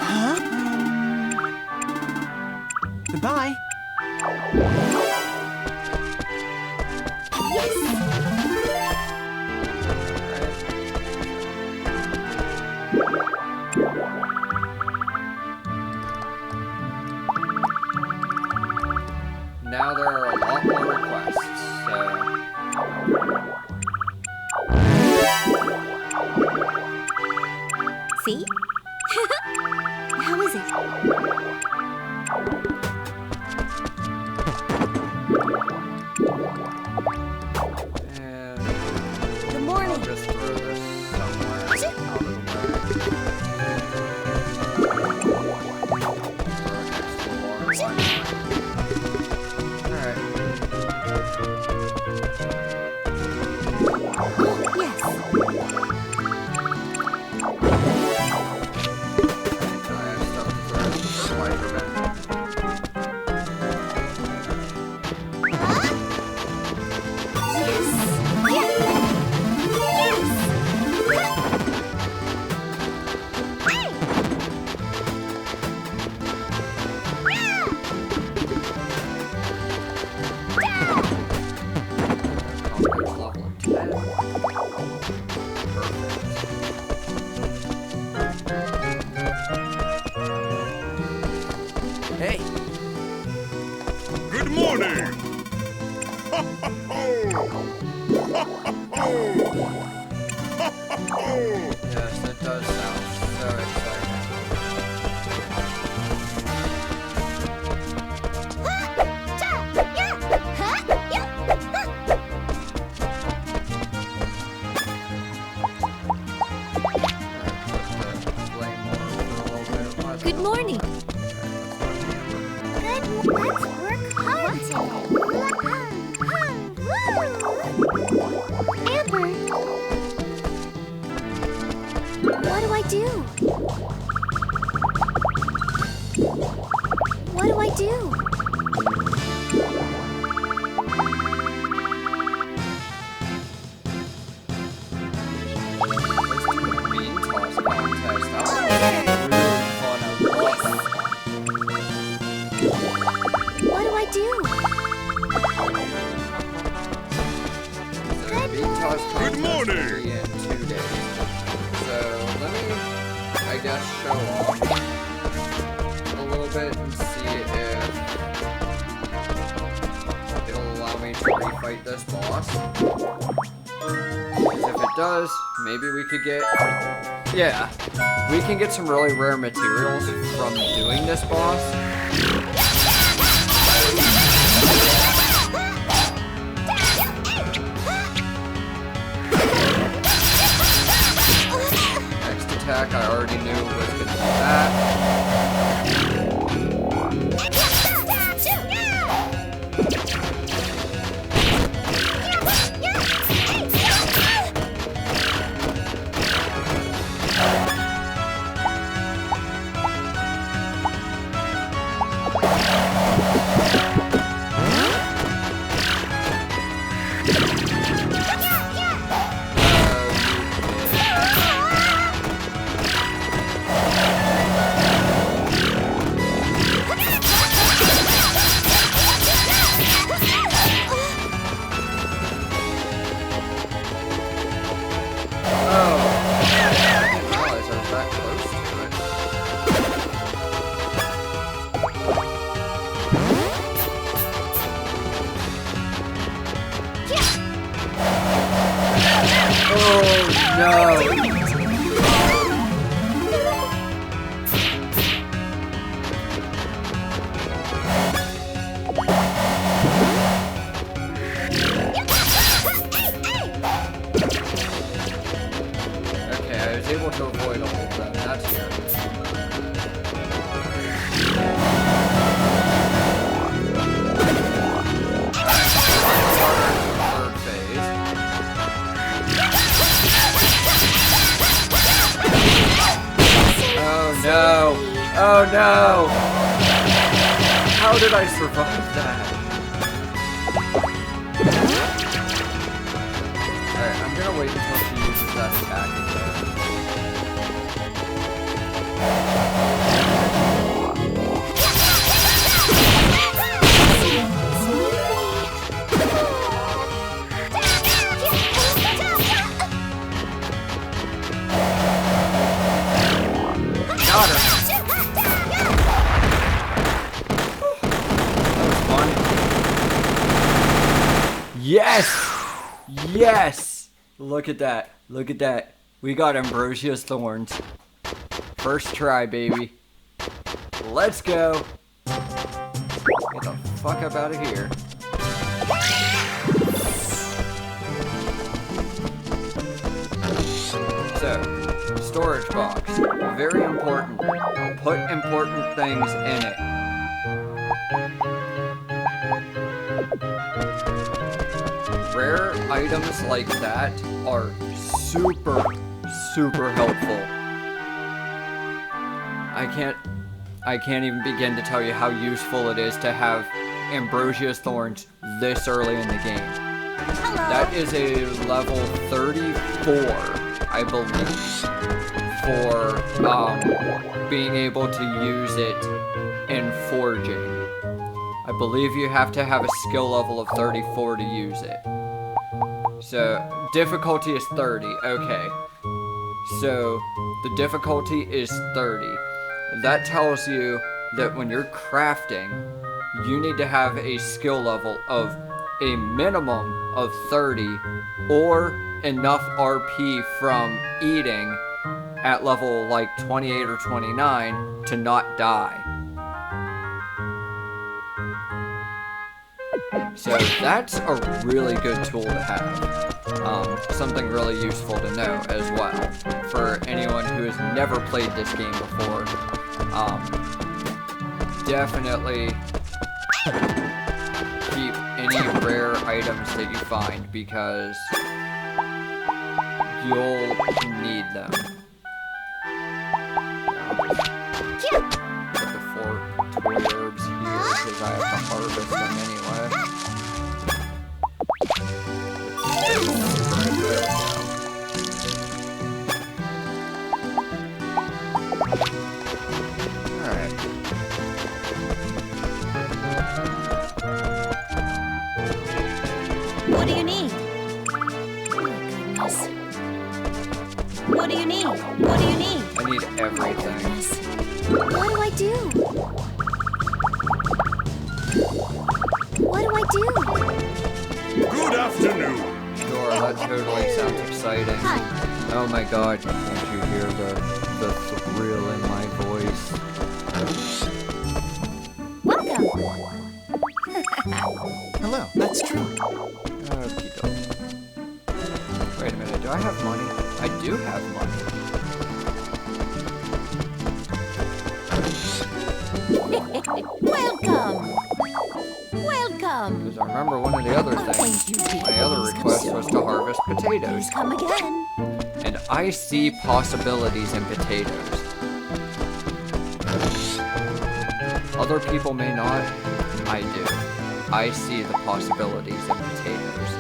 G: Huh? Goodbye.
A: Now there are a lot more requests, so...
I: See? How is it?
A: And
I: Good morning.
A: I'll just throw this somewhere out of the way. Throw it next to the water line. Alright.
I: Oh, yes.
A: I have stuff to throw in the fertilizer bin. Complex level of 10. Perfect.
G: Hey,
H: Good morning!
A: Yes, that does sound so exciting.
I: Good morning.
B: Good. Let's work hard today. Amber. What do I do? What do I do?
A: Let's do a bean toss contest. That was really fun. I love that one.
B: What do I do?
A: So the bean toss contest
H: morning.
A: will be in 2 days. So let me, I guess, show off a little bit and see if it'll allow me to refight this boss. Because if it does, maybe we could get, yeah, we can get some really rare materials from doing this boss. Next attack I already knew was going to be that. Oh no! Okay, I was able to avoid all of them. That's good. Third phase. Oh no! Oh no! How did I survive that? Alright, I'm gonna wait until she uses that attack again. Got her! Yes! Yes! Look at that. Look at that. We got Ambrosia's thorns. First try, baby. Let's go. Get the fuck up out of here. So, storage box. Very important. Put important things in it. Rare items like that are super, super helpful. I can't even begin to tell you how useful it is to have Ambrosia's thorns this early in the game.
I: Hello.
A: That is a level 34, I believe, for being able to use it in forging. I believe you have to have a skill level of 34 to use it. So, difficulty is 30, okay. So, the difficulty is 30. That tells you that when you're crafting, you need to have a skill level of a minimum of 30 or enough RP from eating at level like 28 or 29 to not die. So that's a really good tool to have. Something really useful to know as well for anyone who has never played this game before. Definitely keep any rare items that you find because you'll need them. Put the 4 toy herbs here because I have to harvest them anyway. Alright.
I: What do you need? Oh, goodness. What do you need? What do you need?
A: I need everything.
B: What do I do? What do I do?
H: Good afternoon.
A: Sure, that totally sounds exciting.
B: Hi.
A: Oh my god, can't you hear the thrill in my voice?
B: Welcome.
F: Hello, that's true.
A: Okie dokie. Wait a minute, do I have money? I do have money.
I: Welcome. Welcome.
A: Because I remember one of the other
I: Oh,
A: things.
I: thank you, dear.
A: My other
I: Please come
A: request
I: soon.
A: was to harvest potatoes.
I: Please come again.
A: And I see possibilities in potatoes. Other people may not. I do. I see the possibilities in potatoes.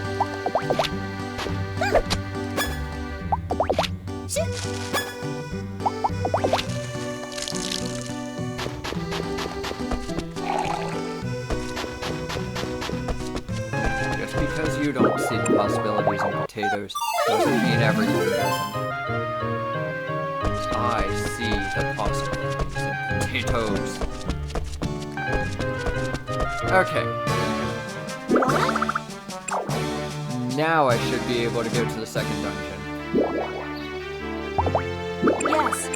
A: Just because you don't see the possibilities in potatoes doesn't mean everyone doesn't. I see the possibilities in potatoes. Okay. now I should be able to go to the second dungeon.
I: Yes.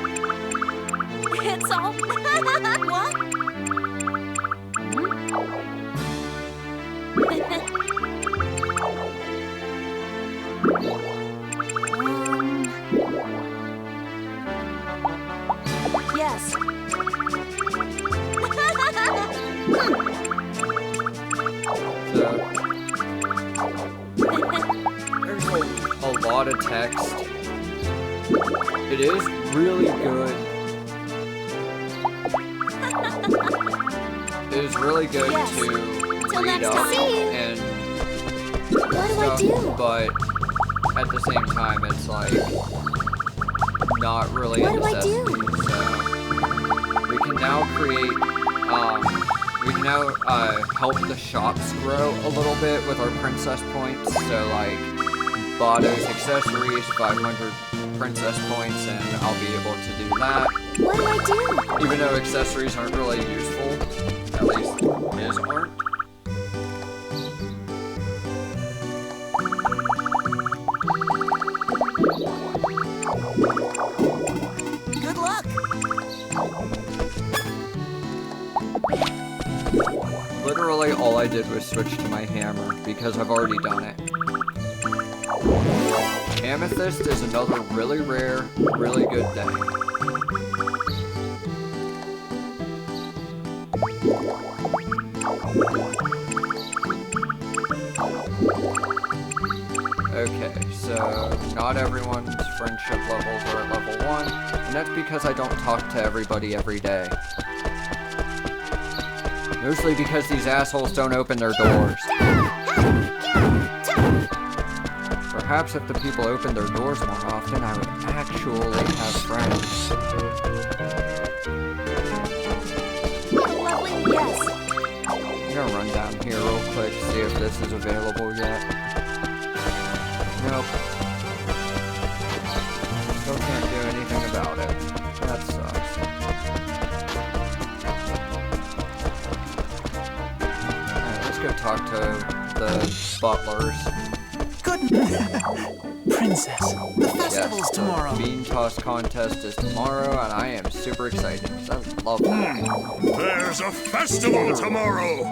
I: It's all. What? Yes.
A: There's a lot of text. It is really good. It is really good
I: Yes.
A: to
I: Till
A: read
I: next
A: up
I: time.
A: and
B: What do I
A: stuff,
B: do?
A: but at the same time, it's like not really
B: What
A: a
B: do I do?
A: necessity. So we can now create. We can now help the shops grow a little bit with our princess points. So like Bado's accessories, 500 princess points, and I'll be able to do that.
B: What do I do?
A: Even though accessories aren't really useful, at least his aren't.
G: Good luck.
A: Literally all I did was switch to my hammer because I've already done it. Amethyst is another really rare, really good thing. Okay, so not everyone's friendship levels are at level 1, and that's because I don't talk to everybody every day. Mostly because these assholes don't open their doors. Perhaps if the people opened their doors more often, I would actually have friends.
I: Lovely. Yes.
A: I'm gonna run down here real quick, see if this is available yet. Nope. Still can't do anything about it. That sucks. Alright, let's go talk to the butlers.
G: Good. Princess, the festival's
A: Yes,
G: tomorrow.
A: the bean toss contest is tomorrow, and I am super excited because I love that.
H: There's a festival tomorrow.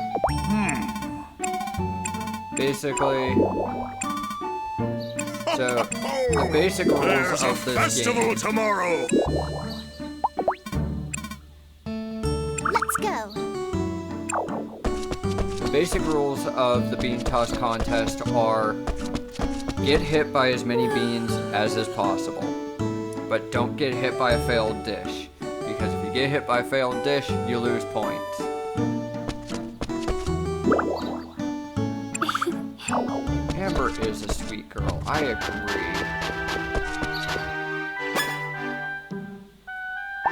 A: Basically, so the basic rules
H: There's a
A: of this
H: festival
A: game.
H: tomorrow.
B: Let's go.
A: The basic rules of the bean toss contest are get hit by as many beans as is possible, but don't get hit by a failed dish, because if you get hit by a failed dish, you lose points. Amber is a sweet girl, I agree.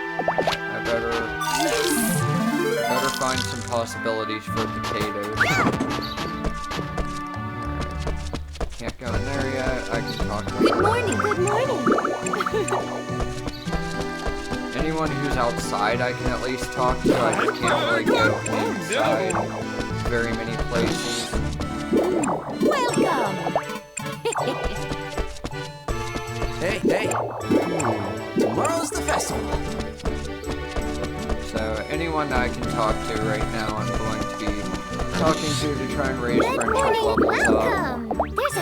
A: I better find some possibilities for potatoes. Can't go in there yet. I can talk to
B: Good morning. Good morning.
A: anyone who's outside. I can at least talk to. I just can't really go inside very many places.
I: Welcome.
G: Hey, hey. Tomorrow's the festival.
A: So anyone that I can talk to right now, I'm going to be talking to try and raise
B: Good
A: friendship
B: morning.
A: levels up.
B: Welcome. There's a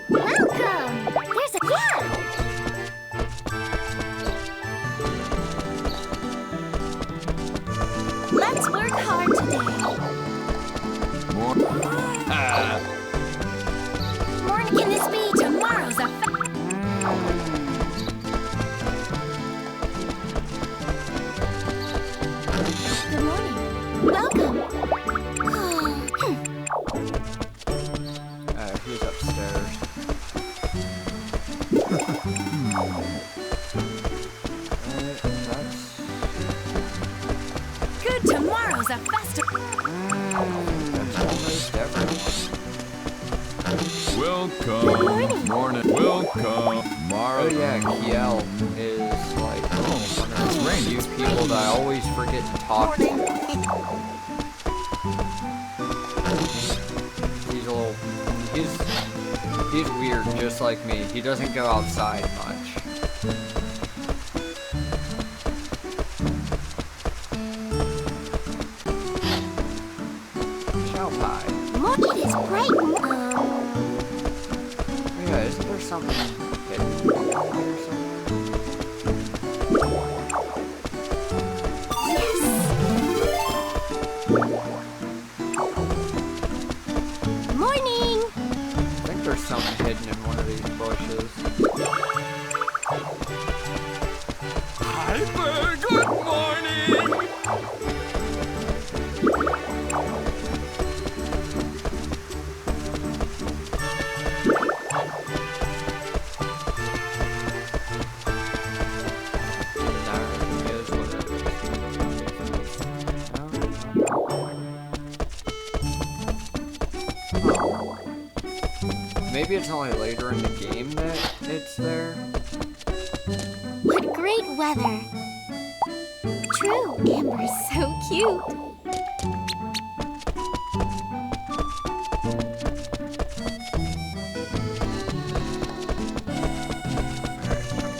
B: Welcome. There's a
I: Let's work hard today. Morning, can this be tomorrow's a Good morning. Welcome.
A: Who's upstairs? That's...
I: Good, tomorrow's a festival.
A: That's almost everyone.
E: Welcome. Morning. Welcome.
A: Oh
E: Mara.
A: yeah, Kiel is like one of the few people that I always forget to talk to. He's He's weird, just like me. He doesn't go outside much.
B: It is bright.
A: Yeah, isn't there something hidden here somewhere?
B: Yes. Morning.
A: I think there's something hidden in one of these bushes.
E: Hyper, good morning!
A: Maybe it's only later in the game that it's there.
B: What great weather. True, Amber's so cute.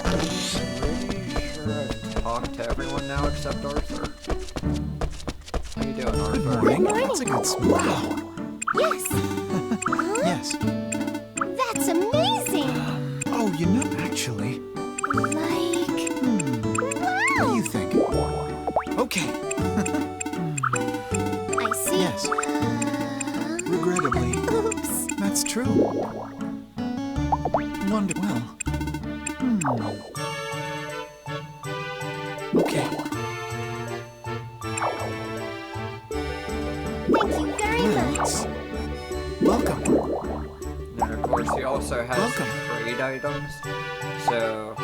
A: Pretty sure I've talked to everyone now except Arthur. How you doing, Arthur?
F: Good morning.
B: morning.
F: That's a good smile.
B: Yes.
F: Yes.
B: That's amazing.
F: Oh, you know, actually,
B: Like,
F: what do you think? Okay.
B: I see.
F: Yes. Regrettably,
B: Oops.
F: that's true. Well. Okay.
B: Thank you very much.
F: Welcome.
A: And of course, he also has
F: Welcome.
A: trade items, so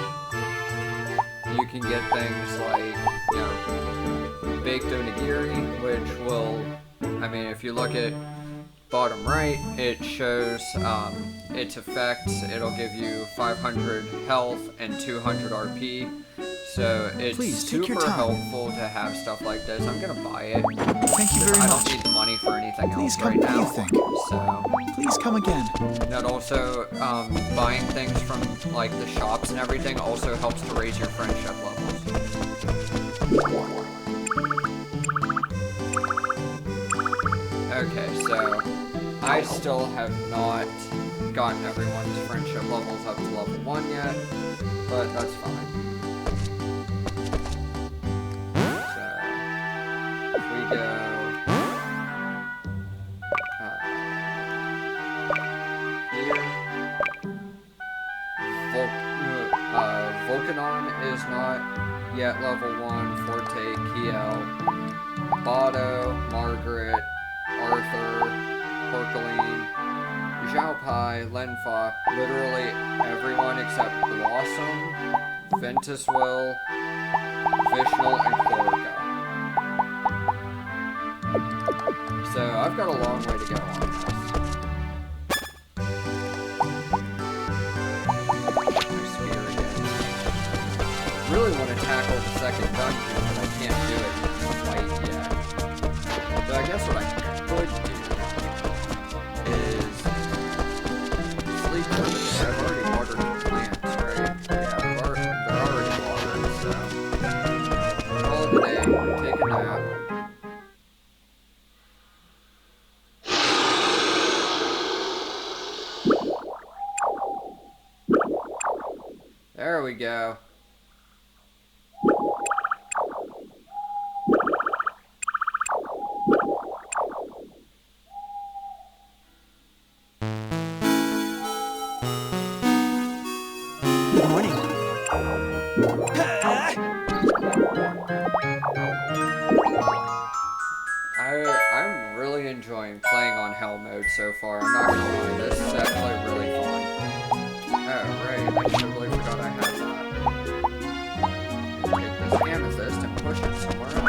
A: you can get things like, you know, baked onigiri, which will, I mean, if you look at bottom right, it shows its effects. It'll give you 500 health and 200 RP. So it's
F: Please, take your
A: super
F: time.
A: helpful to have stuff like this. I'm gonna buy it.
F: Thank you very
A: I don't
F: much.
A: need the money for anything
F: Please
A: else
F: come.
A: right
F: What do
A: now.
F: you think?
A: So
F: Please come again.
A: that also buying things from like the shops and everything also helps to raise your friendship levels. Okay, so I still have not gotten everyone's friendship levels up to level 1 yet, but that's fine. So, if we go... here. Volcanon is not yet level 1, Forte, Kiel, Bado, Margaret, Arthur, Porcaline, Xiaopai, Lenfa, literally everyone except Blossom, Ventuswell, Vishnal, and Chlorica. So I've got a long way to go on this. Really want to tackle the second dungeon, but I can't do it quite yet. So I guess what I could do is sleep for the day. I've already watered the plants, right? Yeah, they're already watered, so call it a day, take a nap. There we go.
G: Good morning.
A: I'm really enjoying playing on hell mode so far. I'm not gonna lie, this is actually really fun. Oh, right, I totally forgot I had that. Take this amethyst and push it somewhere else.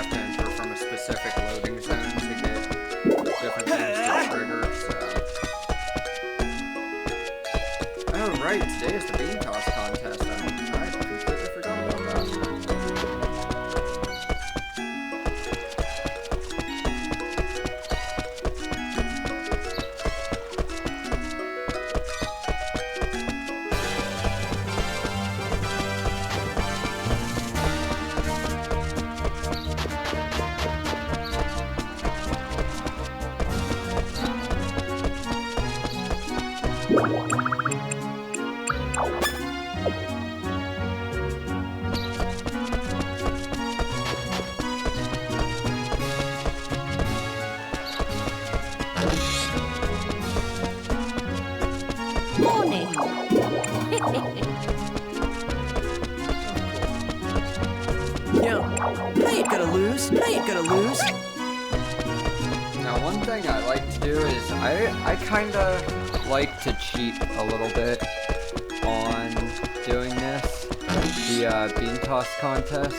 A: have to enter from a specific loading zone to get different things to trigger, so. Oh right, today is the bean toss contest. I completely forgot about that.
I: Morning.
J: Yo, I ain't gonna lose. I ain't gonna lose.
A: Now one thing I like to do is I kinda like to cheat a little bit on doing this. The bean toss contest.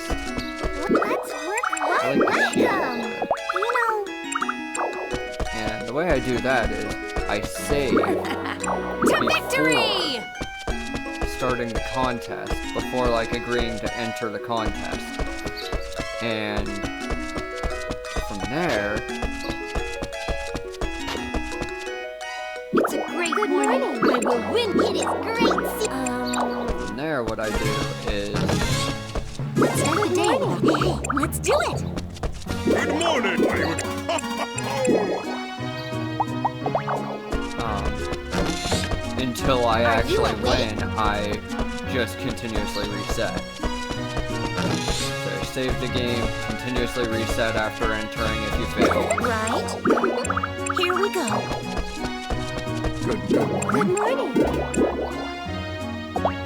B: Let's work
A: I
B: right.
A: like to cheat a little
B: Welcome.
A: bit.
B: You know,
A: And the way I do that is I save
I: To victory!
A: starting the contest before like agreeing to enter the contest. And from there,
I: It's a great
B: Good
I: morning.
B: morning.
I: I will win.
B: it is great.
A: from there what I do is
B: Let's start the day. Hey, let's do it.
H: Good morning.
A: until I
B: Are you
A: actually
B: awake?
A: win, I just continuously reset. So save the game, continuously reset after entering if you fail.
B: Right. Here we go.
F: Good
B: Good
F: morning.
B: morning.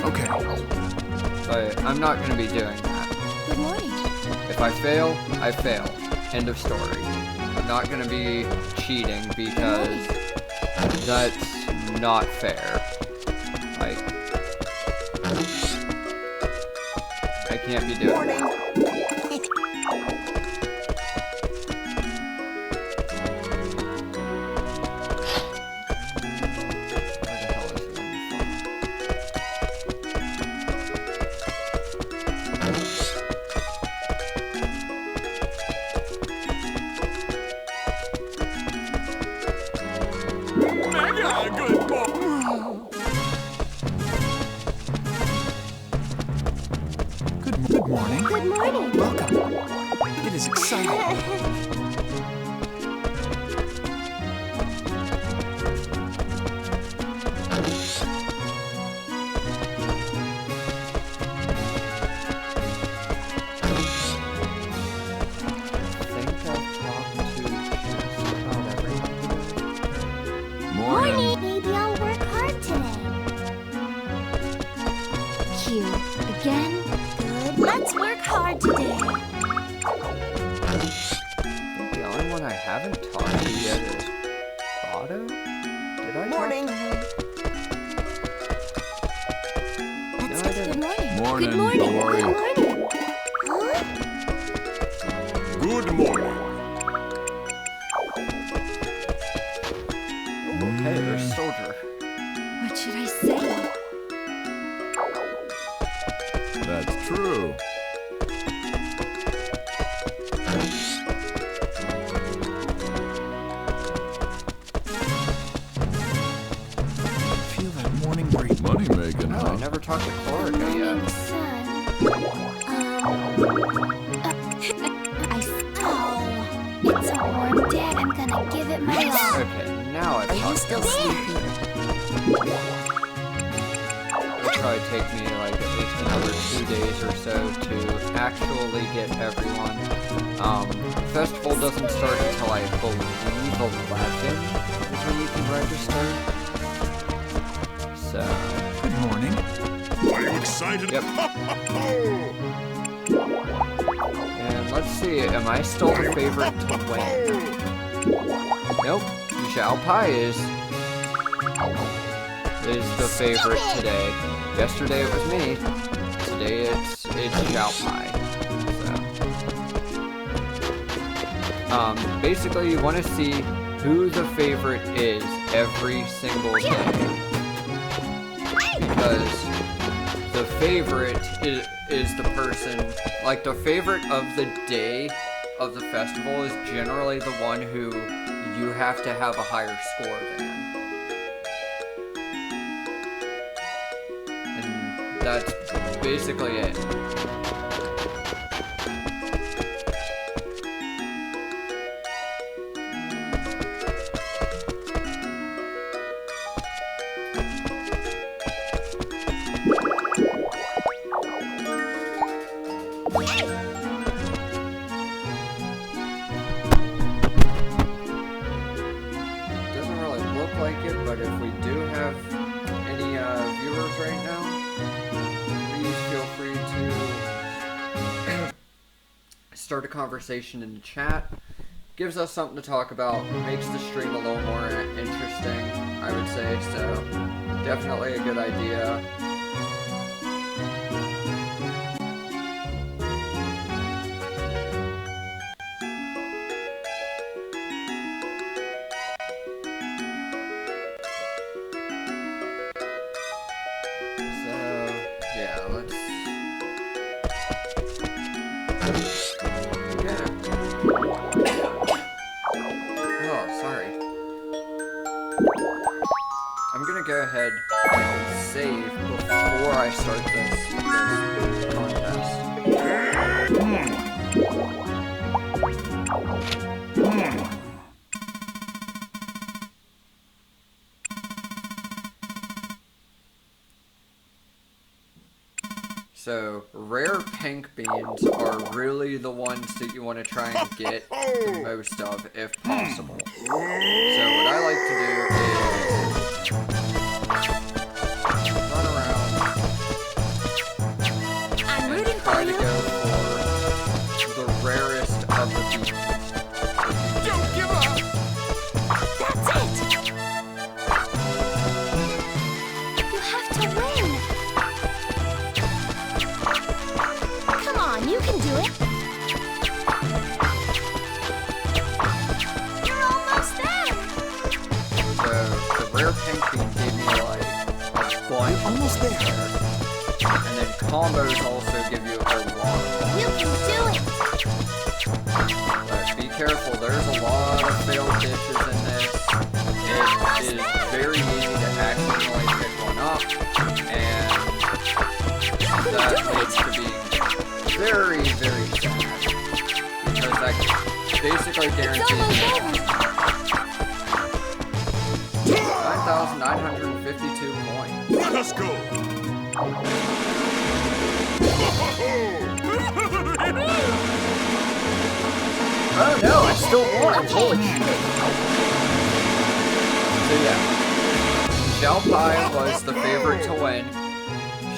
F: Okay.
A: But I'm not going to be doing that.
I: Good morning.
A: If I fail, I fail. End of story. I'm not going to be cheating because that's not fair. Like, I can't be doing that. Where the hell is it on your phone?
H: Mega good morning.
F: Good morning.
B: Good morning.
F: Welcome. It is exciting.
A: I think I've talked to just about everyone.
B: Morning. Maybe I'll work hard today. Q. Again? Good. Let's work hard today.
A: I think the only one I haven't talked to yet is Otto? Did I
G: Morning.
A: talk to him?
B: Let's
A: No, I
B: get
A: didn't.
B: good morning.
F: Morning.
B: Good morning.
F: How are
B: Good
F: you?
B: morning. Huh?
H: Good morning.
A: Ooh, okay, there's a soldier.
I: What should I say?
F: That's true. Feel that morning breeze. Money making,
A: Oh, I never talked to Corica yet.
B: Morning sun. Oh, it's a warm day. I'm gonna give it my all.
A: Okay, now I've
G: Are you
A: talked to
G: still
A: him.
G: sleepy?
A: It'll probably take me like at least another 2 days or so to actually get everyone. Festival doesn't start until I believe 11 is when you can register. So,
F: Good morning.
H: Are you excited?
A: Yep. and let's see, am I still the favorite to win? Nope, Xiao Pai is the favorite today. Yesterday it was me. Today it's Xiao Pai. So Basically, you want to see who the favorite is every single day. Because the favorite is the person, like the favorite of the day of the festival is generally the one who you have to have a higher score than. And that's basically it. Doesn't really look like it, but if we do have any viewers right now, please feel free to start a conversation in the chat. Gives us something to talk about, makes the stream a little more interesting, I would say, so definitely a good idea. Go ahead and save before I start this contest. So, rare pink beans are really the ones that you want to try and get the most of, if possible. So what I like to do is run around and try to go for the rarest of the beans.
E: Don't give up!
B: That's it! You have to win! Come on, you can do it! You're almost there!
A: So, the rare pink bean gave me like a bunch.
G: Almost there.
A: And then combos also give you a lot.
B: You can do it!
A: But be careful, there's a lot of failed dishes in this. It is very easy to accidentally pick one up, and that leads to being very, very sad. Because that basically guarantees 9,952 points.
H: Let us go!
A: Oh no, I still won! Holy shit! So yeah, Xiao Pai was the favorite to win.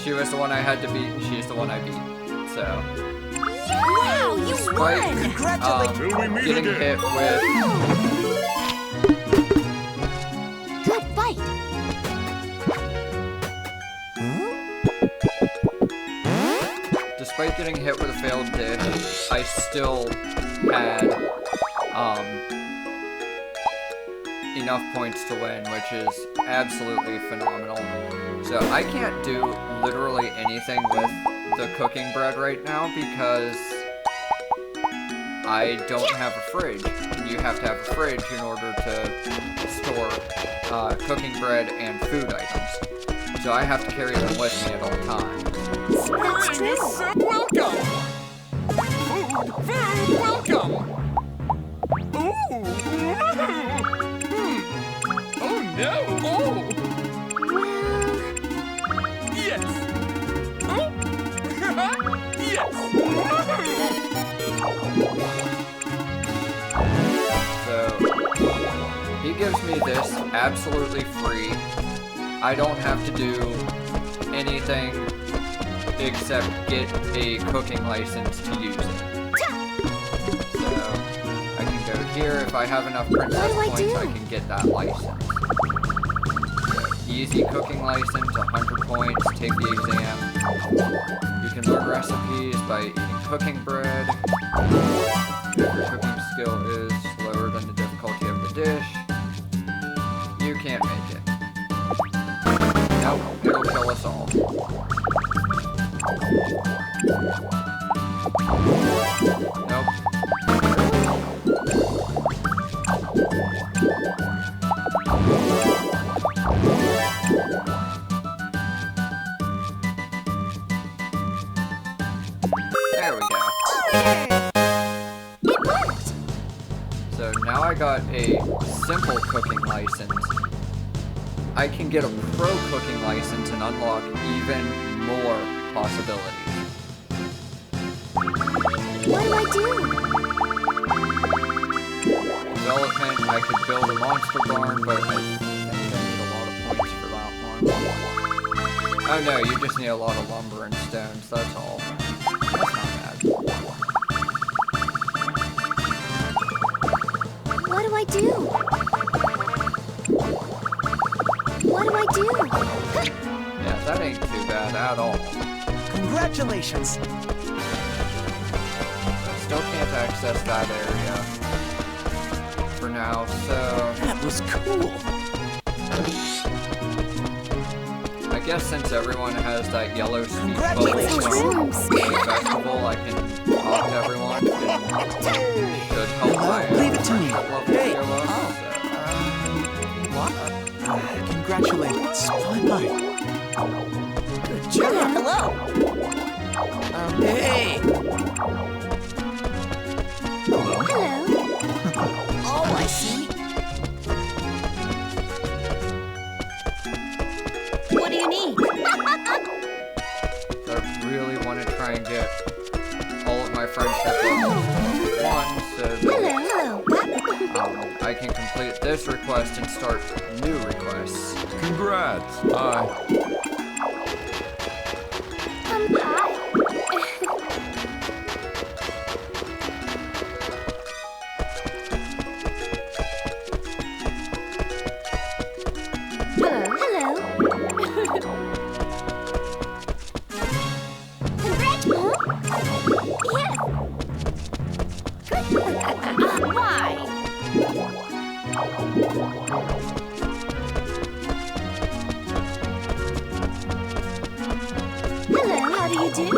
A: She was the one I had to beat, and she's the one I beat. So,
B: Wow, you
A: despite
B: won!
G: Congratulations.
A: getting hit with
B: Good fight!
A: despite getting hit with a failed dish, I still had enough points to win, which is absolutely phenomenal. So I can't do literally anything with the cooking bread right now because I don't have a fridge. You have to have a fridge in order to store cooking bread and food items. So I have to carry them with me at all times.
B: That's true!
E: Welcome! Food, welcome! Ooh! Oh no! Oh! Yes! Oh! Yes!
A: So, he gives me this absolutely free. I don't have to do anything except get a cooking license to use it. So, I can go here. If I have enough princess points, I can get that license. So, easy cooking license, 100 points, take the exam. You can learn recipes by eating cooking bread. Good for cooking skill is lower than the difficulty of the dish, you can't make it. Nope, it'll kill us all. Nope. There we go.
B: It worked!
A: So now I got a simple cooking license. I can get a pro cooking license and unlock even more possibilities.
B: What do I do?
A: Development, I could build a monster barn, but I think I need a lot of points for that one. Oh no, you just need a lot of lumber and stones, that's all. That's not bad.
B: What do I do? What do I do?
A: Yeah, that ain't too bad at all.
J: Congratulations!
A: Still can't access that area for now, so
J: That was cool.
A: I guess since everyone has that yellow speed bubble
J: Congratulations.
A: from the festival, I can talk to everyone and should help my
J: Leave it to me.
A: level
J: Hey.
A: go up,
J: What? Congratulations. Bye-bye. Good job.
G: Hello.
J: Hey.
B: Hello?
G: Oh, I see.
I: What do you need?
A: So I really want to try and get all of my friendship levels one, so
B: Hello, hello.
A: I can complete this request and start new requests.
H: Congrats. Hi.
B: Hi. Hello, hello. Congrats, Yes.
I: Why?
B: Hello, how do you do?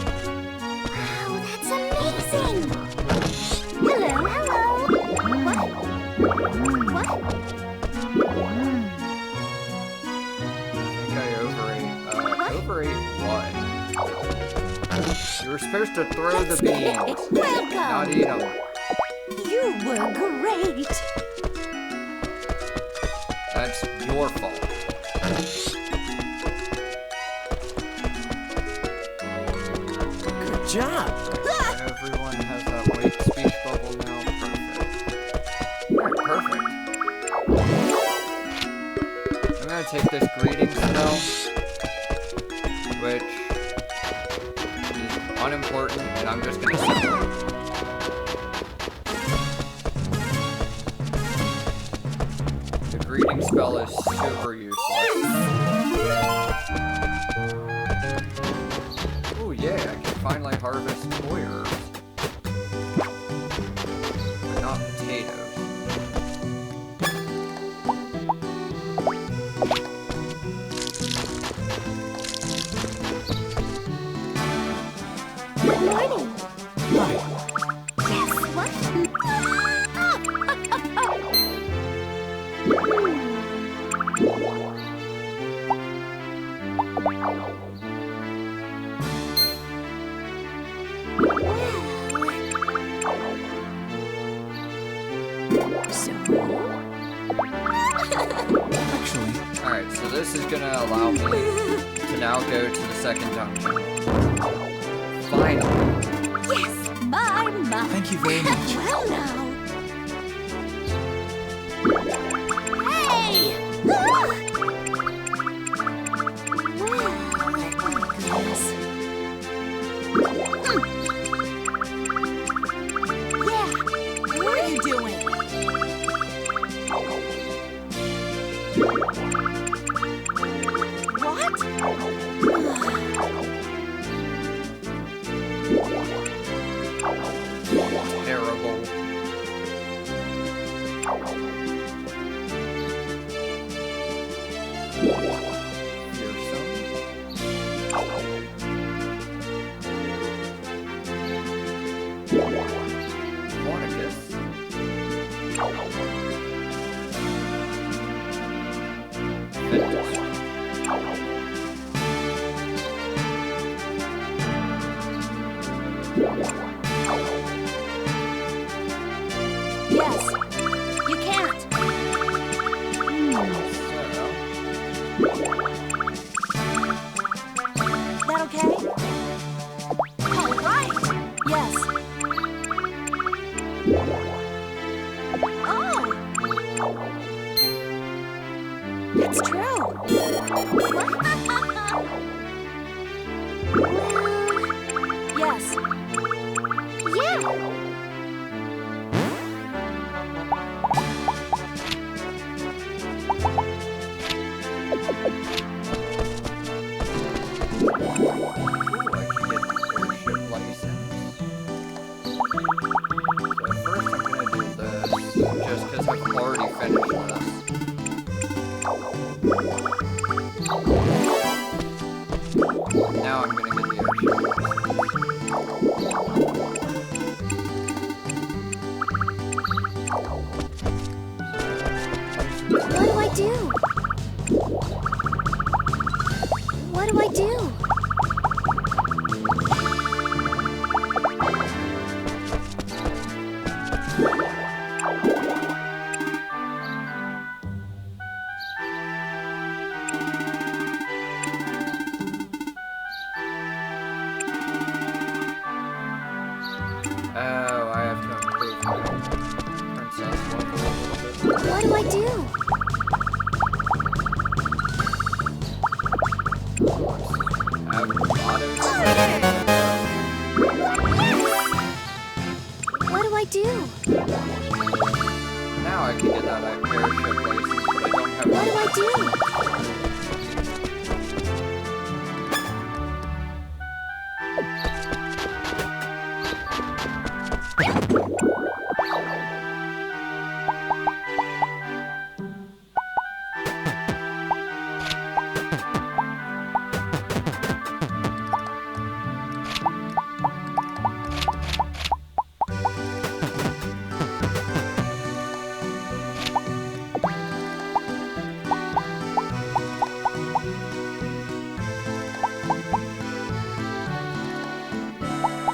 B: Wow, that's amazing! Hello, hello! What? What?
A: I think I overate what? You were supposed to throw the beans, not eat them.
B: You were great!
A: That's your fault.
J: Good job.
A: Everyone has that white speech bubble now. Perfect. I'm gonna take this greeting spell, which is unimportant, and I'm just gonna sell it. The greeting spell is super useless. Oh yeah, I can finally harvest toy herbs. But not potatoes.
B: Good morning!
J: Bye.
B: Yes, what?
J: Actually,
A: Alright, so this is gonna allow me to now go to the second dungeon. Finally.
B: Yes, my mom.
J: thank you very much.
B: Well now. Hey! Ah! Well, goodness. Yeah.
I: What are you doing?
B: What?
I: Yes.
B: Yeah.
A: Ooh, I can get the airship license. So first I'm gonna do this, just because I've already finished this. Now I'm gonna get the airship
B: What do I do? What do I do?
A: Oh, I have to improve my princess level a little bit.
B: What do I do?
A: Have auto.
B: What do I do?
A: Now I can get that airship license, but I don't have.
B: What do I do?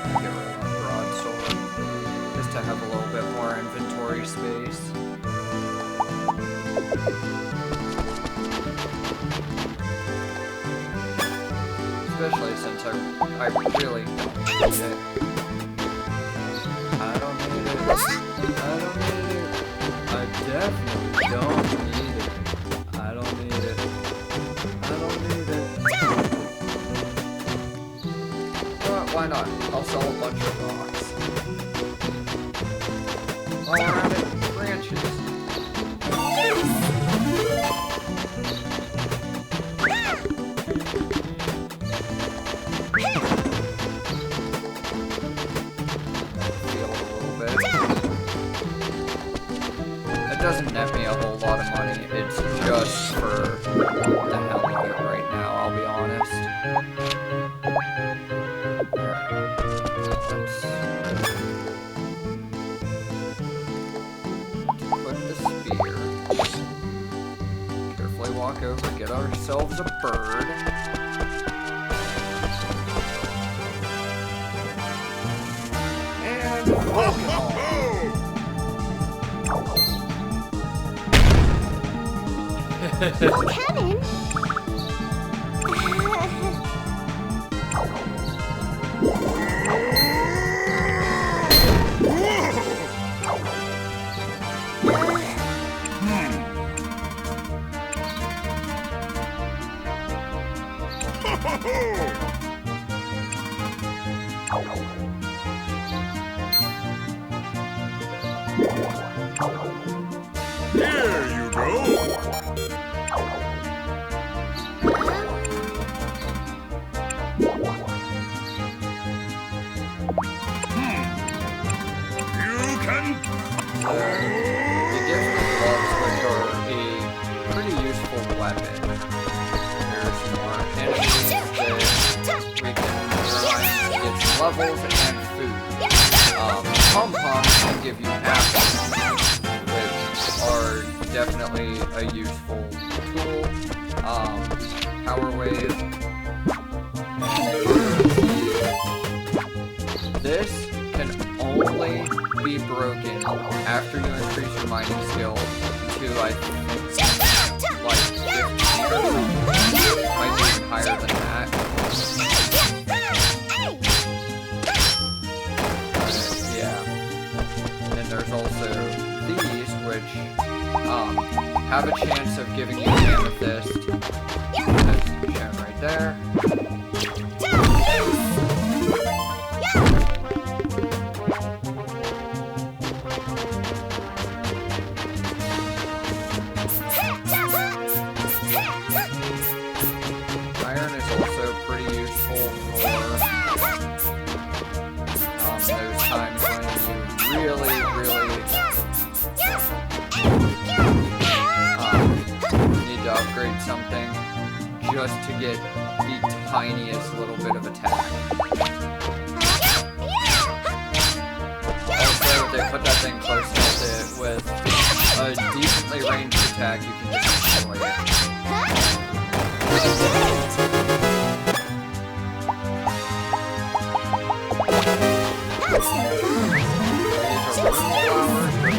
A: Get rid of my broadsword, just to have a little bit more inventory space. Especially since I really don't need it. I don't need it. I don't need it. I definitely don't need it. I don't need it. I don't need it. But why not? I'll sell a bunch of rocks. While we're at it, branches. Feel a little bit. It doesn't net me a whole lot of money. It's just for the hell of it right now, I'll be honest. Let's put the spear. Carefully walk over, get ourselves a bird. And welcome home.
B: Cannon?
E: Here you go. You can.
A: It gives me gloves, which are a pretty useful weapon. There's more enemies that we can run. It's levels and food. Pom-poms can give you apples, which are definitely a useful tool. Power wave. This can only be broken after you increase your mining skill to like 15 or something. Might be even higher than that. Yeah. And there's also these, which have a chance of giving you amethyst there. Iron is also pretty useful for those times when you really need to upgrade something just to get the tiniest little bit of attack. Also, if they put that thing close to it with a decently ranged attack, you can just destroy it.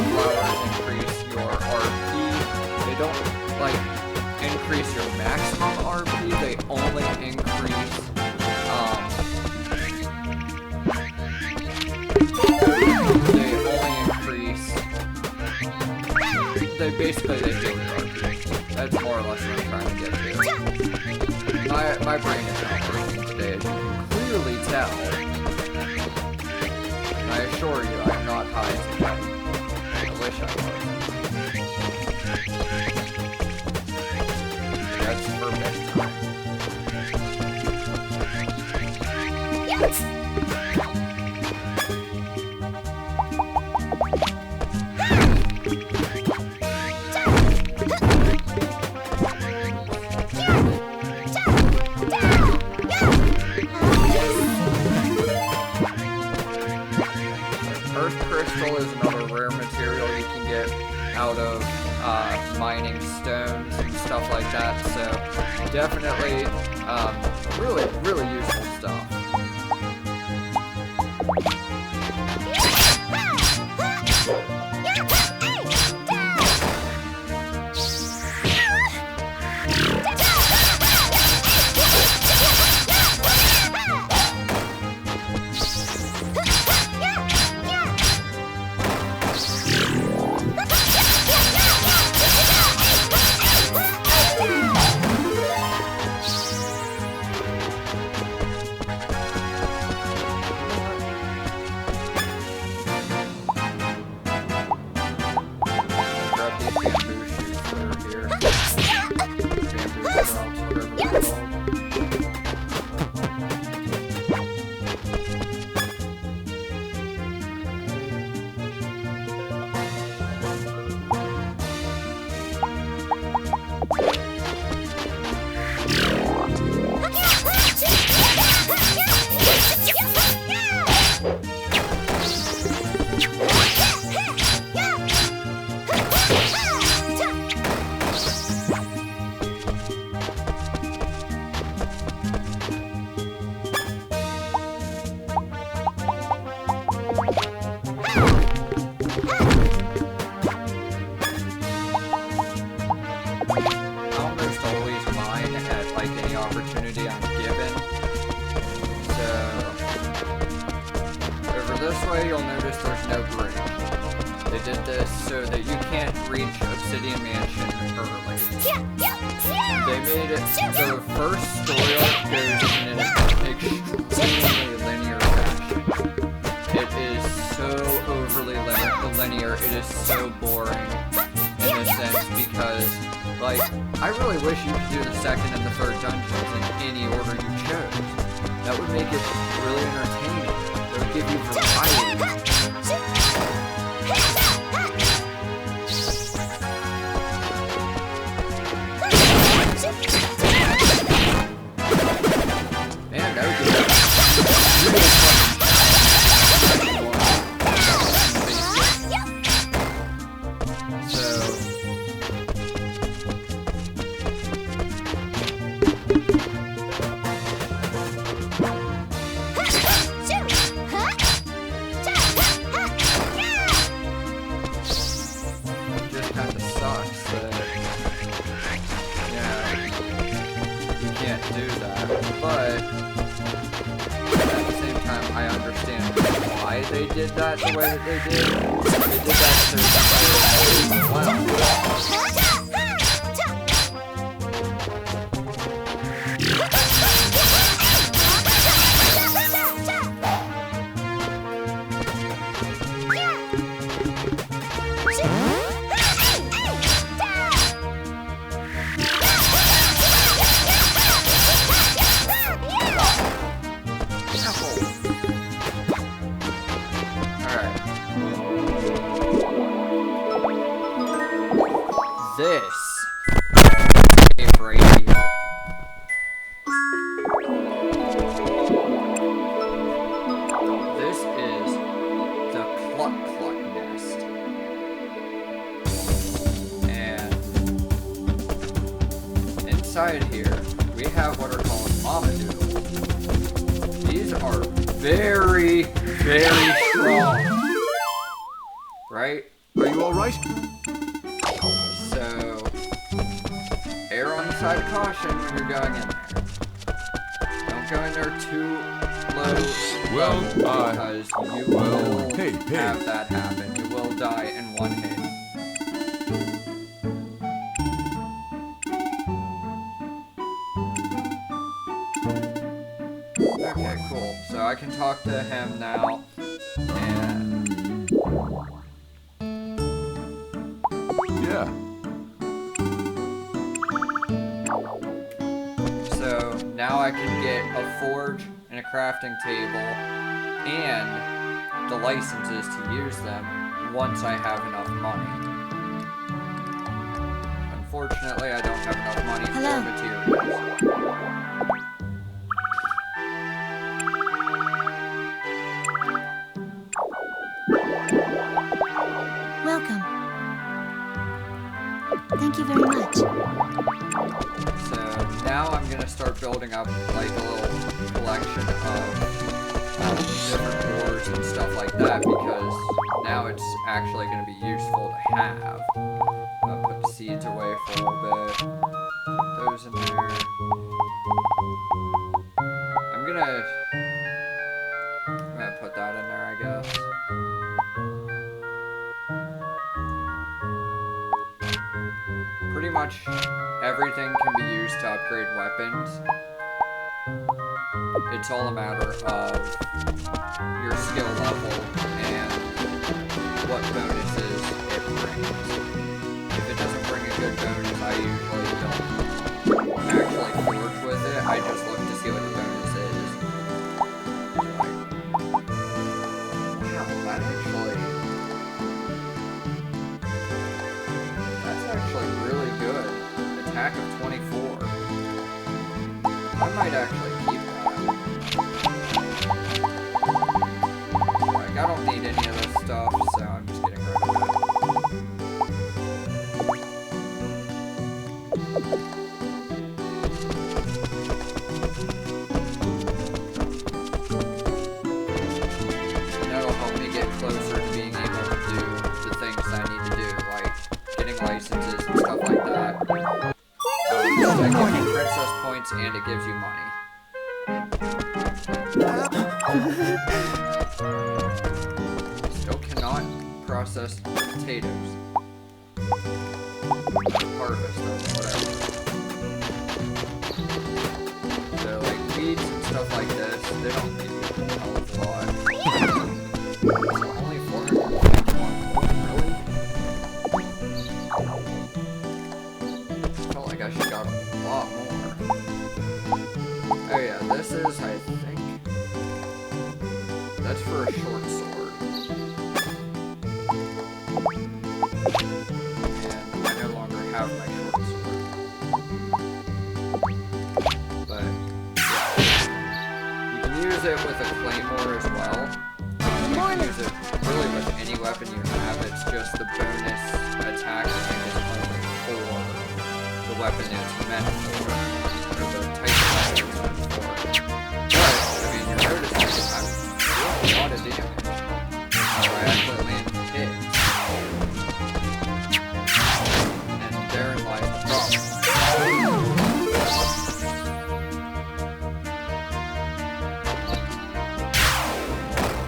A: Flowers increase your RP. They don't, like, increase your maximum RP, they only increase, they basically do your RP. That's more or less what I'm trying to get to. My brain is not working today, as you can clearly tell. I assure you, I am not high today. I wish I was. That's for bedtime.
B: Yes!
A: Is another rare material you can get out of mining stones and stuff like that, so definitely really useful stuff. You'll notice there's no bridge. They did this so that you can't reach Obsidian Mansion early. They made it the first story arc goes in an extremely linear fashion. It is so overly linear, it is so boring in a sense because, like, I really wish you could do the second and the third dungeons in any order you chose. That would make it really entertaining. It would give you variety. Man, that would give you they did that the way that they did. They did that so have what are called mama doodles. These are very, very strong. Right?
F: Are you all right?
A: So, err on the side of caution when you're going in there. Don't go in there too low level because you will have that happen. You will die in one hit. Okay, cool. So I can talk to him now, and
F: yeah.
A: So now I can get a forge and a crafting table and the licenses to use them once I have enough money. Unfortunately, I don't have enough money for materials.
I: Welcome. Thank you very much.
A: So now I'm gonna start building up like a little collection of different ores and stuff like that because now it's actually gonna be useful to have. I'll put the seeds away for a little bit. Those in there. I'm gonna put that in there, I guess. Pretty much everything can be used to upgrade weapons. It's all a matter of your skill level and what bonuses it brings. If it doesn't bring a good bonus, I usually don't actually forge with it. I just look to see what the bonus is. Wow, that's actually really good. Attack of 24. I might actually keep that. Like, I don't need any of this stuff, so I'm just getting rid of it. That'll help me get closer to being able to do the things I need to do, like getting licenses and stuff like that. That gives you princess points and it gives you money. Still cannot process potatoes. Harvest them, whatever. So like weeds and stuff like this, they don't give you a hell of a lot. Only 451. Really? Felt like I should got a lot more. Oh yeah, this is, I think, that's for a short sword. And I no longer have my short sword. But, yeah. You can use it with a claymore as well. You can use it really with any weapon you have, it's just the bonus attack is only for the weapon it's meant for, or the type of weapon it's meant for. But, I mean, you're noticing I'm doing a lot of damage. So I actually land hits. And therein lies the problem.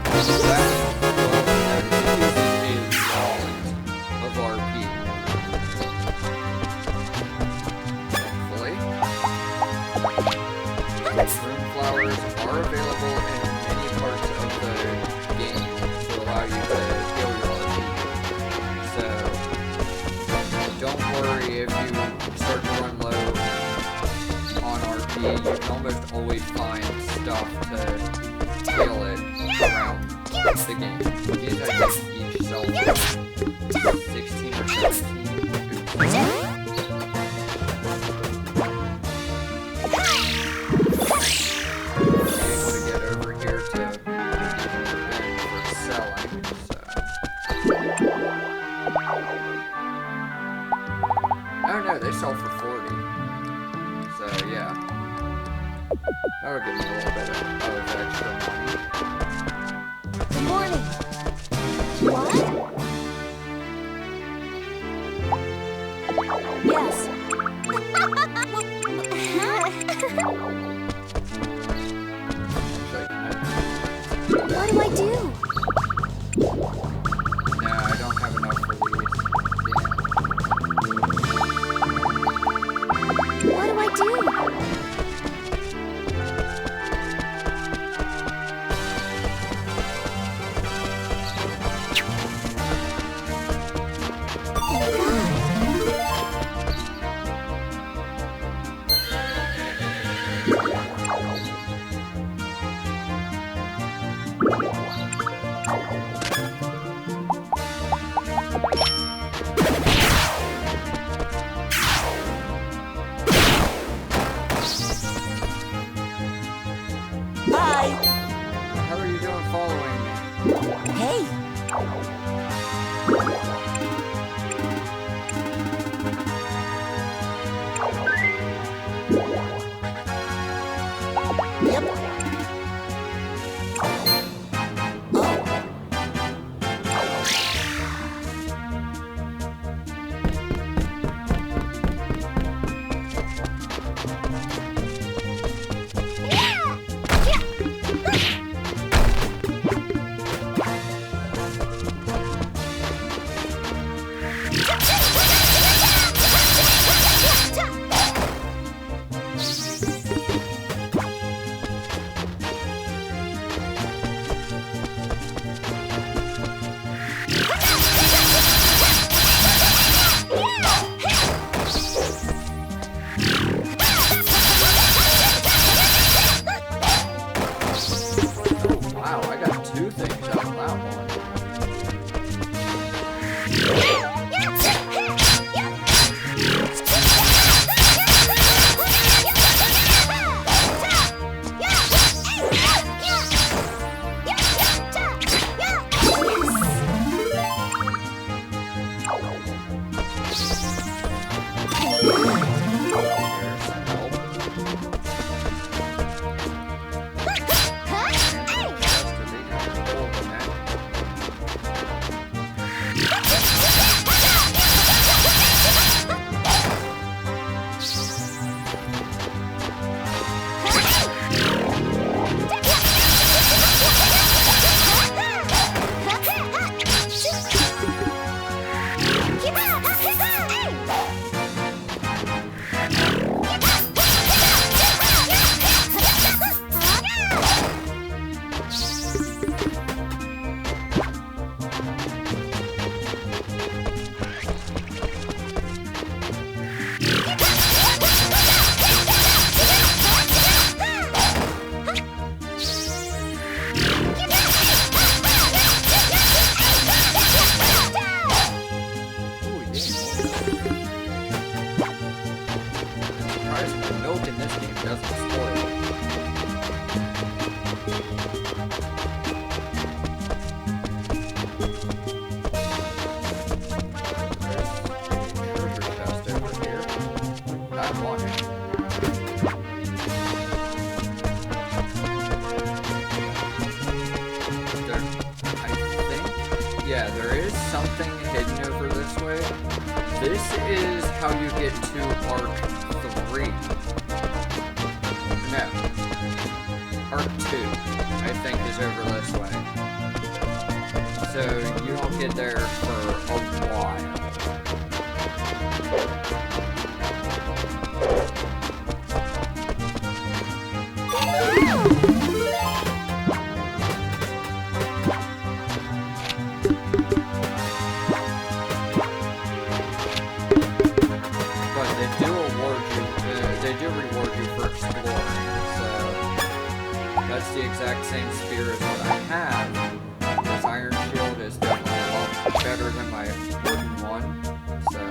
A: That is a lot of RP. Thankfully. Rune flowers are available in many parts of the game to allow you to heal your RP. So, don't worry if you start to run low on RP, you can almost always find stuff to heal it around the game. These I think each sell for 16 or 17. Able to get over here to for selling, so. Oh no, they sell for 40. So yeah. That'll give me a little bit of extra money.
B: Good morning. What?
I: Yes.
B: What do I do?
A: No, I don't have enough for these.
B: What do I do?
G: Bye.
A: How are you doing following me?
G: Hey. Yep.
A: Wow, I got 2 things out of that one. Milk in this game doesn't spoil. There's a treasure chest over here. I want it. Yeah, there is something hidden over this way. This is how you get to Arc 3. No. Arc 2, I think, is over this way. So you don't get there for a while. That's the exact same spear as what I have. This iron shield is definitely a lot better than my wooden one, so...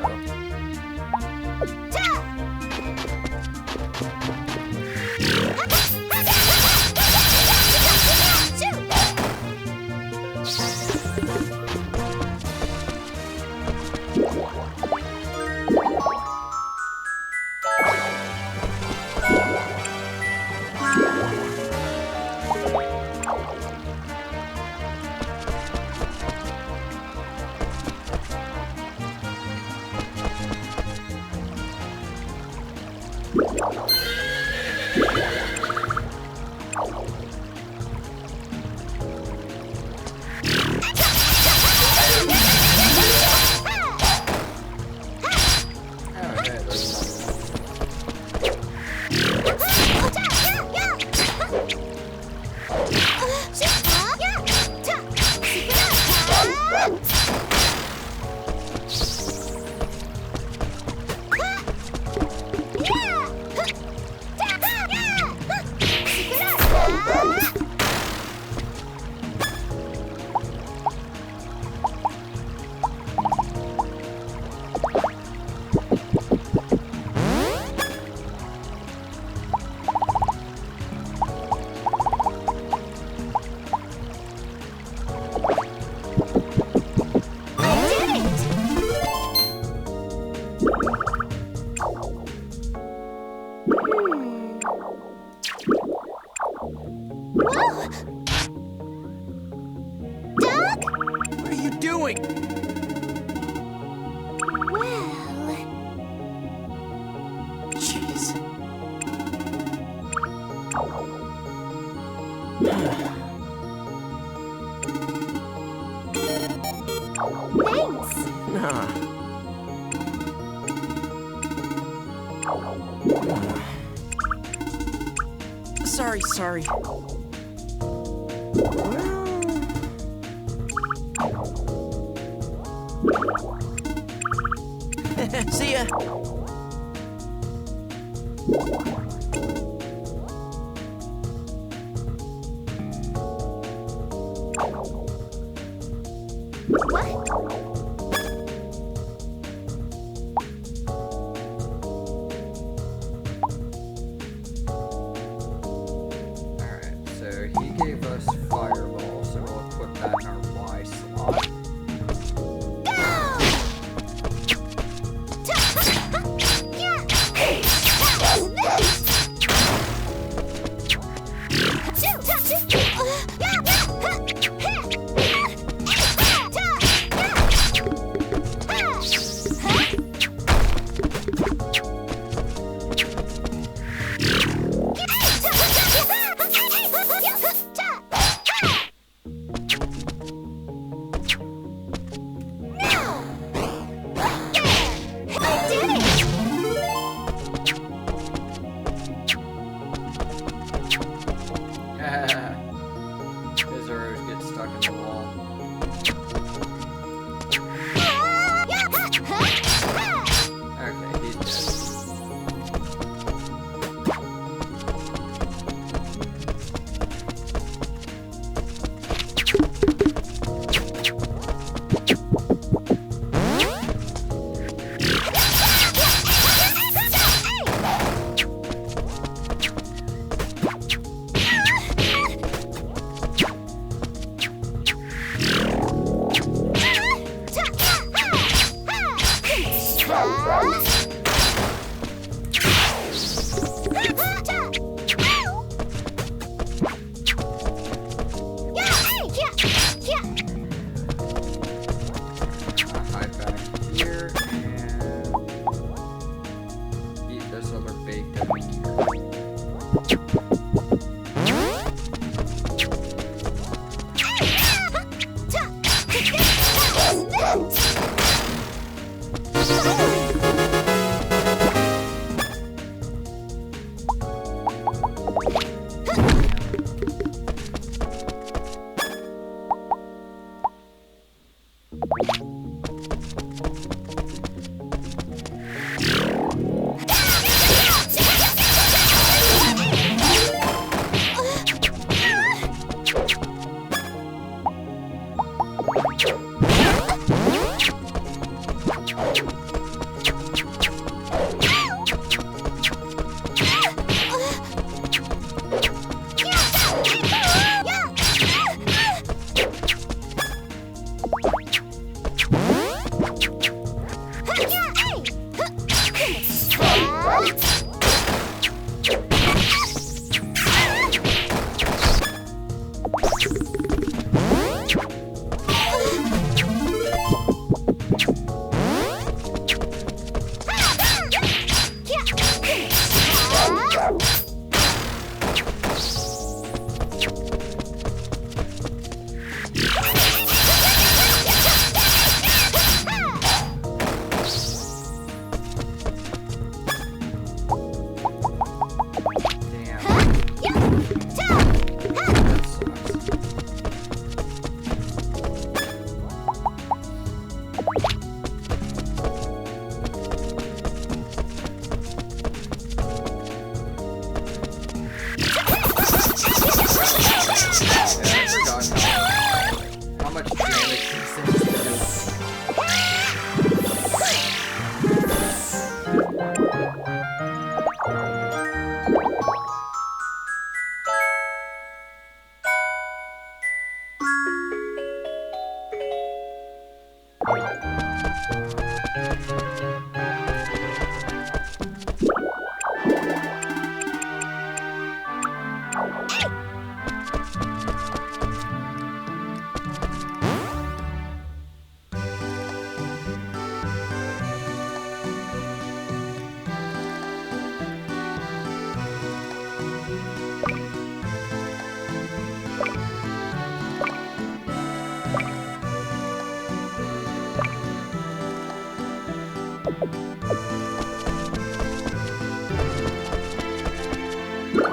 J: doing?
B: Well,
J: Jeez.
B: thanks.
J: Nah. Sorry. Well. See ya.
A: Alright, so he gave us Fireball, so we'll put that in our Y slot. His arrows get stuck in the wall. Okay, he's dead. Hide back here and eat this other baked here.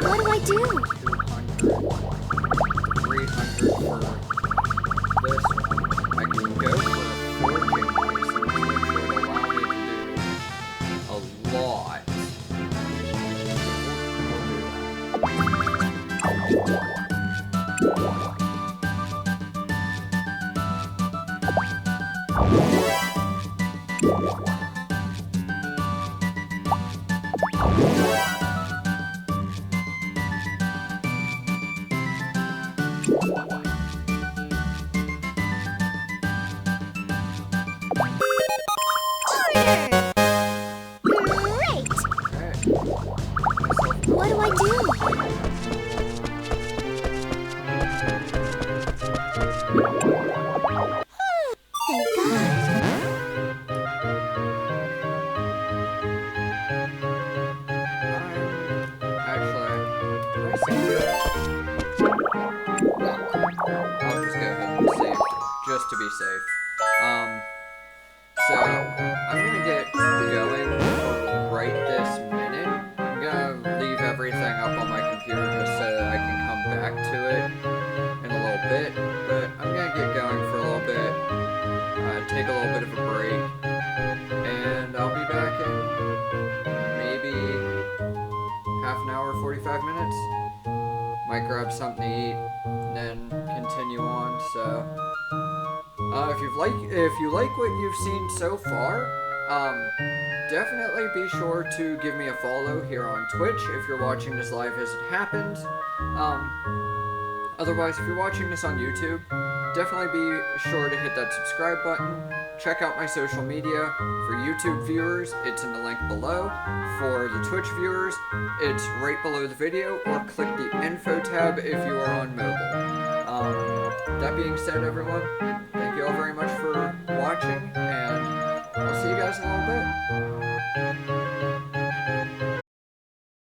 B: What do I do?
A: 200, 300 for this one. I can go for a foraging license, which would allow me to do a lot.
B: Great!
A: Okay.
B: What do I do? Thank God.
A: Actually, I see that. I'll just go ahead and save, just to be safe. So I'm gonna get going right this minute. I'm gonna leave everything up on my computer just so that I can come back to it in a little bit. But I'm gonna get going for a little bit, take a little bit of a break, and I'll be back in maybe half an hour, 45 minutes. Might grab something to eat, then continue on. So, if you like what you've seen so far, definitely be sure to give me a follow here on Twitch if you're watching this live as it happens. Otherwise, if you're watching this on YouTube, definitely be sure to hit that subscribe button. Check out my social media. For YouTube viewers, it's in the link below. For the Twitch viewers, it's right below the video, or click the info tab if you are on mobile. That being said, everyone, thank you all very much for watching, and I'll see you guys in a little bit.